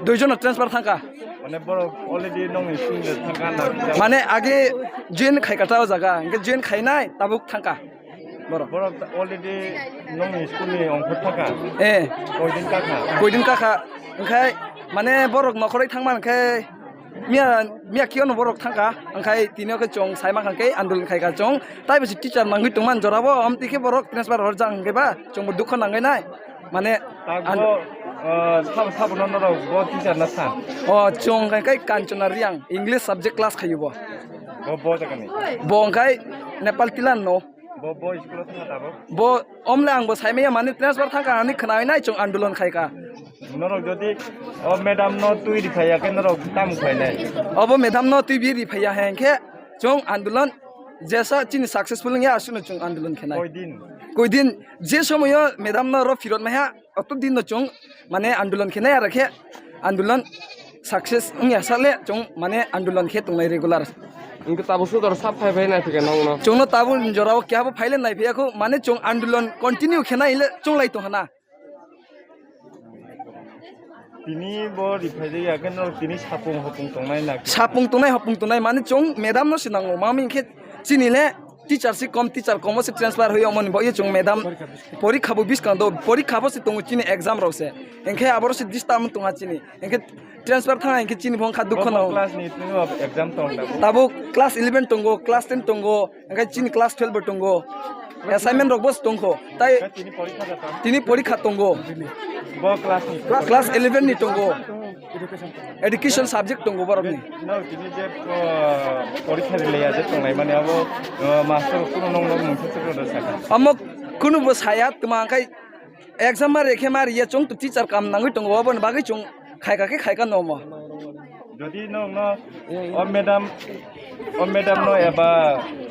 2 जन ट्रांसफर थांगा माने बर अलरेडी नों स्कुल थांगा ना माने आगे जेन खायकाटा जागा इनके जेन खायनाय ताबुक थांगा बर अलरेडी नों स्कुल नि अंक थांगा ए कयदिन काका ओंखाय माने बरक नखरै थांमान ओंखाय मिया कियन बरक थांगा ओंखाय तिनियाव के चों साइमा खांके आंदोलन खायगा चों ताइ बस टीचर नांगै दंमान जराबो अमतिके बरक ट्रांसफर हर जांगैबा चों दुख नांगै नाय माने साबन राव गो टीचर ना सा अ चों खाय कांचना रियां इंग्लिश सब्जेक्ट क्लास खायुबो बो जगनि बो ओंखाय नेपाल तिलान नो बो स्कुल थांगा दाबो बो अमले आंबो साइमाया माने ट्रांसफर थांगा आनि खोनाय नाय चों आंदोलन खायगा नरक जदि ओ मैडम न तुइ रिफाया के नरक ताम खायनाय अब मैडम न तुइ बि रिफाया हेंखे चों आंदोलन जैसा चिन सक्सेसफुल या आसुन चों आंदोलन खेनाय कोई दिन जे समय मैडम न रो फिरत महा अत दिन न चों माने आंदोलन खेनाय रखे आंदोलन सक्सेस या साले चों माने आंदोलन खे तंगनाय रेगुलर इनके ताबुसु दर साफ फाइ फाइ नाय थिके नंगनो चों ताबु जराव क्याबो फाइले नाय फेयाखौ माने चों आंदोलन कन्टिन्यू खेनाय चों लाइतो हना तिनी बो रिफाइ या के नरक तिनी सापुं हपुं तंगनाय ना सापुं तंगनाय माने चों मैडम न सिनांगो मामी खे चिनिले टीचर से कम से ट्रांसफर हुई अमन बो ये चों मैडम परीक्षा बो 20 कांदो परीक्षा बो से तंग चिनि एग्जाम रौ से एंखे आबर से दिस्ता मन तंगा चिनि एंखे ट्रांसफर थांगा एंखे चिनि भंखा दुख न क्लास नि एग्जाम तंगा ताबो क्लास 11 तंगो क्लास 10 तंगो एंखे चिनि क्लास 12 बो तंगो असाइनमेंट रखबो तंगो ताइ तिनी परीक्षा तंगो बो क्लास 11 नि तंगो एडुकेशन सब्जेक्ट तंगो बरनि न तिनी जे परीक्षा रिलेया जे तंगनाय माने अब मास्टर कुनो नंग मोनसे सेक्टर साका अमक कुनु बो साया तमांखाय एग्जाम मा रेखे मार ये चों टीचर काम नांगै तंगो बन बागै चों खायका नम जदि नों न ओ मैडम न एबा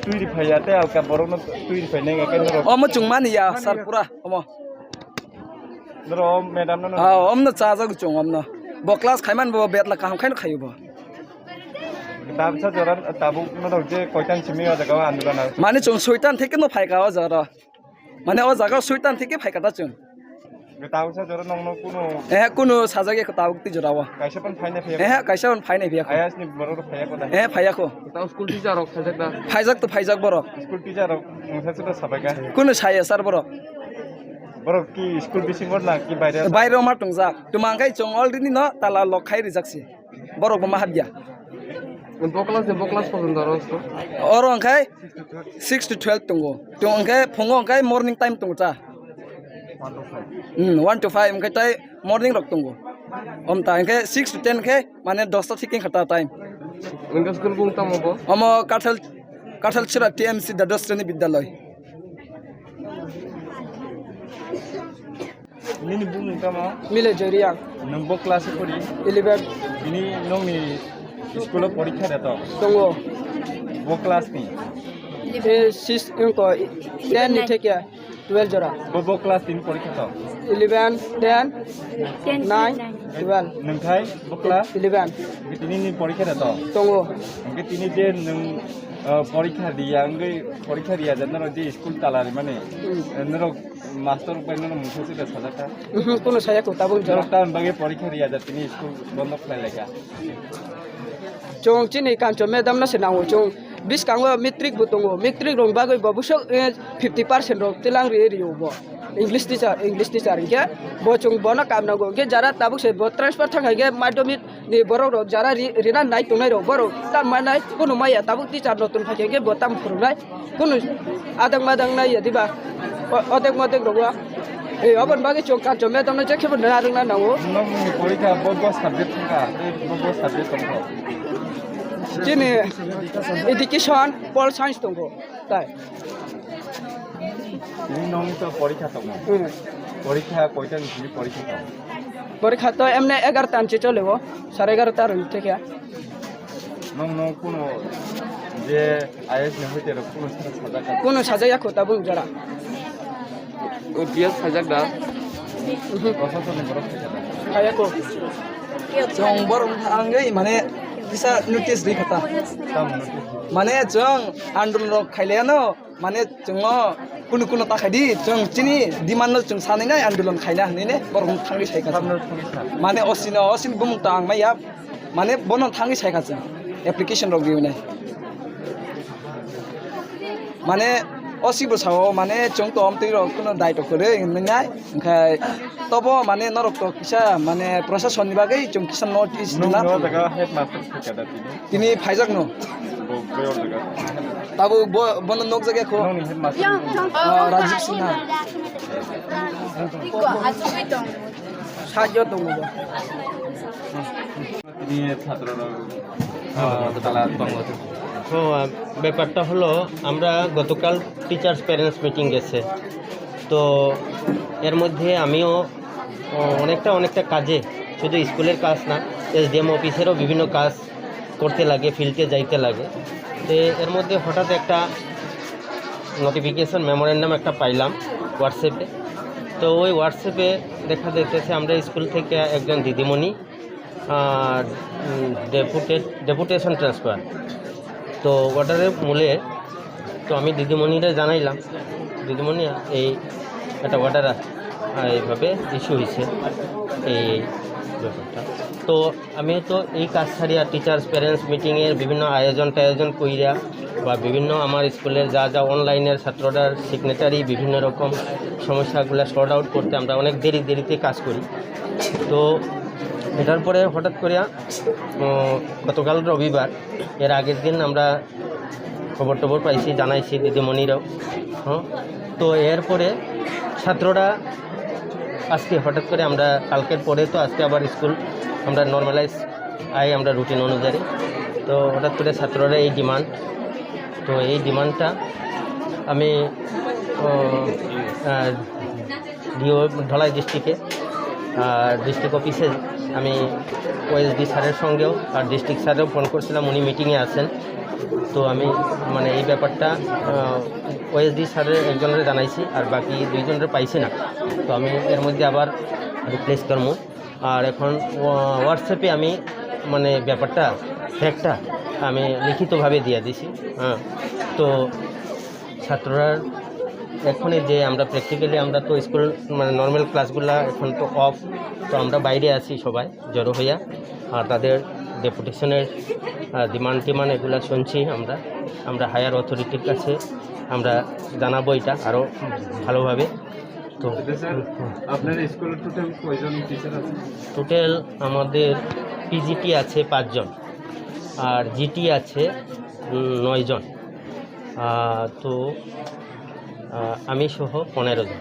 तुइ रिफायाते आलका बरक न तुइ रिफायनाय के नरक अम चों मानिया सर पुरा अम नर मैडम न अमन चाजा चों अमन बो क्लास खायमान बो बेतला काम खायनो खायबो ताबसा जरा ताबु नरक जे कयतान सिमी जगा आन्दोलन माने चों सयतान थेके न फायका जरा माने ओ जगा सयतान थेके फायकाटा चों ताबसा जरा नंग कुनो कुनो साजागे ताबुक्ति जरावा कायसापन फायनाय फैया कायसापन फायनाय फैया आयासनि बरक फायाको दा फायाको ता स्कुल टीचर फायजाक दा फायजाक बर स्कुल टीचर मुसासु दा साबायका कुनो साया सर बर की स्कुल बिसिंगर ना की बायरे मा तंजा तुमांगाय चों अलरेडी न ताला लखाय रिजाक्सि बरक मा हाबिया बकलास पर्यन्त रस्तो और अंखाय 6 to 12 तंगो तो अंखाय फंगो अंखाय मॉर्निंग टाइम तंगचा 1 to 5 अंखाय ताय मॉर्निंग रक तंगो ता अंखाय 6 to 10 के माने 10 थिकिं खटा टाइम उनका स्कुल बुंता मबो हम काठल छिरा टीएमसी द्वादश श्रेणी विद्यालय ini bung tama মিলে জরিয়াং nang bo class pori 11 ini nong ni school porikha dato tongo bo class ni এ 6 ইনকো 10 নি থেকে 12 জরা bo class 3 porikha to 11 10 9 12 nang khai bo class 11 ini ni porikha dato tongo ini je nang porikha dia ngai porikha dia janna je school talari mane nero master pai nero mukhose da sajata কোনো সায়া কো তাবুল জরা ta bage porikha dia ja tini school bondo khlai lega চং চিনি কাঞ্চ madam না সেনাও চং বিশ কাঙ্গো metric বুতঙ্গো metric রং বাগৈ ববুসক 50% রং তেলাং রে রিওবো इंग्लिश टीचर के बो चुंग बोना काम नागो के जरा ताबुक से बो ट्रांसफर थांगा के माध्यमिक नि बरो रो जरा रिना नाइ तंगनाय रो बरो ता मानाय कुनु माया ताबुक टीचर नतुन फाके के बोताम फुरुनाय कुनु आदंग मादंग नाय दिबा अदेक मदेक रोवा ए अबन बागे चों का चों मेदम जे खेब ना रंगना नाओ nong ni porikha bo subject thanga bo subject tongko जिने एजुकेशन पॉल साइंस तंगो ताय ini nong to porikha tongmo porikha koita ni porikha to परीक्षा तो एमने 11 टाइम से चलेगो 11:30 टाइम থেকে nong kuno je IS ne hoite ro kuno sajaka কোনো সাজায়া কথা বুঝ জরা bias sajak da proseso ne boro sajaka kaya ko Jong borong anggai mane bisa notice di kata. Mane jong andul rok khaileno mane jongo kuno takhadi jong chini dimano jong sanina andulon khaina hne borong thangi sai kata. Mane osin bumung tang maya mane bonon thangi sai kata. Application rok diu nai. Mane অসিবো সাও মানে চং তো আমতই rock কোনো দায়িত্ব করে ইননাই ওখাই তবো মানে নরক তো কিসা মানে প্রশাসন নিবাগৈ চং কিসা নোটিস না no daga headmaster thikada তিনি ফাইজাক নো boyor daga তাবো বন নক জায়গা খো no ni headmaster Rajib Sinha 이거 아주 동 সাহায্য তঙ্গো তিনি ছাত্ররা তালা বাংলাতে তো ব্যাপারটা হলো আমরা গতকাল টিচার্স প্যারেন্টস মিটিং গেছে তো এর মধ্যে আমিও অনেকটা কাজে শুধু স্কুলের কাজ না এসডিএম অফিসেরও বিভিন্ন কাজ করতে লাগে ফিল্ডে যাইতে লাগে তো এর মধ্যে হঠাৎ একটা নোটিফিকেশন মেমোরেন্ডাম একটা পাইলাম হোয়াটসঅ্যাপে তো ওই হোয়াটসঅ্যাপে দেখা যাইতেছে আমরা স্কুল থেকে একজন দিদিমণি ডেপুটেশন ট্রান্সফার তো অর্ডারের মূলে তো আমি দিদিমণিরা জানাইলাম দিদিমণি এই একটা অর্ডার এইভাবে ইস্যু হয়েছে এই ব্যাপারটা তো আমি তো এই কাজ ছাড়িয়া টিচার্স প্যারেন্টস মিটিংয়ের বিভিন্ন আয়োজন কইরা বা বিভিন্ন আমার স্কুলের যা অনলাইনের ছাত্ররার সিগনেচারি বিভিন্ন রকম সমস্যাগুলো সর্ট আউট করতে আমরা অনেক দেরিতে কাজ করি তো এটার পরে হঠাৎ করে গতকাল রবিবার এর আগের দিন আমরা খবর পাইছি জানাইছি দিদিমণিরাও তো এরপরে ছাত্ররা আজকে হঠাৎ করে আমরা কালকের পরে তো আজকে আবার স্কুল আমরা নর্মালাইজ আমরা রুটিন অনুযায়ী তো হঠাৎ করে ছাত্ররা এই ডিমান্ড তো এই ডিমান্ডটা আমি ঢালাই ডিস্ট্রিক্টে ডিস্ট্রিক্ট অফিসে আমি ওএসডি স্যারের সঙ্গেও আর ডিস্ট্রিক্ট স্যারেও ফোন করছিলাম উনি মিটিংয়ে আছেন তো আমি মানে এই ব্যাপারটা ওএসডি স্যারের একজনের জানাইছি আর বাকি দুইজনের পাইছি না তো আমি এর মধ্যে আবার রিপ্লেস করবো আর এখন হোয়াটসঅ্যাপে আমি মানে ব্যাপারটা ফ্যাক্টটা আমি লিখিতভাবে দিয়ে দিছি তো ছাত্ররা এখনই যে আমরা প্র্যাকটিক্যালি আমরা তো স্কুল মানে নর্মাল ক্লাসগুলো এখন তো অফ তো আমরা বাইরে আছি সবাই জড়ো হইয়া আর তাদের ডেপুটেশনের ডিমান্ড এগুলো শুনছি আমরা হায়ার অথরিটির কাছে আমরা জানাবো এটা আরও ভালোভাবে তো আপনার স্কুলের টোটাল কয়জন টিচার আছে টোটাল আমাদের পিজিটি আছে 5 জন আর জিটি আছে 9 জন তো আমি সহ 15 জন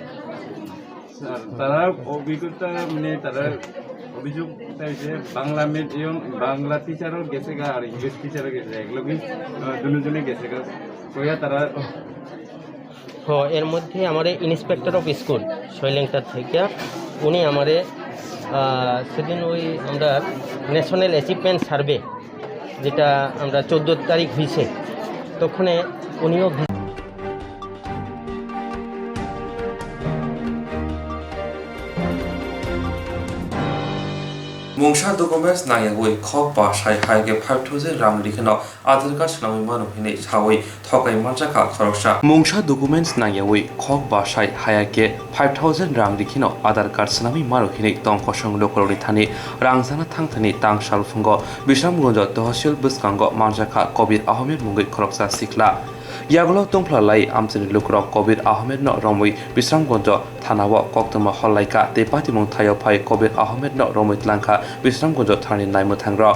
তারা অভিজ্ঞতা মানে তারা অভিযোগ যে বাংলা মিডিয়াম বাংলা টিচারও গেছে গা আর ইংলিশ টিচারও গেছে এগুলো কি দুজনে গেছে গা কইয়া তারা এর মধ্যে আমার ইন্সপেক্টর অফ স্কুল শৈলেংটার থেকে উনি আমারে সেদিন ওই আমরা ন্যাশনাল অ্যাচিভমেন্ট সার্ভে যেটা আমরা 14 তারিখ হয়েছে তখন উনিও Mungsha documents na ya wei khok ba shai hai ge 5000 rang likhno Aadhaar card sanami manu hine chawei thokai mancha kha khoroksa Mungsha documents na ya wei khok ba shai hai ge 5000 rang likhno Aadhaar card sanami manu hine tongko songlo koroni thani rangzana thangthani tang salfungo Bishamgonjo Tehsil Biskango mancha kha Kobir Ahmed mungoi khoroksa sikla Yagulo tongplalai amchini lukrok Kobir Ahmed no romoi Bishamgonjo thanawo koktoma hollaika tepati mong thayo phai Kobir Ahmed no romoi tlangkha Bishamgonjo thani naimu thangra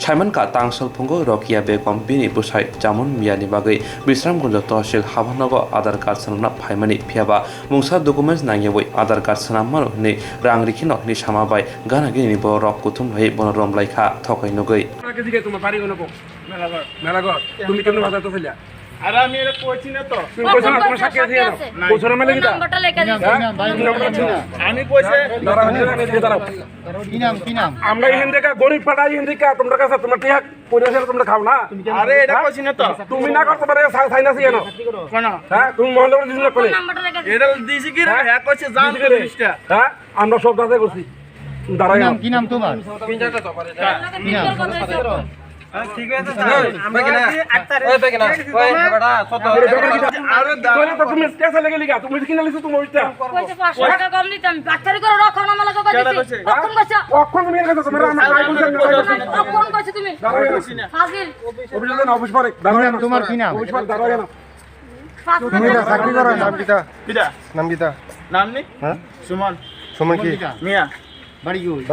Chaiman ka tangsal phungo Rokia Begum bini busai Jamun Miyani bagai Bishamgonjo Tehsil Habanogo Aadhaar card sanamna phaimani phiaba Mungsha documents nangyawai Aadhaar card sanamano ni rangrikino ni samabai gana gini bo rok kutum bhai bonorom laikha thokai nogoi তুমি কেমন ভাষা তো ফেলিয়া আরে আমি এটা কইছি না তো তুমি কইছ না তোমার সাক্ষী আছে না কোছর মেলে কিটা নাম্বারটা লেখা দিছি আমি কইছে দাঁড়াও কি নাম আমরা ইহেন দেখা গরিব পাড়া ইহেন দেখা তোমরা কাছে তোমার টিয়া পয়সা তোমরা খাও না আরে এটা কইছি না তো তুমি না করতে পারে সাইনাস কেন কোন হ্যাঁ তুমি মহল্লা দিছ না কোনে নাম্বারটা লেখা এটা দিছি কি হ্যাঁ কইছে জান জিনিসটা হ্যাঁ আমরা সব দাদা করছি দাঁড়াও কি নাম তোমার পিঞ্জাটা তো পারে কি নাম ঠিক আছে আমরা কি না ওই বেগে না ওই বড়া ছোট আরে দাঁড়া তো তুমি কেসে লাগি লিগা তুমি কি না লিছো তুমি ওইটা কইছে 500 টাকা কম দিতাম ডাক্তারি করে রাখো না মালা কইছি কখন কইছো কখন তুমি এর কাছে তোমরা আমরা কাই বলছেন কখন কইছো তুমি ফাজিল অফিসে না অফিস পরে দাঁড়াও তোমার কি নাম অফিস পরে দাঁড়াও না তুমি এটা চাকরি করো নাম কিটা নাম কিটা নাম নি হ্যাঁ সুমন কি মিয়া বাড়ি কই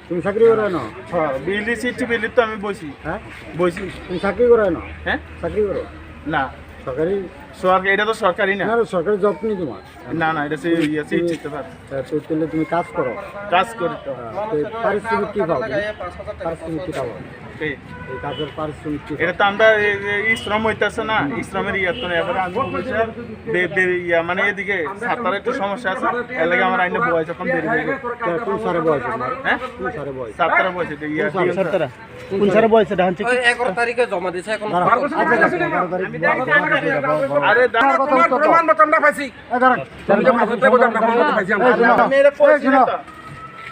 তুমি চাকরি করো না হ্যাঁ বিলি সিট বিলি তো আমি বসি হ্যাঁ বসি তুমি চাকরি করো না হ্যাঁ চাকরি করো না সরকারি এটা তো সরকারি না সরকারি জব নেই তোমার না না এটা সেই সিট চিনতে পার তো তাহলে তুমি কাজ করো তো পারিশ্রমিক কি পাও পারিশ্রমিক কি পাও এই কাজের পারিশ্রমিক কি এটা তো আমরা এই শ্রম হইতাছে না এই শ্রমের ইয়া তো এবারে আমি ইয়া মানে এদিকে ছাত্রের একটু সমস্যা আছে এর লাগে আমার আইনে বয়স এখন দেরি হয়ে গেছে কোন সারে বয়স হ্যাঁ কোন সারে বয়স ছাত্র বয়স এটা ইয়া ছাত্র কোন সারে বয়স এটা হচ্ছে 11 তারিখে জমা দিয়েছে এখন 11 তারিখ আরে তোমার প্রমাণ মত আমরা পাইছি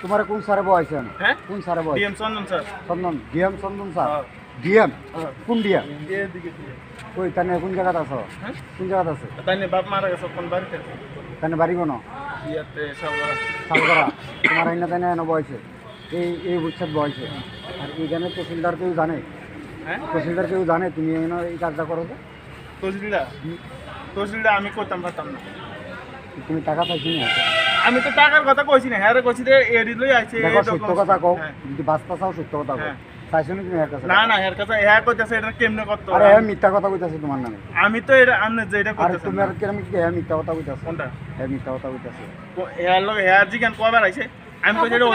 তোমার কোন সারে বয়স হ্যাঁ কোন সারে বয়স ডিএম চন্দন স্যার ডিএম চন্দন স্যার ডিএম কোন ডিএম কই তানে কোন জায়গাতে আছো কোন জায়গাতে আছে তানে বাপ মারা গেছে কোন বাড়িতে তানে বাড়ি কোন ইয়াতে সালগরা তোমার আইনা তানে এনে বয়সে এই বুঝছত বয়সে আর এইখানে তহসিলদার কেউ জানে হ্যাঁ তহসিলদার কেউ জানে তুমি এই কাজটা করো তো তহসিলদার আমি করতাম পারতাম না তুমি টাকা পাইছি না আমি তো টাকার কথা কইছি না হ্যাঁ কইছি রে এডি লই আইছে দেখো সত্য কথা কও যদি বাস্তা চাও সত্য কথা কও চাইছো না তুমি এর কাছে না না এর কাছে হ্যাঁ কইতাছে এটা কেমনে করতে আরে হ্যাঁ মিথ্যা কথা কইতাছে তোমার নামে আমি তো এটা আমনে যেটা কইতাছি আরে তুমি আর কেমন কি হ্যাঁ মিথ্যা কথা কইতাছ কোনটা হ্যাঁ মিথ্যা কথা কইতাছে হ্যাঁ লগে হ্যাঁ জিগান কবার আইছে আমি কইছি এটা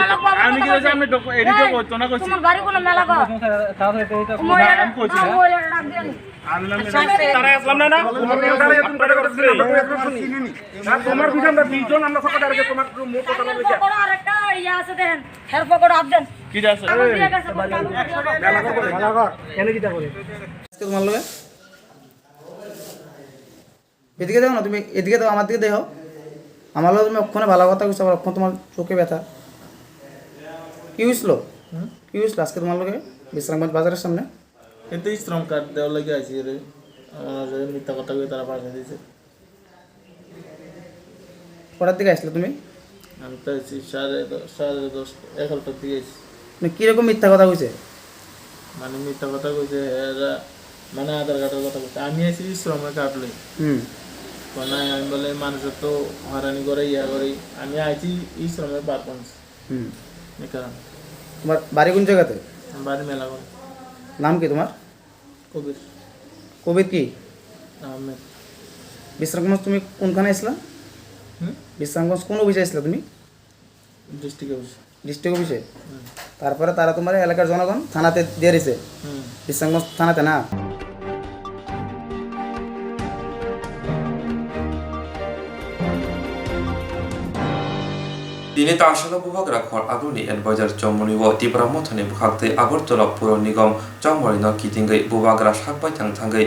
আমি কি কইছি আপনি এডিটে কইতো না কইছি তোমার বাড়ি কোন মেলা কর তাহলে এটা আমি কইছি তারা আসলাম না না তোমার বিজন বিজন আমরা সকলে আর তোমার মুখ কথা বলে কি আরেকটা ইয়া আছে দেন হেল্প করো আপদেন কি আছে মেলা কর কেন কিটা করে আজকে তোমার লগে এদিকে দাও না তুমি এদিকে দাও আমার দিকে দেখো আমার লগে তুমি ওখানে ভালো কথা কইছো ওখানে তোমার চোখে ব্যথা কি হইছিল আজকে তোমার লগে বিশ্রামগঞ্জ বাজারের সামনে এতে শ্রম কার্ড দেওয়ার লাগে আইছি রে আমাদের মিথ্যা কথা কই তারা পাঠিয়ে দিয়েছে কটার দিকে আসলে তুমি আমি তো আইছি 10:30 11টার দিকে আইছি মানে কিরকম মিথ্যা কথা কইছে মানে মিথ্যা কথা কইছে এরা মানে আধার কার্ডের কথা কইছে আমি আইছি শ্রমের কার্ড লই কোন আমি বলে মানুষের তো হারানি করে ইয়া করে আমি আইছি এই শ্রমের পারপন্স কারণ তোমার বাড়ি কোন জায়গাতে বাড়ি মেলাগড় নাম কি তোমার কবির কি আহমেদ বিশ্রামগঞ্জ তুমি কোনখানে আসলা বিশ্রামগঞ্জ কোন অফিসে আসলা তুমি ডিস্ট্রিক্ট অফিসে তারপরে তারা তোমার এলাকার জনগণ থানাতে দিয়ে দিয়েছে বিশ্রামগঞ্জ থানাতে না दिनै तासला बुभाग राखर आगुनि एडभाइजार जमुनिव तिब्रा मथनि बुखागते आगरतला पुर निगम जमरिनो किथिंगै बुभागरा साकबाय थांथांगै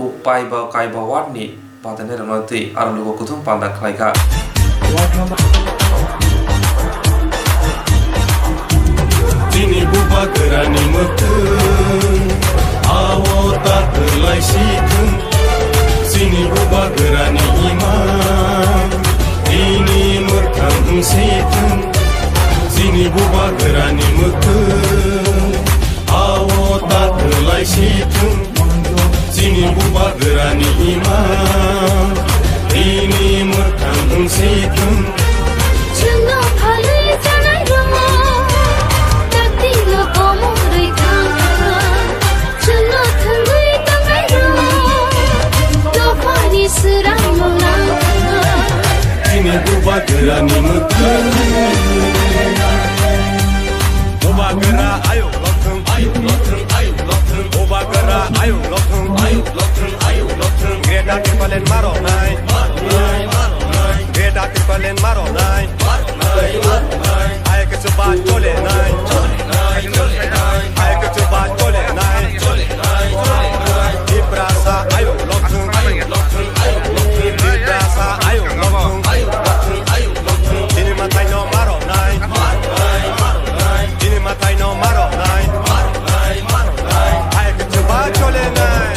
उपाय बा कायबा वार्डनि बादाने रनति आरो लोगो कुथुम पान्दा खलायगा दिनै बुभागरानि मोथों आwo तातलाय सिथों दिनै बुभागरानि इमान दिनै मोखां सिथों दिनै बुभागरानि मोथों आwo तातलाय सिथों दिनै बुभागरानि इमान दिनै मोखां सिथों Bubagerani mutun Bubagera ayo lotung Bubagera ayo lotung Greta tipalen maro nai Greta tipalen maro nai Ayo ke coba chole nai Ayo ke coba chole nai Ibrasa ayo lotung Ibrasa ayo lotung Dini matai no maro nai Dini matai no maro nai Ayo ke coba chole nai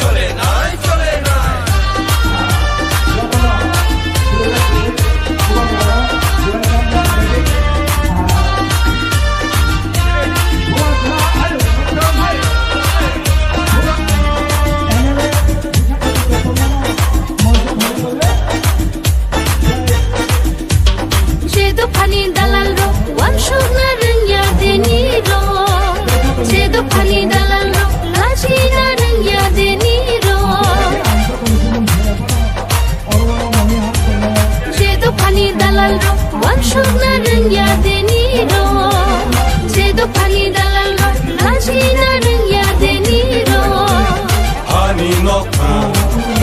Ani nokta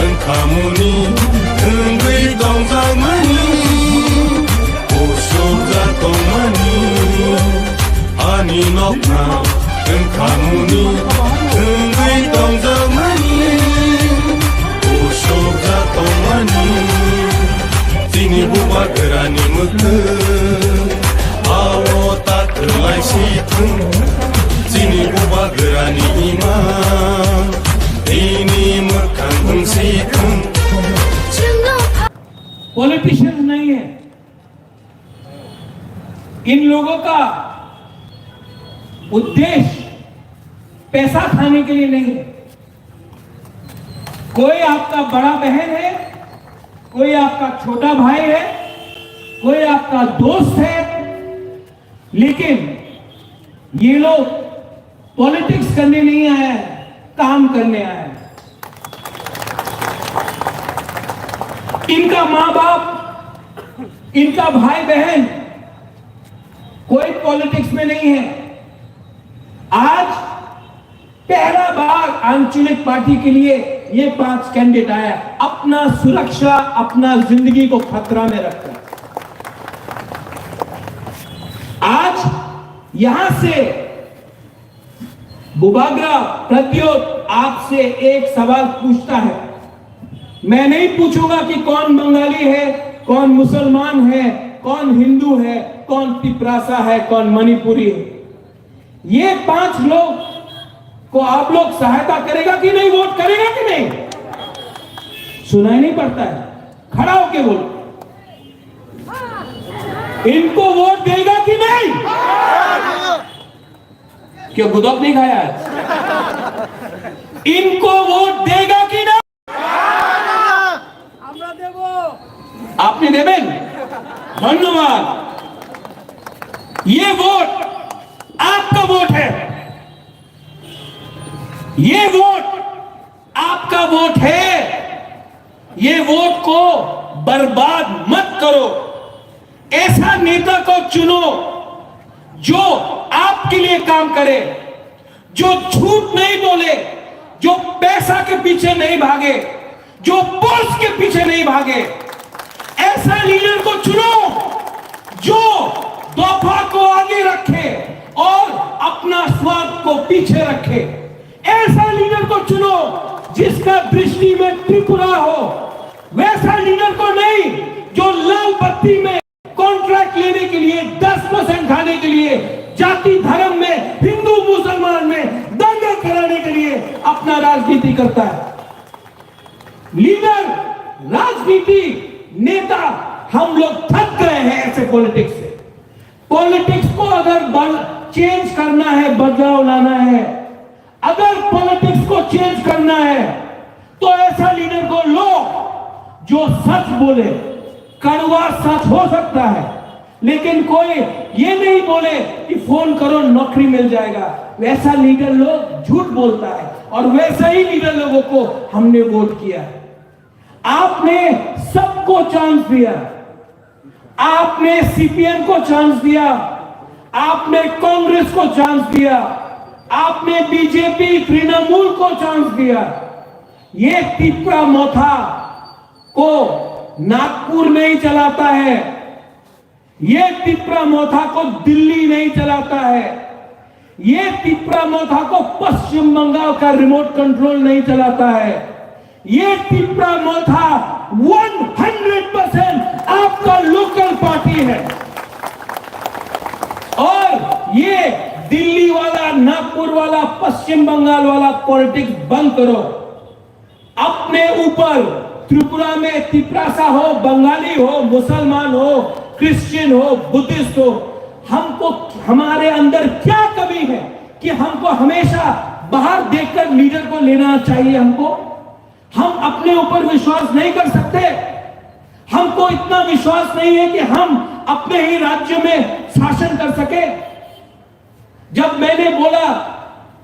engkamuni engui dongzamani Usurza tongmani Ani nokta engkamuni engui dongzamani Usurza tongmani Dini bubagerani mutun Awo tatlai situng Dini bubagerani iman Dini mekang situng politicians नहीं है इन लोगों का उद्देश्य पैसा खाने के लिए नहीं है कोई आपका बड़ा बहन है कोई आपका छोटा भाई है कोई आपका दोस्त है लेकिन ये लोग पॉलिटिक्स करने नहीं आया है काम करने आया है इनका मां बाप इनका भाई बहन कोई पॉलिटिक्स में नहीं है आज पहला बार आंचलिक पार्टी के लिए ये 5 कैंडिडेट आया अपना सुरक्षा अपना जिंदगी को खतरा में रखकर आज यहां से बुबागरा प्रद्योत आपसे एक सवाल पूछता है मैं नहीं पूछूंगा कि कौन बंगाली है कौन मुसलमान है कौन हिंदू है कौन तिपरासा है कौन मणिपुरी है ये 5 लोग को आप लोग सहायता करेगा कि नहीं वोट करेगा कि नहीं सुनाई नहीं पड़ता है खड़ा होके बोलो इनको वोट देगा कि नहीं क्यों गुदक नहीं खाया इनको वोट देगा कि नहीं আপনি দেবেন ধন্যবাদ ये वोट आपका वोट है ये वोट आपका वोट है ये वोट को बर्बाद मत करो ऐसा नेता को चुनो जो आपके लिए काम करे जो झूठ नहीं बोले जो पैसा के पीछे नहीं भागे जो पोस्ट के पीछे नहीं भागे ऐसा लीडर को चुनो जो दफा को आगे रखे और अपना स्वार्थ को पीछे रखे। ऐसा लीडर को चुनो जिसका दृष्टि में त्रिपुरा हो, वैसा लीडर को नहीं जो लाल बत्ती में कॉन्ट्रैक्ट लेने के लिए 10% खाने के लिए, जाति धर्म में, हिंदू मुसलमान में दंगे कराने के लिए अपना राजनीति करता है। लीडर, राजनीति, नेता, हम लोग थक गए हैं ऐसे पॉलिटिक्स से। पॉलिटिक्स को अगर चेंज करना है, बदलाव लाना है, अगर पॉलिटिक्स को चेंज करना है तो ऐसा लीडर को लो जो सच बोले। कड़वा सच हो सकता है, लेकिन कोई ये नहीं बोले कि फोन करो नौकरी मिल जाएगा। वैसा लीडर लोग झूठ बोलता है और वैसा ही लीडर लोगों को हमने वोट किया। आपने सबको चांस दिया, आपने सीपीएम को चांस दिया, आपने कांग्रेस को चांस दिया, आपने बीजेपी तृणमूल को चांस दिया। ये तिपरा मोथा को नागपुर नहीं चलाता है, ये तिपरा मोथा को दिल्ली नहीं चलाता है, ये तिपरा मोथा को पश्चिम बंगाल का रिमोट कंट्रोल नहीं चलाता है। ये तिपरा मोथा 100% आपका लोकल पार्टी है। और ये दिल्ली वाला, नागपुर वाला, पश्चिम बंगाल वाला पॉलिटिक्स बंद करो। अपने ऊपर त्रिपुरा में तिपरासा हो, बंगाली हो, मुसलमान हो, क्रिश्चियन हो, बुद्धिस्ट हो, हमको हमारे अंदर क्या कमी है कि हमको हमेशा बाहर देखकर लीडर को लेना चाहिए? हम अपने ऊपर विश्वास नहीं कर सकते? हमको इतना विश्वास नहीं है कि हम अपने ही राज्य में शासन कर सके? जब मैंने बोला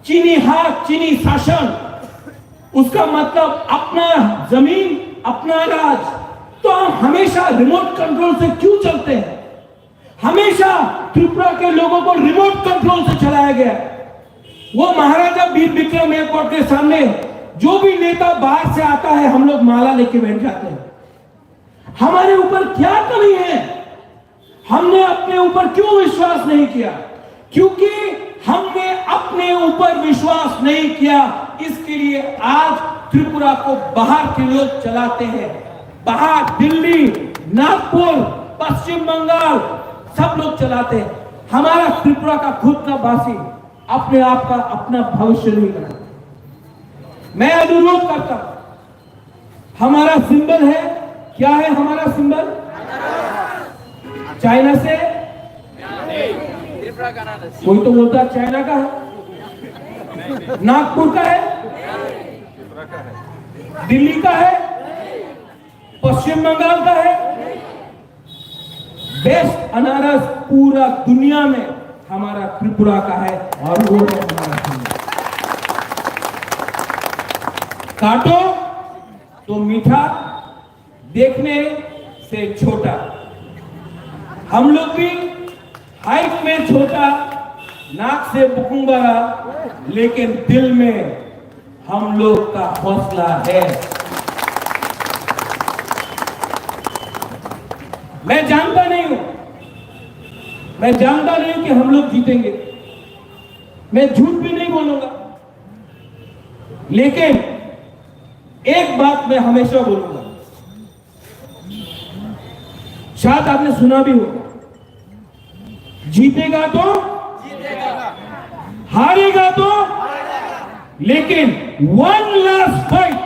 चीनी हाथ चीनी शासन, उसका मतलब अपना जमीन, अपना राज, तो हम हमेशा रिमोट कंट्रोल से क्यों चलते हैं? हमेशा त्रिपुरा के लोगों को रिमोट कंट्रोल से चलाया गया। वो महाराजा वीर विक्रम एयरपोर्ट के सामने जो भी नेता बाहर से आता है, हम लोग माला लेके बैठ जाते हैं। हमारे ऊपर क्या कमी है? हमने अपने ऊपर क्यों विश्वास नहीं किया? क्योंकि हमने अपने ऊपर विश्वास नहीं किया, इसके लिए आज त्रिपुरा को बाहर के लोग चलाते हैं। बाहर दिल्ली, नागपुर, पश्चिम बंगाल सब लोग चलाते हैं। हमारा त्रिपुरा का खुद का वासी अपने आप का अपना भविष्य नहीं बना। मैं अनुरोध करता हूं, हमारा सिंबल है, क्या है हमारा सिंबल? चाइना से? कोई तो बोलता है चाइना का है, नागपुर का है, दिल्ली का है, पश्चिम बंगाल का है। बेस्ट अनारस पूरा दुनिया में हमारा त्रिपुरा का है और वो है हमारा सिंबल। काटो तो मीठा, देखने से छोटा। हम लोग भी हाइट में छोटा, नाक से बुकुंबरा, लेकिन दिल में हम लोग का हौसला है। मैं जानता नहीं हूं कि हम लोग जीतेंगे। मैं झूठ भी नहीं बोलूंगा, लेकिन एक बात मैं हमेशा बोलूंगा, शायद आपने सुना भी होगा, जीतेगा तो हारेगा तो, लेकिन वन लास्ट फाइट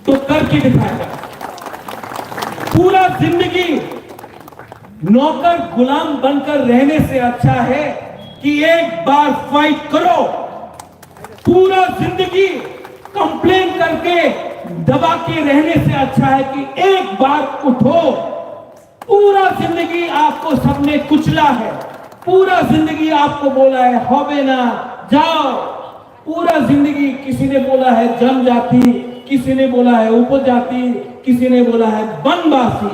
तो करके दिखाएगा। पूरा जिंदगी नौकर गुलाम बनकर रहने से अच्छा है कि एक बार फाइट करो। पूरा जिंदगी कंप्लेन करके दबा के रहने से अच्छा है कि एक बार उठो। पूरा जिंदगी आपको सबने कुचला है, पूरा जिंदगी आपको बोला है होबे ना, जाओ। पूरा जिंदगी किसी ने बोला है जनजाति, किसी ने बोला है उपजाति, किसी ने बोला है वनवासी।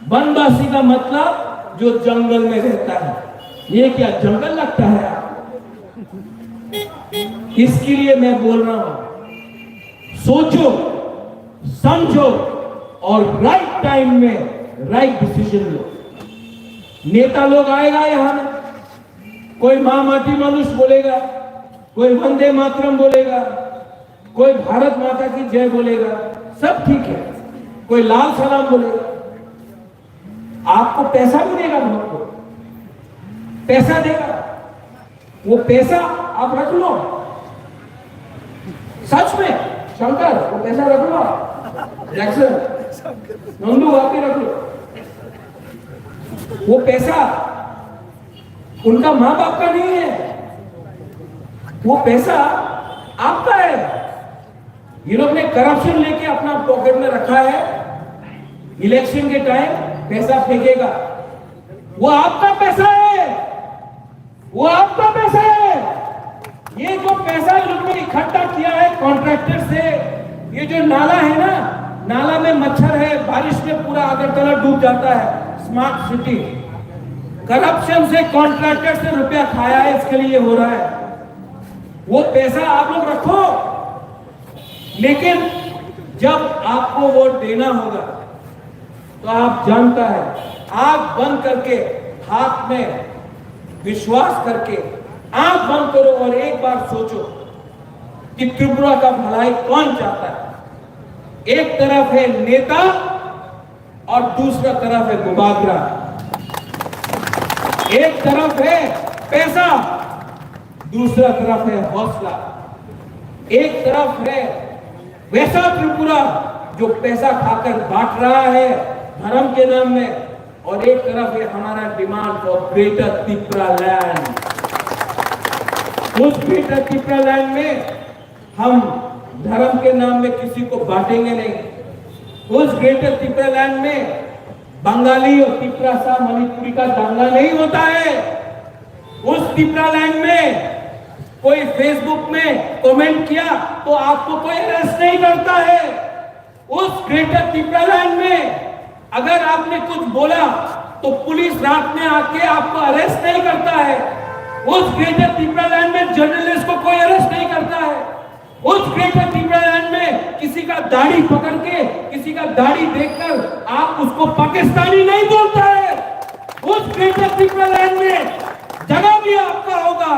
वनवासी का मतलब जो जंगल में रहता है। ये क्या जंगल लगता है आपको? इसके लिए मैं बोल रहा हूं, सोचो, समझो और राइट टाइम में राइट डिसीजन लो। नेता लोग आएगा यहाँ में, कोई माँ माटी मनुष बोलेगा, कोई वंदे मातरम बोलेगा, कोई भारत माता की जय बोलेगा, सब ठीक है, कोई लाल सलाम बोलेगा। आपको पैसा भी देगा, वोट को पैसा देगा, वो पैसा आप रख लो, सच में शंकर वो पैसा रख लो, जैक्सन नंदू आप ही रख लो। वो पैसा उनका माँ बाप का नहीं है, वो पैसा आपका है। ये लोग ने करप्शन लेके अपना पॉकेट में रखा है, इलेक्शन के टाइम पैसा फेंकेगा, वो आपका पैसा है, वो आपका पैसा है। ये जो पैसा लोग ने इकट्ठा किया है कॉन्ट्रैक्टर से, ये जो नाला है ना, नाला में मच्छर है, बारिश में पूरा अगरतला डूब जाता है। स्मार्ट सिटी करप्शन से कॉन्ट्रैक्टर से रुपया खाया है, इसके लिए हो रहा है। वो पैसा आप लोग रखो, लेकिन जब आपको वोट देना होगा तो आप जानता है, आंख बंद करके, हाथ में विश्वास करके आंख बंद करो और एक बार सोचो कि त्रिपुरा का भलाई कौन चाहता है। एक तरफ है नेता और दूसरा तरफ है मुबादला। एक तरफ है पैसा, दूसरा तरफ है हौसला। एक तरफ है वैसा त्रिपुरा जो पैसा खाकर बांट रहा है धर्म के नाम में, और एक तरफ है हमारा demand for greater Tripura land. उस ग्रेटर त्रिपुरा लैंड में हम धर्म के नाम में किसी को बांटेंगे नहीं। उस ग्रेटर त्रिपुरा लैंड में बंगाली और त्रिपुरा मणिपुरी का दंगा नहीं होता है। उस त्रिपुरा लैंड में कोई फेसबुक में कमेंट किया तो आपको कोई अरेस्ट नहीं करता है। उस ग्रेटर त्रिपुरा लैंड में अगर आपने कुछ बोला तो पुलिस रात में आके आपको अरेस्ट नहीं करता है। उस ग्रेटर त्रिपुरा लैंड में जर्नलिस्ट को कोई अरेस्ट नहीं करता है। उस ग्रेटर त्रिपुरा लैंड में किसी का दाढ़ी पकड़ के, किसी का दाढ़ी देखकर आप उसको पाकिस्तानी नहीं बोलता है। उस ग्रेटर त्रिपुरा लैंड में जगह भी आपका होगा,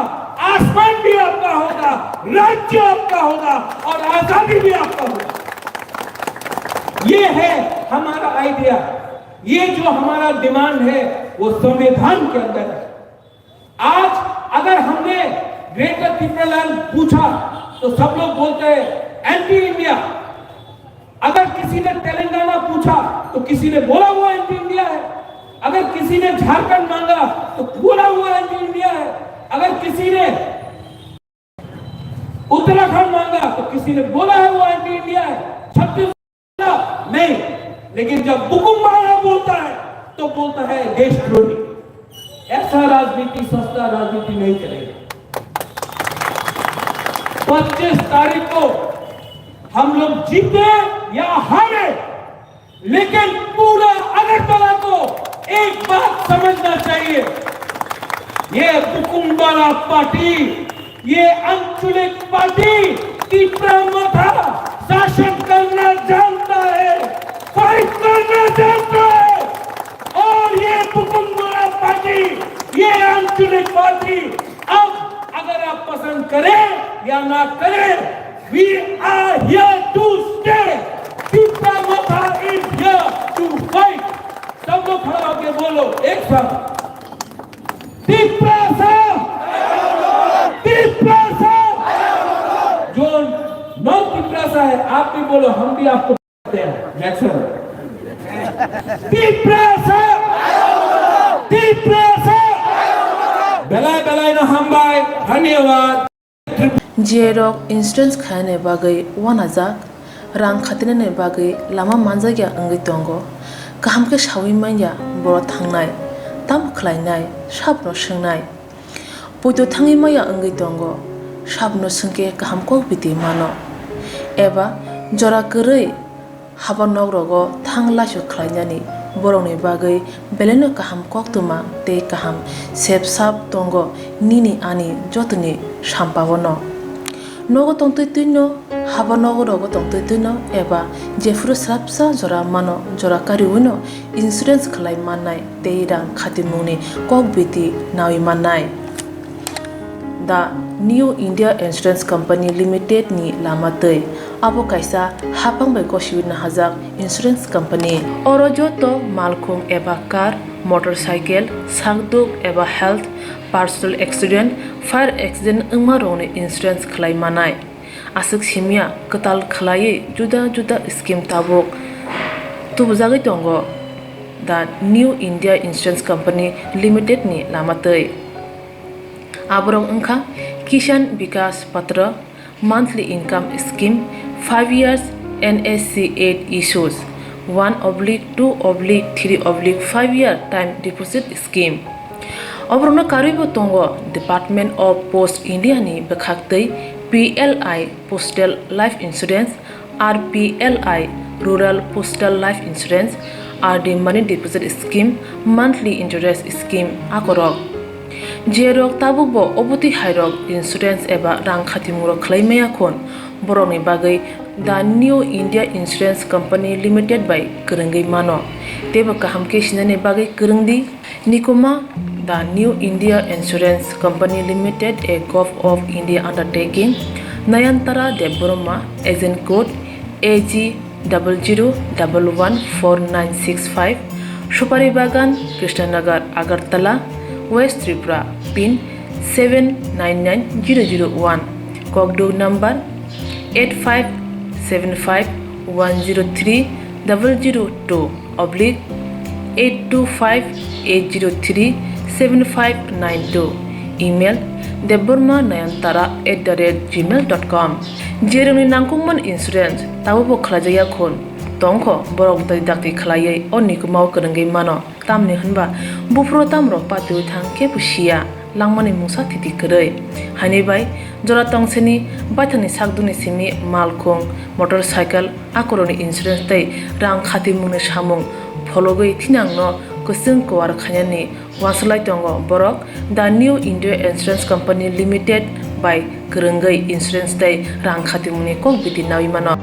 आसमान भी आपका होगा, राज्य आपका होगा और आजादी भी आपका होगा। ये है हमारा आइडिया, ये जो हमारा डिमांड है वो संविधान के अंदर है। आज अगर हमने ग्रेटर त्रिपुरा लैंड पूछा तो सब लोग बोलते हैं एंटी इंडिया। अगर किसी ने तेलंगाना पूछा तो किसी ने बोला वो एंटी इंडिया है। अगर किसी ने झारखंड मांगा तो बोला हुआ एंटी इंडिया है। अगर किसी ने उत्तराखंड मांगा तो किसी ने बोला है वो एंटी इंडिया है। छत्तीसगढ़ नहीं, लेकिन जब बुकुम्बारा बोलता है तो बोलता है देशद्रोही। ऐसा राजनीति, सस्ता राजनीति नहीं चलेगा। 25 तारीख को हम लोग जीते या हारे, लेकिन पूरा अगरतला को एक बात समझना चाहिए, ये बुकुम्बारा पार्टी, ये अंचलिक पार्टी त्रिपुरा था शासन करना जानता है, फाइट करना जानता है। और ये बुकुम्बारा पार्टी, ये अंचलिक पार्टी अब अगर आप पसंद करें या ना करें, we are here to stay. Tripura is here to fight. सब लोग खड़ा होकर बोलो एक साथ, त्रिपुरा जो नॉन त्रिपुरा है आप भी बोलो, हम भी आपको कहते हैं जैक्सन। बेलाय बेलाय ना हम बाय, धन्यवाद। जियरक इंस्टेंस खाने बागै वानाजाक रां खातिने बागै लामा मानजागिया अंगै दंगो गाहाम के सावि माइया बर थांनाय ताम खलायनाय साबनो सोंनाय बयदो थाङै माइया अंगै दंगो साबनो सोंके गाहाम को बिदि मानो एबा जरा गरै हाबा नगरगो थां लासो खलायनानि बरंनि बागै बेलेनो गाहाम कक्तुमा ते गाहाम सेब साब दंगो निनि आनि जतनि साम्पावनो nogo tongtui tuino haba nogo rogo tongtui tuino eba jefuru srapsa jora mano jora kari uino insurance khlai manai teirang khatimuni kok biti nawi manai The New India Insurance Company Limited ni lamatei abo kaisa hapang bai koshiwin na hajak insurance company oro joto malkhung eba car motorcycle sagduk eba health personal accident fire accident ungma rone insurance khlai manai asuk simia katal khlai juda juda scheme tabok tubjagai tongo The New India Insurance Company Limited ni lamatei Abrong Unka Kishan Vikas Patra Monthly Income Scheme 5 years NSC 8 issues 1/2/3/5 year time deposit scheme Obrona Karibo Tongo Department of Post India ni Bekhaktei PLI Postal Life Insurance RPLI Rural Postal Life Insurance RD Money Deposit Scheme Monthly Interest Scheme Akorok Jerok tabubo obuti hairok insurance eba rang khatimuro khlaimaya khon boroni bagai The New India Insurance Company Limited by Kerengai mano teba kahamke sinane bagai kerengdi nikoma The New India Insurance Company Limited a Gulf of India undertaking Nayantara Deboroma agent code AG 00114965 Shupari Bagan Krishnanagar Agartala West Tripura pin 799001 Kogdo number 8575102825-825-803-7592 email debormanayantara@gmail.com Jeremy Nangkungman Insurance Tabubo Khlajaya Khon Tongko borok dai dakti khlaiye onikumau kerengai mano tamni hanba bufro tamro patu thang ke pusia langmani musa thiti kerei hani bai jora tongseni bathani sakduni simi malkhong motorcycle akoroni insurance tai rang khati mune samung phologoi thinangno kusung kwar khanyani waslai tongo borok The New India Insurance Company Limited by kerengai insurance tai rang khati mune kok biti nawi mano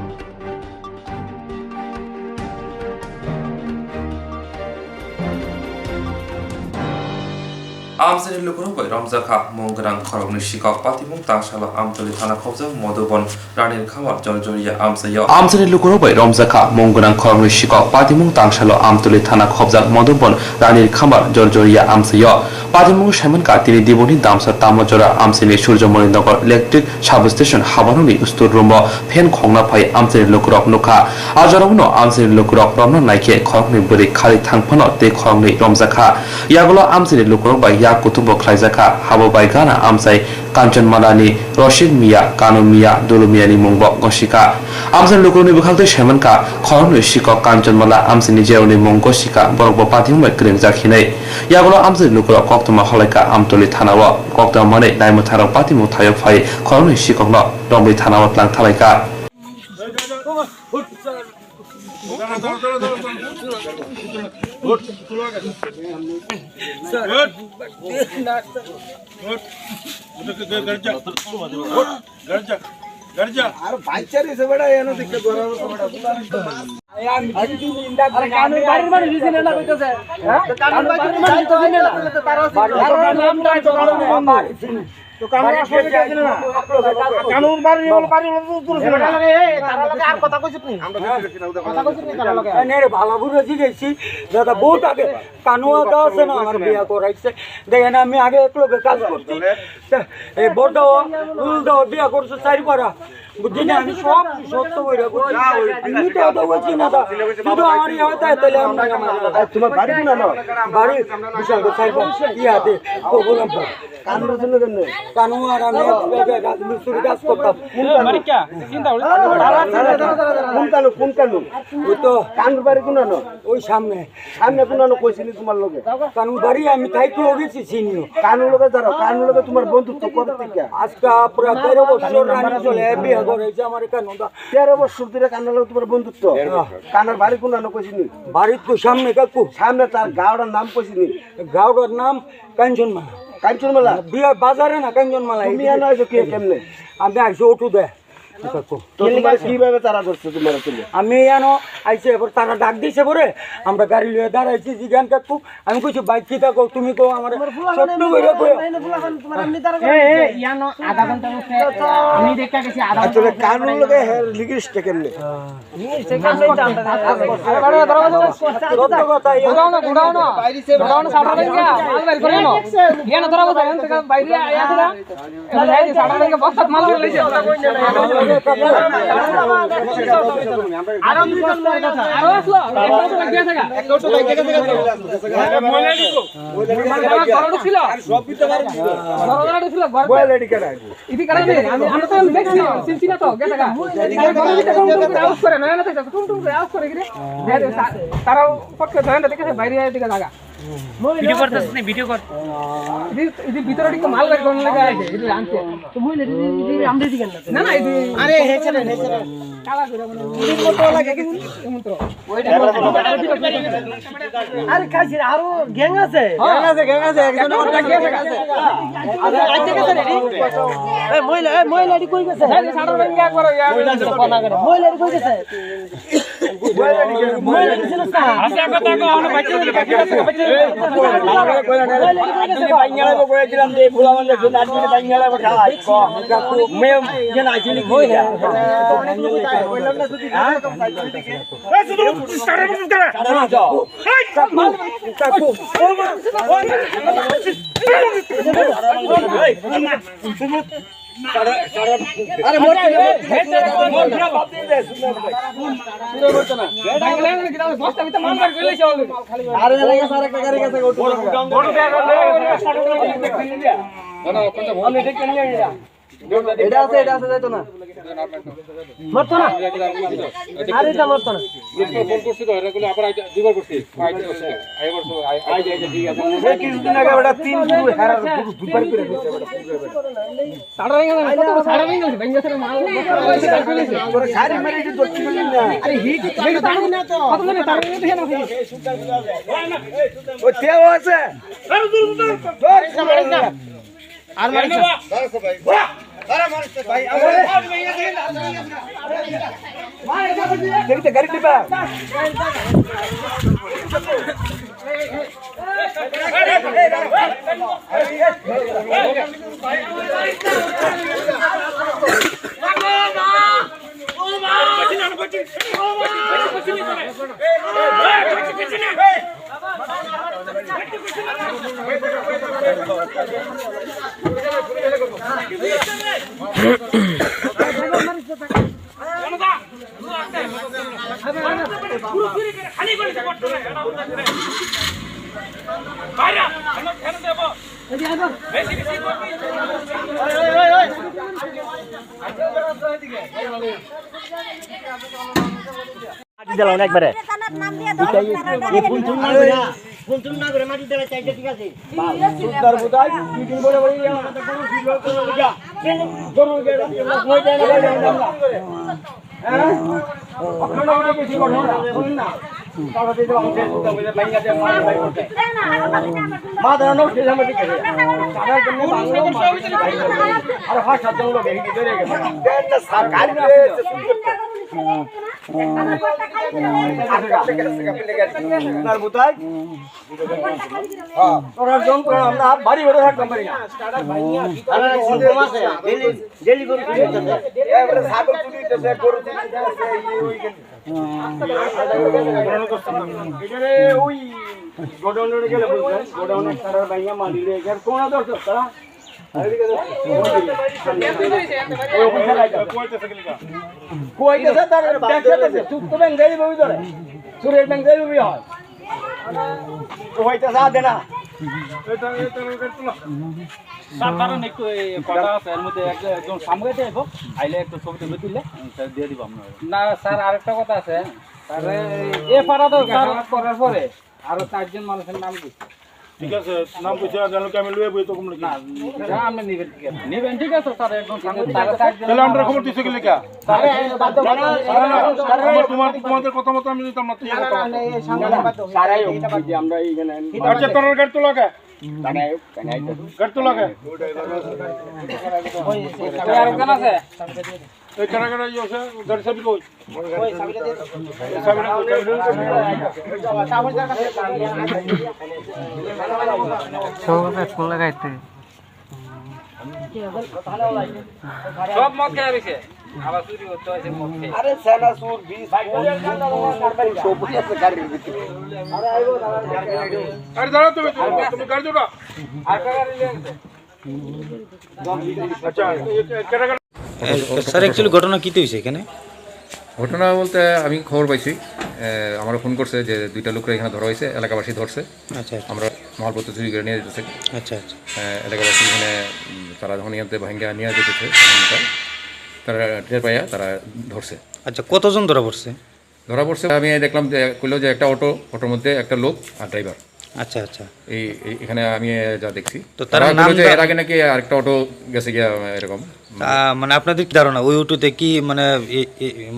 Amsani Lukuru by Ramzaka Mongrang Korogni Shikok Patimung Tashala Amtoli Thana Khobja Modubon Ranil Khamar Jorjoria Amsayo Amsani Lukuru by Ramzaka Mongrang Korogni Shikok Patimung Tashala Amtoli Thana Khobja Modubon Ranil Khamar Jorjoria Amsayo Patimung Shaman Katini Diboni Damsa Tamajora Amsani Surjamoni Nagar Electric Substation Habanuni Ustur Rumbo Pen Khongna Pai Amsani Lukurok Nuka Ajarono Amsani Lukurok Romno Nike Korogni Buri Kali Thangpano Te Korogni Ramzaka Yagulo Amsani Lukurok by Kutubo Klaizaka Habo Baigana Amsai Kanchan Malani Rashid Mia Kanu Mia Dulumia ni Mungbo Goshika Amsan Lukuni Bukhalto Shamanka Korno Shiko Kanchan Mala Amsini Jeoni Mongoshika Borbo Patim Kring Zakine Yagolo Amsan Lukuro Koktuma Holeka Amtoli Tanawa Kokta Mane Naimutaro Patimu Tayo Fai Korno Shiko No Dombi Tanawa Plan Talaka দেখেন আমি আগে একটু কাজ করছি বিয়া করছো চারি পারা বুঝছি না আমি সব সত্য বইরা করছি বলছি না শুধু আমার ইয়ে হয় তাই তাহলে তোমার বাড়ি কোন বাড়ি বিশাল ইয়াতে বললাম কানু আর আমি কাজ করতাম কোন কানু ওই তো কানুর বাড়ি কোন ওই সামনে সামনে কোন কইছিলি তোমার লোকে কানুর বাড়ি আমি তাই তো গেছি চিনিও কানুর লোকে যারা কানুর লোকে তোমার বন্ধুত্ব করতে থেকে আজকে পুরো 13 বছর রানি চলে বিয়ে করেছে আমার কানুটা 13 বছর ধরে কানুর লোকে তোমার বন্ধুত্ব কানুর বাড়ি কোন কইছিলি বাড়ি তো সামনে কাকু সামনে তার গাওড়ার নাম কইছিলি গাওড়ার নাম কাঞ্চন মা কাঞ্চন মেলা বিয়ে বাজারে না কাঞ্চন মেলা তুমি এনে আইছো কি কেমনে আমি আইসি অটো দে তো তোমার কিভাবে তারা করছে তোমার তুমি আমি এনো আইসে এবার তারা ডাক দিছে পরে আমরা গাড়ি লিয়ে দাঁড়াইছি জিজ্ঞান কাকু আমি কইছি বাইক কি থাকো তুমি কো আমার ছোট্ট করে কই ইয়ানো আধা ঘন্টা মধ্যে আমি দেখা গেছি আধা আসলে কানুন লগে লিগিস্ট কেমনে তারাও পক্ষে ধরেন দেখেছে বাইরে দিকে জায়গা ভিডিও করতেছ না ভিডিও কর এই ভিতরে দিকে মাল বের করতে লাগা আছে এটা আনতে তো মইলে আমরা দিকে না না এই আরে হেছে না কালা করে মানে মতো লাগে কি মন্ত্র ওইটা আরে কাছে আরো গ্যাং আছে একজন ওর গ্যাং আছে আরে আইতে গেছে রে এই মহিলাটি কই গেছে সাড়া রঙ একবার কোনা করে মহিলাটি কই গেছে মহিলাটি ছিল না আচ্ছা কথা কো আমরা বাচ্চা বাইঙ্গালা কই দিলাম যে ফুলা মানে যে নাচি বাইঙ্গালা খাই কো মে যে নাচি নি কই কইলাম না যদি এই শুধু স্টার্ট করে এই কাকু আরে মোর বাপ দিলে শুনে বস্তা ভিতরে মান বার কইলে চল আরে লাগা সারা একটা গাড়ি কাছে ওটো না কোনটা ভালো এটা কেন নিয়া এটা আছে যাইতো না মরতো না আরে এটা মরতো না ফোন করছি তো এরা কইলে আবার আইটা দুবার করছি আই যাই ঠিক আছে এই কিছুদিন আগে বড় তিন গুরু হারা দুবার করে দিছে বড় সাড়া রেঙ্গা কত সাড়া রেঙ্গা বেঙ্গাসের মাল ওরে সারি মেরে যে দচ্ছি না আরে হিট তাড়ু না তো কত মানে তাড়ু না দেখে না ও তেও আছে আরে দূর না আর মারি না ভাই আরে মারিস ভাই দেখতে গাড়ি টিপা দিলাম একবারে মাটি দেওয়া চাইছে ঠিক আছে সুন্দর বুদাই দুদিন বড় বড় আমাদের কোনো ভিডিও করে লাগা গরু গেড়া মই দেন না হ্যাঁ আপনারা কি কিছু করুন না তাহলে দিতে আমাদের বুঝে বাইঙ্গা দিয়ে মার বাই করতে মা দাঁড়ানো সে সময় ঠিক আছে সারা জন্য বাংলা আর হ্যাঁ সাত জন লোক এই ধরে গেছে দেন না সরকার আপনার বুতাই তোরা জন আমরা বাড়ি বেড়ে থাকতাম পারি না ডেলি করে এবারে ছাগল চুরিতেছে গরু চুরিতেছে ওই গোডাউনে গেলে বুঝলেন গোডাউনে তারা ভাইয়া মালিলে এখানে কোন দরকার তারা কইতেছে তার ব্যাংকে চুপ তো ব্যাংক যাইবে ওই ধরে সুরের ব্যাংক যাইবে হয় কইতেছে আদে না স্যার কারণ একটু কথা আছে এর মধ্যে একজন সামগাইতে আইব আইলে একটু ছবি তুলে দিলে দিয়ে দিব আপনার না স্যার আরেকটা কথা আছে স্যার এ পারা তো করার পরে আরো 4 জন মানুষের নাম দিচ্ছে ঠিক আছে নাম কইছে জানো কি আমি লয়ে বই তো কম লাগি না আপনি নেবেন ঠিক আছে স্যার একদম সামনে তারা 4 জন তাহলে আমরা খবর দিছে কি লেখা তোমাদের কথা মতো আমি দিতাম না সারাই আমরা এইখানে আচ্ছা তোর গাড়ি তো লাগা कर तो लगे यार कना से एक करा करा यो से उधर से भी कोई फोन लगाइते सब मत के आबिसे আবার চুরি হচ্ছে আছে মদ খেয়ে আরে সেনা সুর 20 সবুজ আছে গাড়ির ভিতরে আরে আইবো আরে দাঁড়াও তুমি গাড়ি জোড়া আর গাড়ি নিয়ে আচ্ছা স্যার অ্যাকচুয়ালি ঘটনা কী হয়েছে এখানে? ঘটনা বলতে আমি খবর পাইছি, আমার ফোন করছে যে দুইটা লোকরা এখানে ধরা হয়েছে, এলাকাবাসী ধরছে। আচ্ছা আমরা মালপত্র চুরি করে নিয়ে যেতেছে। আচ্ছা আচ্ছা এলাকাবাসী এখানে তারা যখন এখান থেকে ভাঙ্গা নিয়ে যেতেছে তারা টের পাইয়া তারা ধরছে। আচ্ছা কতজন ধরা পড়ছে? ধরা পড়ছে আমি দেখলাম যে কইলো যে একটা অটোর মধ্যে একটা লোক আর ড্রাইভার। আচ্ছা আচ্ছা এখানে আমি যা দেখছি তো তারা নাম এর আগে নাকি আরেকটা অটো গেছে গিয়া এরকম। মানে আপনাদের কি ধারণা ওই অটোতে কি মানে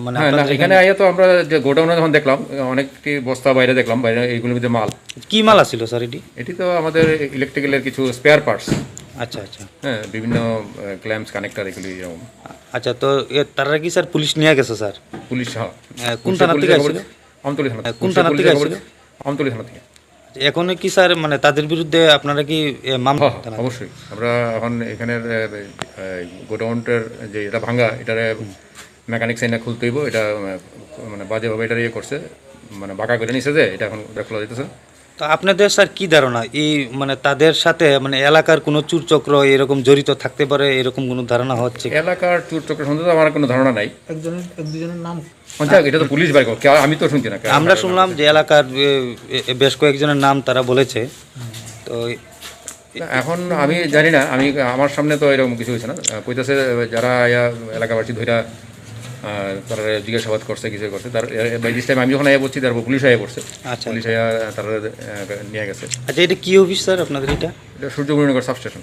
মানে এখানে আইয়া তো আমরা যে গোডাউনে যখন দেখলাম অনেকটি বস্তা বাইরে দেখলাম, বাইরে এইগুলোর মধ্যে মাল। কি মাল আছিল স্যার? এটি তো আমাদের ইলেকট্রিক্যালের কিছু স্পেয়ার পার্টস। আচ্ছা আচ্ছা হ্যাঁ, বিভিন্ন ক্ল্যাম্পস কানেক্টর এগুলি এরকম। আচ্ছা তো তারা কি স্যার পুলিশ নিয়ে গেছে স্যার? পুলিশ কোন থানা থেকে আসছিল? আমতলী থানা। কোন থানা থেকে আসছিল? আমতলী থানা থেকে। এখন কি স্যার মানে তাদের বিরুদ্ধে আপনারা কি মামলা? অবশ্যই আমরা এখন এখানের গোডাউনটার যে এটা ভাঙ্গা এটার মেকানিক্স এনে খুলতে হইব। এটা মানে বাজেভাবে এটা ইয়ে করছে, মানে বাঁকা করে নিছে যে এটা এখন খোলা যেতেছে। তো আপনাদের স্যার কি ধারণা এই মানে তাদের সাথে মানে এলাকার কোনো চুরচক্র এরকম জড়িত থাকতে পারে এরকম কোনো ধারণা হচ্ছে? এলাকার চুরচক্র সম্বন্ধে আমার কোনো ধারণা নাই। এক দুজনের নাম এটা তো পুলিশ বাইর করে, আমি তো শুনছি না। আমরা শুনলাম যে এলাকার বেশ কয়েকজনের নাম তারা বলেছে। তো এখন আমি জানি না, আমি আমার সামনে তো এরকম কিছু হয়েছে না। কইতেছে যারা এলাকাবাসী ধৈরা তারা জিজ্ঞাসাবাদ করছে, কিছু করছে। তার বাই দিস টাইম আমি যখন আয়া পড়ছি তারপর পুলিশ আয়া পড়ছে। আচ্ছা পুলিশ আয়া তারা নিয়ে গেছে। আচ্ছা এটা কি অফিস স্যার আপনাদের? এটা সূর্যমণিনগর সাবস্টেশন।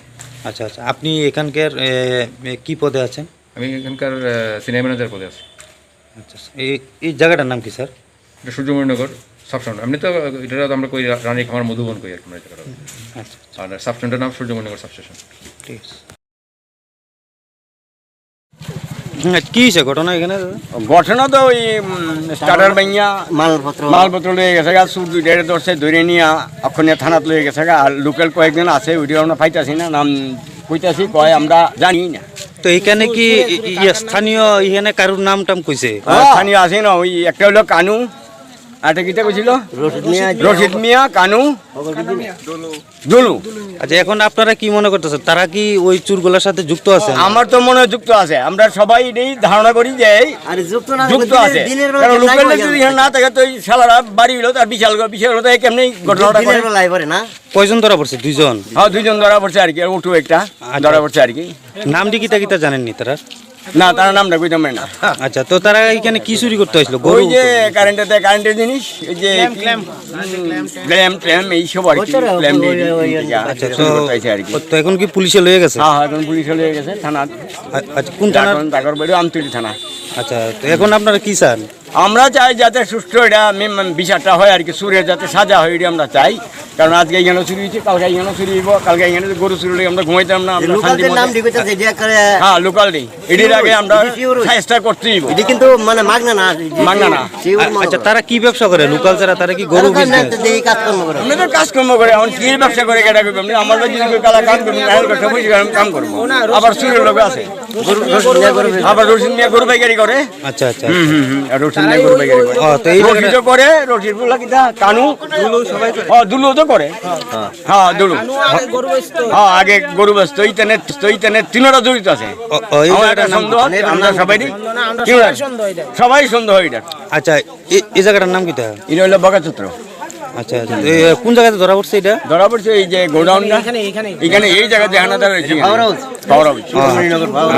আচ্ছা আচ্ছা আপনি এখানকার কি পদে আছেন? আমি এখানকার সিনিয়র ম্যানেজার পদে আছি। আচ্ছা এই জায়গাটার নাম কি স্যার? এটা সূর্যমণিনগর সাবস্টেশন। এমনি তো এটা আমরা কই রানী খামার মধুবন কই আর কি। আচ্ছা আর সাবস্টেশনটার নাম সূর্যমণিনগর সাবস্টেশন। ঠিক আছে। কি হয়েছে ঘটনা এখানে? ঘটনা তো ওই স্টার্টার ভাইয়া মালপত্র লয়ে গেছে গা, সুর দুইটা ধরছে, ধরে নিয়ে অক্ষণীয় থানাত লয়ে গেছে গা। আর লোকাল কয়েকজন আছে, ওইটা আমরা পাইতাছি না, নাম কইতাছি কয় আমরা জানি না। তো এখানে কি স্থানীয় এখানে কারোর নাম টাম কইছে? স্থানীয় আছে না, ওই একটা হলো কানু, আরেকটা কিটা কইছিল রশিদ মিয়া, কানু, দুলু। আচ্ছা এখন আপনারা কি মনে করতেছেন তারা কি ওই চুরগুলোর সাথে যুক্ত আছে? আমার তো মনে হয় যুক্ত আছে। আমরা সবাই ধারণা করি যে যুক্ত আছে, কারণ লোকাল যদি না থাকে তো শালারা বাড়ি হলো তার বিশাল হলো, তাই কেমনি ঘটনাটা করে না। কয়জন ধরা পড়ছে? দুইজন। হ্যাঁ দুইজন ধরা পড়ছে আর কি, আর উঠু একটা ধরা পড়ছে আর কি। নামটি কিতা জানেননি তারা? না তার নামটা কইতাম না। আচ্ছা তো তারা এখানে কি চুরি করতে আসলো? ওই যে কারেন্টের জিনিস, এই যে ক্ল্যাম্প এইসব আর কি। আচ্ছা তো এখন কি পুলিশে লয়ে গেছে? হ্যাঁ এখন পুলিশে লয়ে গেছে থানা। আচ্ছা কোন থানা? টাকার বাড়ি আমতলী থানা। আচ্ছা তো এখন আপনারা কি চান? আমরা চাই যাতে সুষ্ঠু এটা বিচারটা হয় আর কি, সুরের যাতে সাজা হয় এটা আমরা চাই। কারণ আজকে এখানে চুরি হয়েছে, কালকে এখানে চুরি হইব, কালকে এখানে গরু চুরি হলে আমরা ঘুমাইতাম না। হ্যাঁ লোকাল নেই, এটির আগে আমরা চেষ্টা করতেই কিন্তু মানে মাগনা না। আচ্ছা তারা কি ব্যবসা করে লোকাল যারা? তারা কি গরু কাজকর্ম করে? এখন কি ব্যবসা করে কেটা করবো? আমার যদি কালা কাম করবো, কাম করবো। আবার চুরির লোক আছে, আবার রসিদ নিয়ে গরু পাইকারি করে। আচ্ছা আচ্ছা রসিদ নিয়ে গরু পাইকারি করে। রসিদ গুলা কিটা কানু দুলু তো করে। হ্যাঁ দুলু আগে গরু ব্যস্ত তিনটা জড়িত আছে। আমরা সবাই সন্দেহ এটা। আচ্ছা এই জায়গাটার নাম কিটা? এটা হলো বগাচত্র। আচ্ছা কোন জায়গাতে ধরা পড়ছে? এটা ধরা পড়ছে এই যে গোডাউনটা এখানে, এই জায়গাতে হানাদার রয়েছে।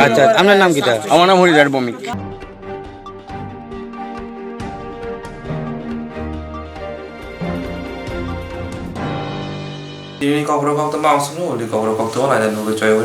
আচ্ছা আপনার নাম কিটা? আমার নাম হরিদার Bhowmik. Ini kau berapa waktu mau sih? Di kau berapa waktu lah dan nunggu coy.